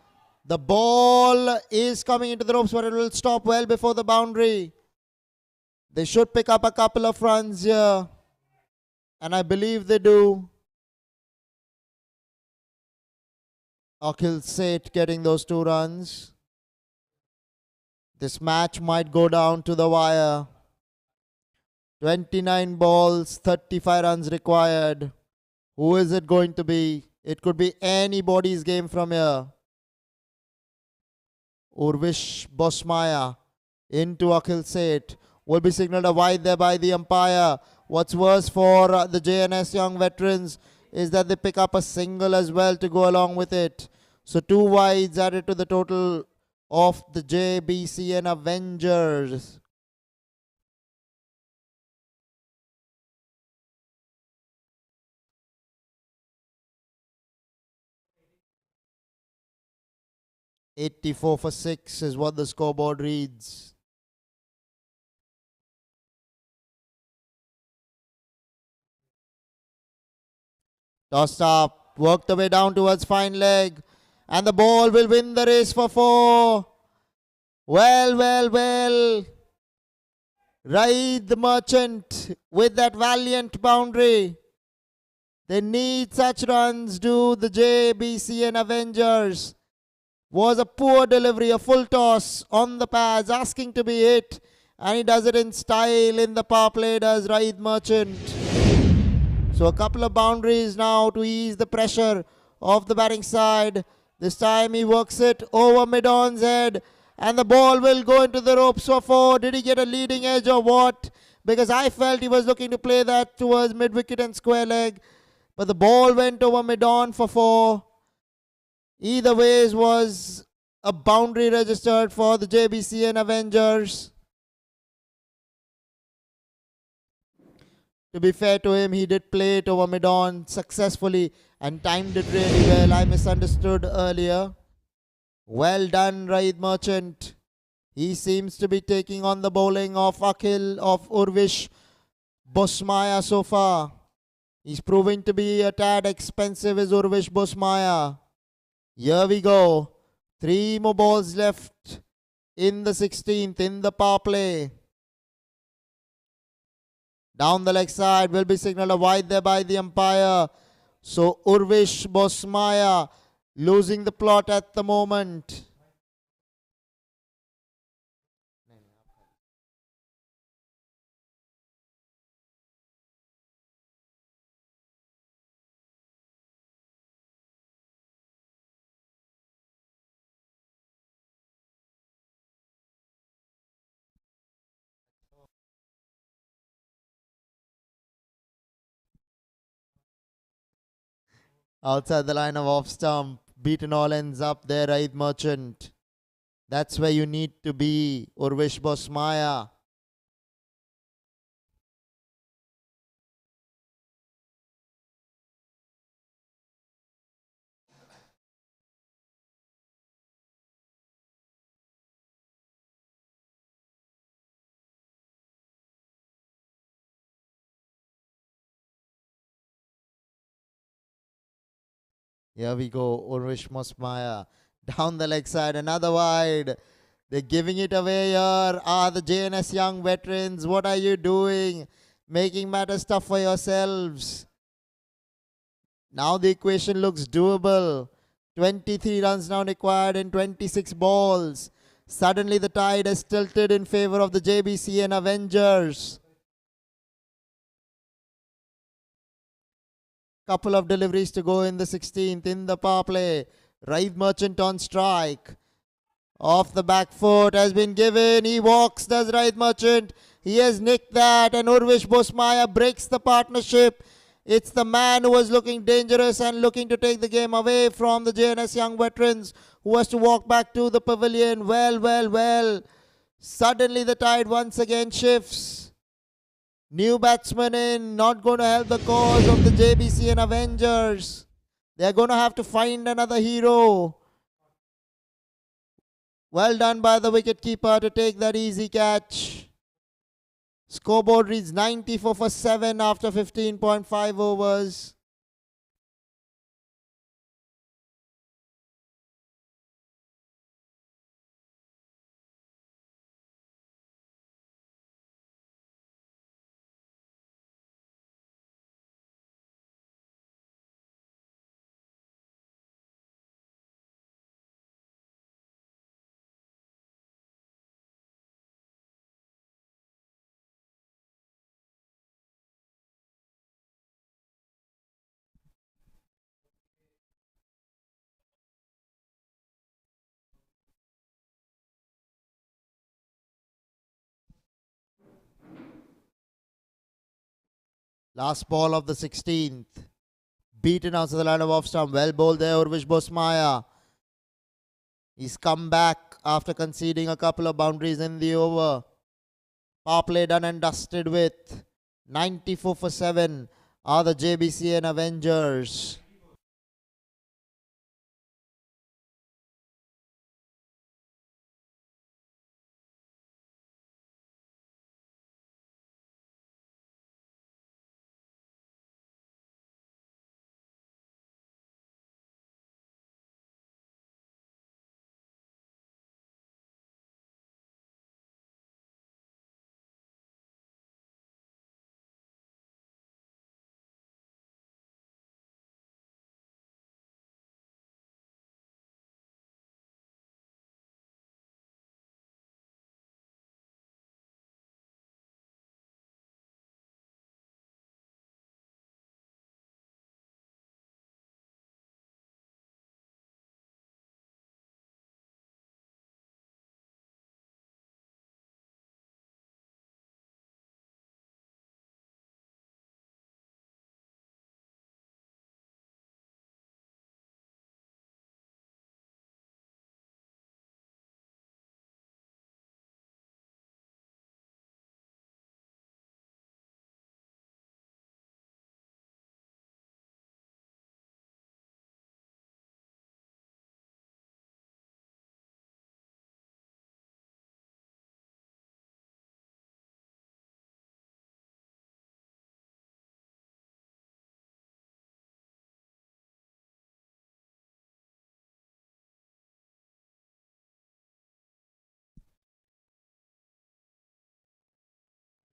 The ball is coming into the ropes, but it will stop well before the boundary. They should pick up a couple of runs here, and I believe they do. Akhil Seth getting those 2 runs. This match might go down to the wire. 29 balls, 35 runs required. Who is it going to be? It could be anybody's game from here. Urvish Bosmaya into Akhil Seth. Will be signalled a wide there by the umpire. What's worse for the JNS young veterans is that they pick up a single as well to go along with it. So 2 wides added to the total of the Jbcn Avengers. "84 for 6" is what the scoreboard reads. Tossed up, worked the way down towards fine leg, and the ball will win the race for 4. Well. Ride the Merchant with that valiant boundary. They need such runs, do the Jbcn Avengers. Was a poor delivery, a full toss on the pads, asking to be hit, and he does it in style in the power play, does Ride Merchant. So a couple of boundaries now to ease the pressure of the batting side. This time he works it over mid-on's head, and the ball will go into the ropes for 4. Did he get a leading edge or what? Because I felt he was looking to play that towards mid-wicket and square leg, but the ball went over mid-on for 4. Either ways was a boundary registered for the Jbcn Avengers. To be fair to him, he did play it over mid-on successfully and timed it really well. I misunderstood earlier. Well done, Raid Merchant. He seems to be taking on the bowling of Urvish Bosmaya so far. He's proving to be a tad expensive as Urvish Bosmaya. Here we go. 3 more balls left in the 16th in the power play. Down the leg side will be signalled a wide there by the umpire. So Urvish Bosmaya losing the plot at the moment. Outside the line of off stump. Beaten all ends up there, Raid Merchant. That's where you need to be, Urvish Bosmaya. Here we go, Urvish Bosmaya. Down the leg side, another wide. They're giving it away here. The JNS young veterans. What are you doing? Making matters tough for yourselves. Now the equation looks doable. 23 runs now required in 26 balls. Suddenly the tide has tilted in favor of the Jbcn Avengers. Couple of deliveries to go in the 16th in the power play. Raid Merchant on strike. Off the back foot has been given. He walks, does Raid Merchant. He has nicked that, and Urvish Bosmaya breaks the partnership. It's the man who was looking dangerous and looking to take the game away from the JNS young veterans, who has to walk back to the pavilion. Well. Suddenly the tide once again shifts. New batsman in, not going to help the cause of the Jbcn Avengers. They're going to have to find another hero. Well done by the wicketkeeper to take that easy catch. Scoreboard reads 94 for 7 after 15.5 overs. Last ball of the 16th. Beaten out to the line of off stump. Well bowled there, Urvish Bosmaya. He's come back after conceding a couple of boundaries in the over. Power play done and dusted with 94 for 7 are the JBCN Avengers.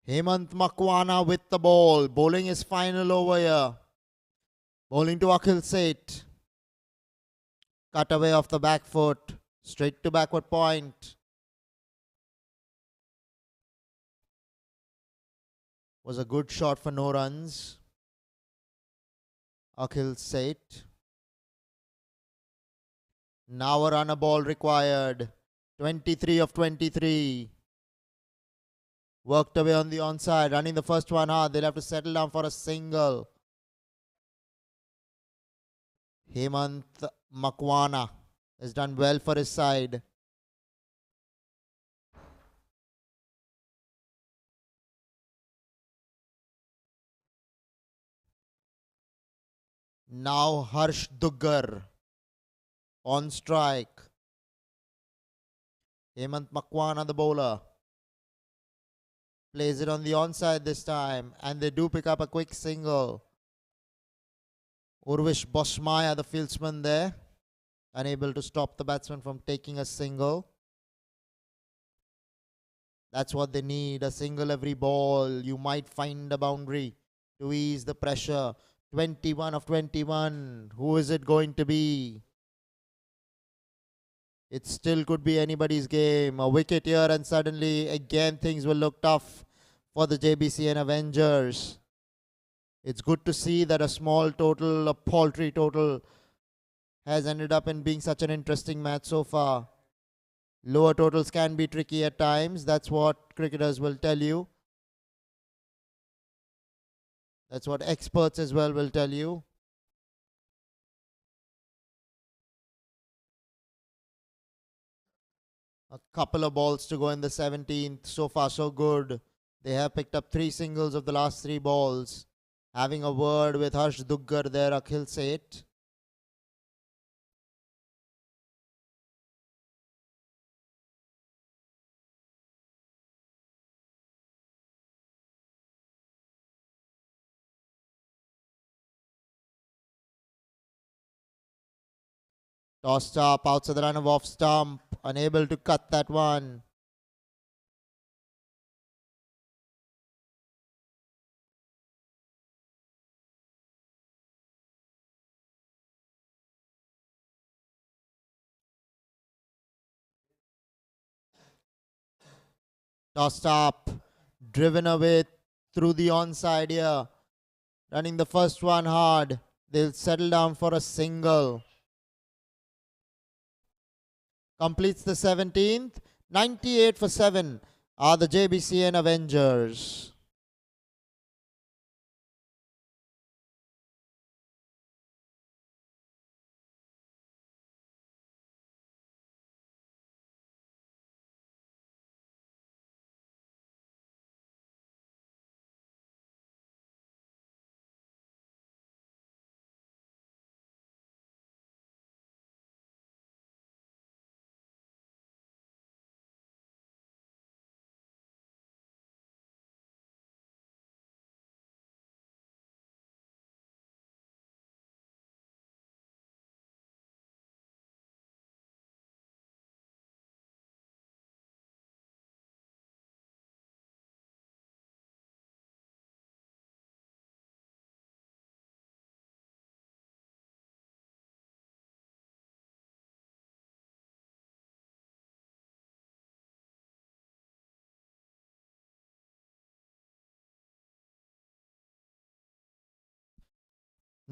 Hemant Makwana with the ball. Bowling his final over here. Bowling to Akhil Seth. Cut away off the back foot. Straight to backward point. Was a good shot for no runs. Akhil Seth. Now a runner ball required. 23 of 23. Worked away on the onside. Running the first one hard. They'll have to settle down for a single. Hemant Makwana has done well for his side. Now Harsh Duggar on strike. Hemant Makwana, the bowler, plays it on the onside this time, and they do pick up a quick single. Urvish Bosmaya, the fieldsman there, unable to stop the batsman from taking a single. That's what they need, a single every ball. You might find a boundary to ease the pressure. 21 of 21. Who is it going to be? It still could be anybody's game. A wicket here and suddenly again things will look tough for the JBCN Avengers. It's good to see that a small total, a paltry total, has ended up in being such an interesting match so far. Lower totals can be tricky at times. That's what cricketers will tell you. That's what experts as well will tell you. A couple of balls to go in the 17th. So far, so good. They have picked up 3 singles of the last 3 balls. Having a word with Harsh Duggar there, Akhil Seth. Tossed up outside the run of off stump. Unable to cut that one. Tossed up. Driven away through the onside here. Running the first one hard. They'll settle down for a single. Completes the 17th. 98 for 7 are the JBCN Avengers.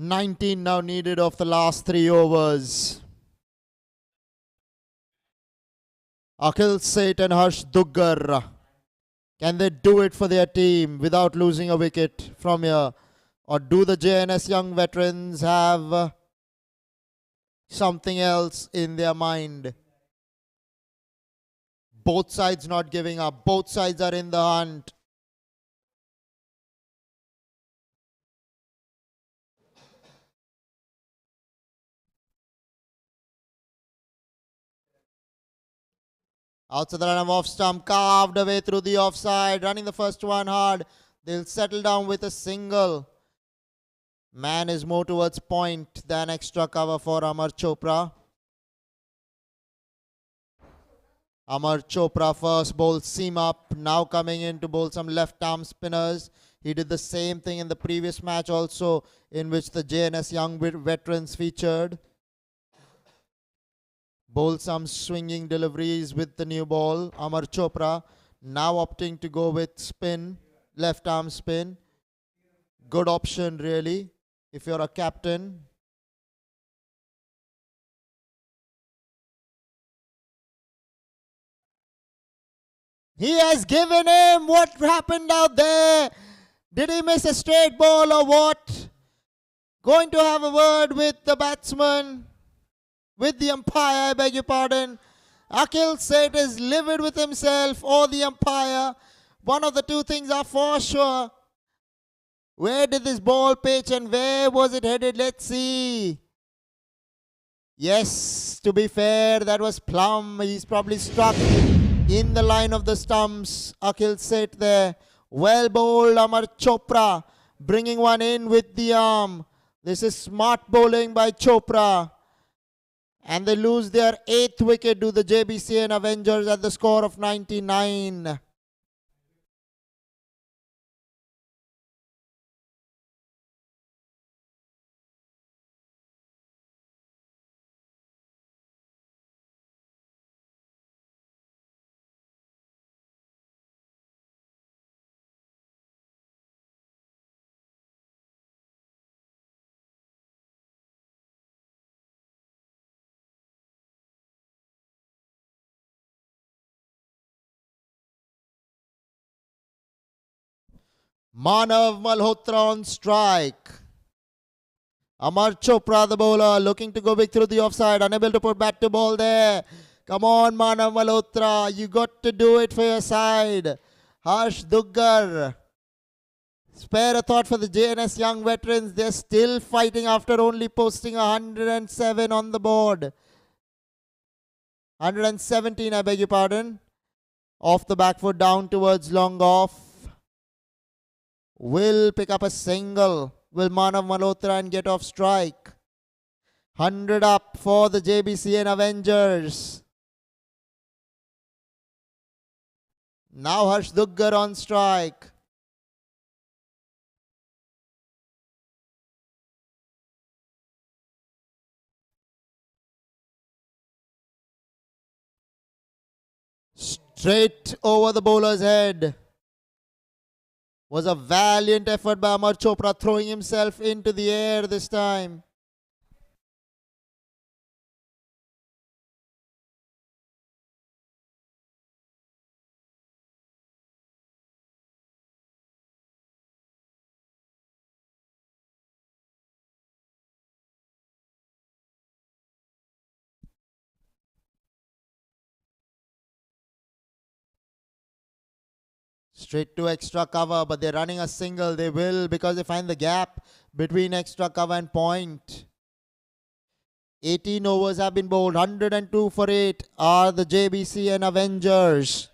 19 now needed of the last 3 overs. Akhil Seth and Harsh Duggar. Can they do it for their team without losing a wicket from here? Or do the JNS young veterans have something else in their mind? Both sides not giving up. Both sides are in the hunt. Outside the run off stump, carved away through the offside, running the first one hard. They'll settle down with a single. Man is more towards point than extra cover for Amar Chopra. Amar Chopra first bowls seam up, now coming in to bowl some left arm spinners. He did the same thing in the previous match also, in which the JNS young veterans featured. Bowl some swinging deliveries with the new ball. Amar Chopra now opting to go with spin, left arm spin. Good option really if you're a captain. He has given him. What happened out there? Did he miss a straight ball or what? Going to have a word with the batsman, with the umpire, I beg your pardon. Akhil Seth is livid with himself or the umpire. One of the two things are for sure. Where did this ball pitch and where was it headed? Let's see. Yes, to be fair, that was plumb. He's probably struck in the line of the stumps. Akhil Seth there. Well bowled, Amar Chopra. Bringing one in with the arm. This is smart bowling by Chopra. And they lose their 8th wicket to the Jbcn Avengers at the score of 99. Manav Malhotra on strike. Amar Chopra, the bowler, looking to go big through the offside, unable to put bat to ball there. Come on, Manav Malhotra, you got to do it for your side. Harsh Duggar. Spare a thought for the JNS young veterans. They're still fighting after only posting 107 on the board. 117, I beg your pardon. Off the back foot, down towards long off. Will pick up a single. Will Manav Malhotra and get off strike. 100 up for the Jbcn Avengers. Now Harsh Duggar on strike. Straight over the bowler's head. Was a valiant effort by Amar Chopra, throwing himself into the air this time. Straight to extra cover, but they're running a single. They will, because they find the gap between extra cover and point. 18 overs have been bowled. 102 for 8 are the Jbcn Avengers.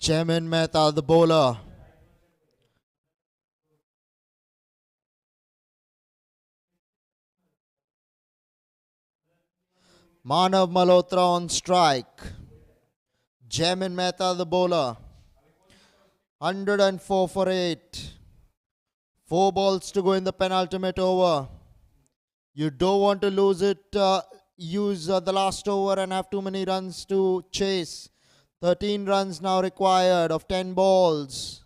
Jbcn Mehta, the bowler. Manav Malhotra on strike. Jbcn Mehta, the bowler. 104 for 8. 4 balls to go in the penultimate over. You don't want to lose it, use the last over and have too many runs to chase. 13 runs now required of 10 balls.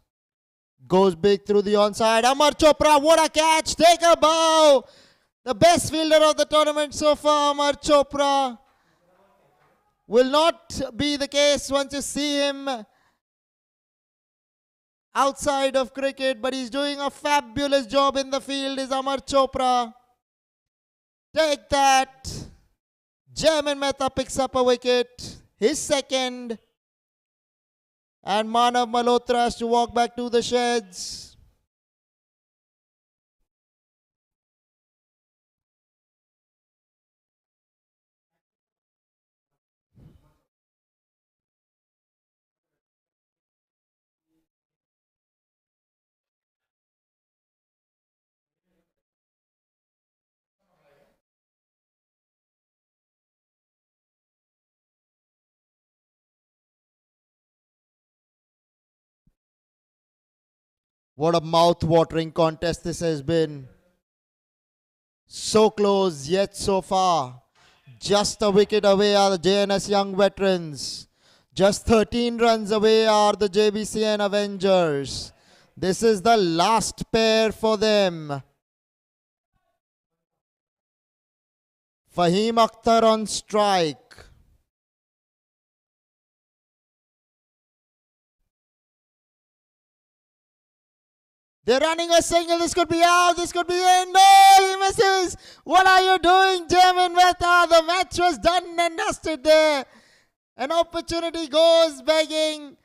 Goes big through the onside. Amar Chopra, what a catch! Take a bow! The best fielder of the tournament so far, Amar Chopra. Will not be the case once you see him outside of cricket, but he's doing a fabulous job in the field, is Amar Chopra. Take that. Jbcn Mehta picks up a wicket, his second. And Manav Malhotra has to walk back to the sheds. What a mouth-watering contest this has been. So close, yet so far. Just a wicket away are the JNS Young Veterans. Just 13 runs away are the Jbcn Avengers. This is the last pair for them. Fahim Akhtar on strike. They're running a single. This could be out. This could be in. No, he misses. What are you doing, Jbcn Mehta? The match was done and dusted there. An opportunity goes begging.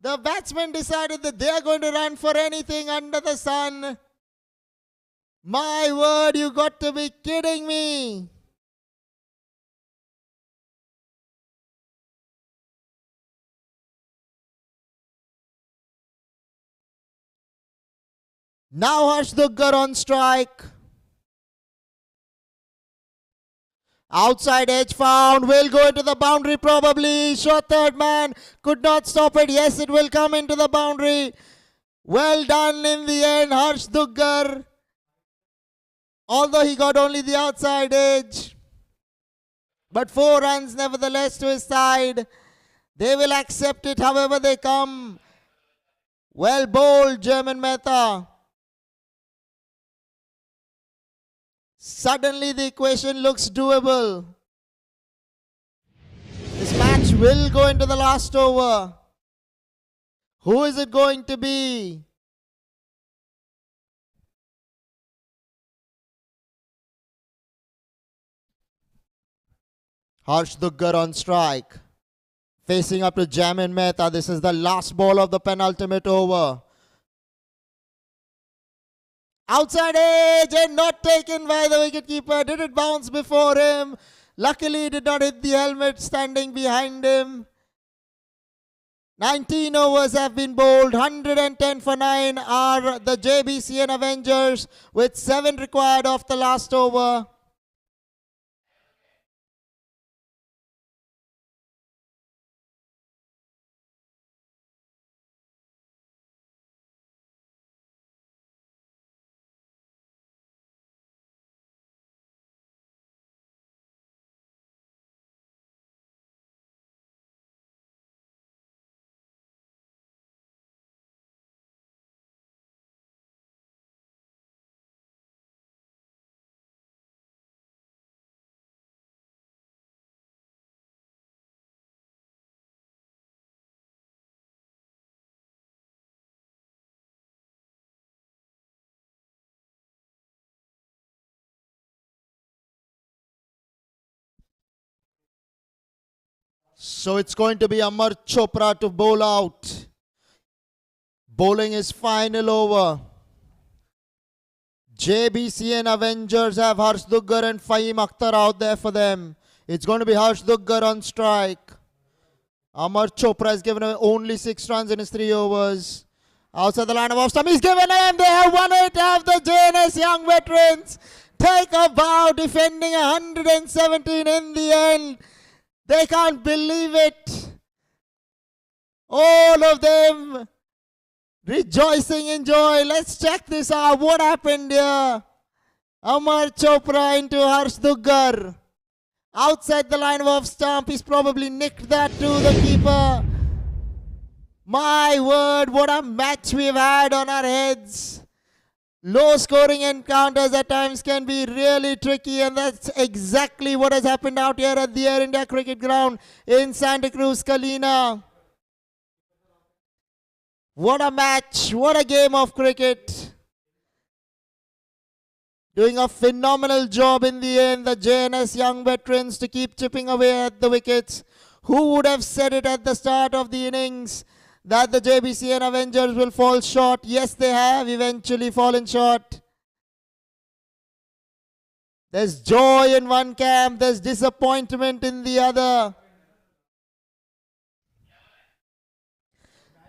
The batsmen decided that they are going to run for anything under the sun. My word, you got to be kidding me. Now Harsh Duggar on strike. Outside edge found. Will go into the boundary probably. Shot third man. Could not stop it. Yes, it will come into the boundary. Well done in the end, Harsh Duggar. Although he got only the outside edge. But 4 runs nevertheless to his side. They will accept it however they come. Well bowled, Jbcn Mehta. Suddenly the equation looks doable. This match will go into the last over. Who is it going to be? Harsh Duggar on strike. Facing up to Jbcn Mehta. This is the last ball of the penultimate over. Outside edge and not taken by the wicketkeeper. Did it bounce before him? Luckily, did not hit the helmet standing behind him. 19 overs have been bowled. 110 for 9 are the Jbcn Avengers with 7 required off the last over. So it's going to be Amar Chopra to bowl out. Bowling his final over. Jbcn Avengers have Harsh Duggar and Fahim Akhtar out there for them. It's going to be Harsh Duggar on strike. Amar Chopra has given away only 6 runs in his 3 overs. Outside the line of off-stump, he's given in. They have won it. Have the JNS young veterans take a bow, defending 117 in the end. They can't believe it. All of them rejoicing in joy. Let's check this out. What happened here? Amar Chopra into Harsh Duggar. Outside the line of off stump, he's probably nicked that to the keeper. My word, what a match we've had on our heads. Low scoring encounters at times can be really tricky, and that's exactly what has happened out here at the Air India Cricket Ground in Santa Cruz, KALINA. What a match, what a game of cricket. Doing a phenomenal job in the end, the JNS young veterans, to keep chipping away at the wickets. Who would have said it at the start of the innings that the Jbcn Avengers will fall short? Yes, they have eventually fallen short. There's joy in one camp, there's disappointment in the other.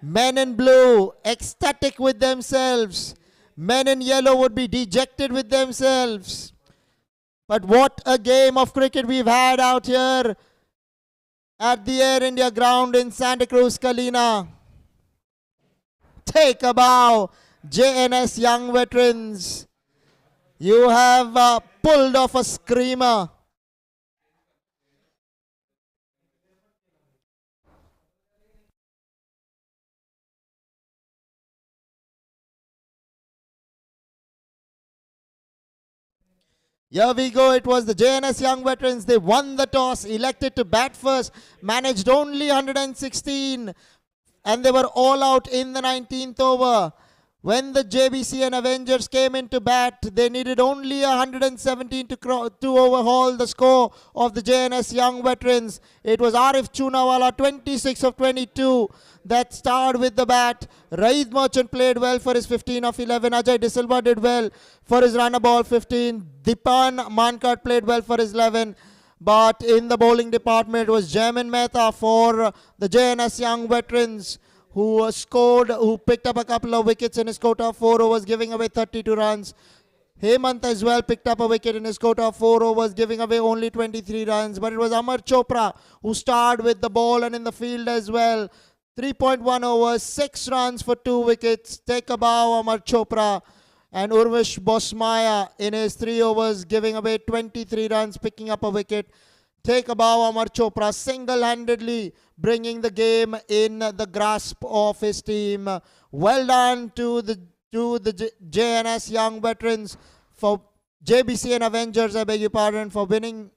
Men in blue, ecstatic with themselves. Men in yellow would be dejected with themselves. But what a game of cricket we've had out here at the Air India ground in Santa Cruz, KALINA. Take a bow, JNS young veterans. You have pulled off a screamer. Here we go. It was the JNS young veterans. They won the toss, elected to bat first, managed only 116, and they were all out in the 19th over. When the Jbcn Avengers came into bat, they needed only 117 to overhaul the score of the JNS young veterans. It was Arif Chunawala, 26 of 22, that starred with the bat. Raid Merchant played well for his 15 of 11. Ajay De Silva did well for his runner ball 15. Dipan Mankad played well for his 11. But in the bowling department, it was Jaimin Mehta for the JNS young veterans, who picked up a couple of wickets in his quota of 4 overs, giving away 32 runs. Hemant as well picked up a wicket in his quota of 4 overs, giving away only 23 runs. But it was Amar Chopra who starred with the ball and in the field as well. 3.1 overs, 6 runs for 2 wickets. Take a bow, Amar Chopra. And Urvish Bosmaya in his 3 overs, giving away 23 runs, picking up a wicket. Take a bow, Amar Chopra, single-handedly bringing the game in the grasp of his team. Well done to the JNS young veterans, for Jbcn Avengers, I beg your pardon, for winning.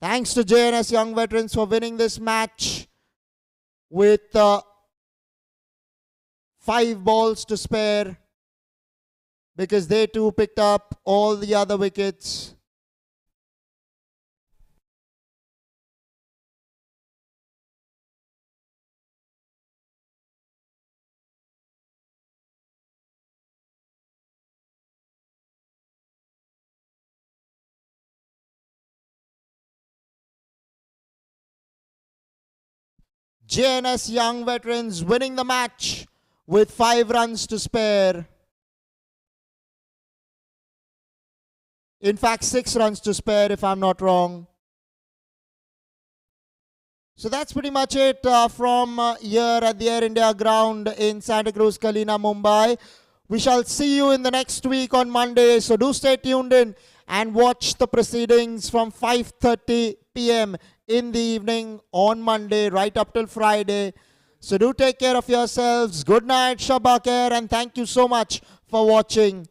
Thanks to JNS young veterans for winning this match with 5 balls to spare, because they too picked up all the other wickets. JNS young veterans winning the match with 5 runs to spare. In fact, 6 runs to spare, if I'm not wrong. So that's pretty much it from here at the Air India ground in Santa Cruz, KALINA, Mumbai. We shall see you in the next week on Monday. So do stay tuned in and watch the proceedings from 5:30 p.m. in the evening on Monday right up till Friday. So do take care of yourselves. Good night, Shabba Khair, and thank you so much for watching.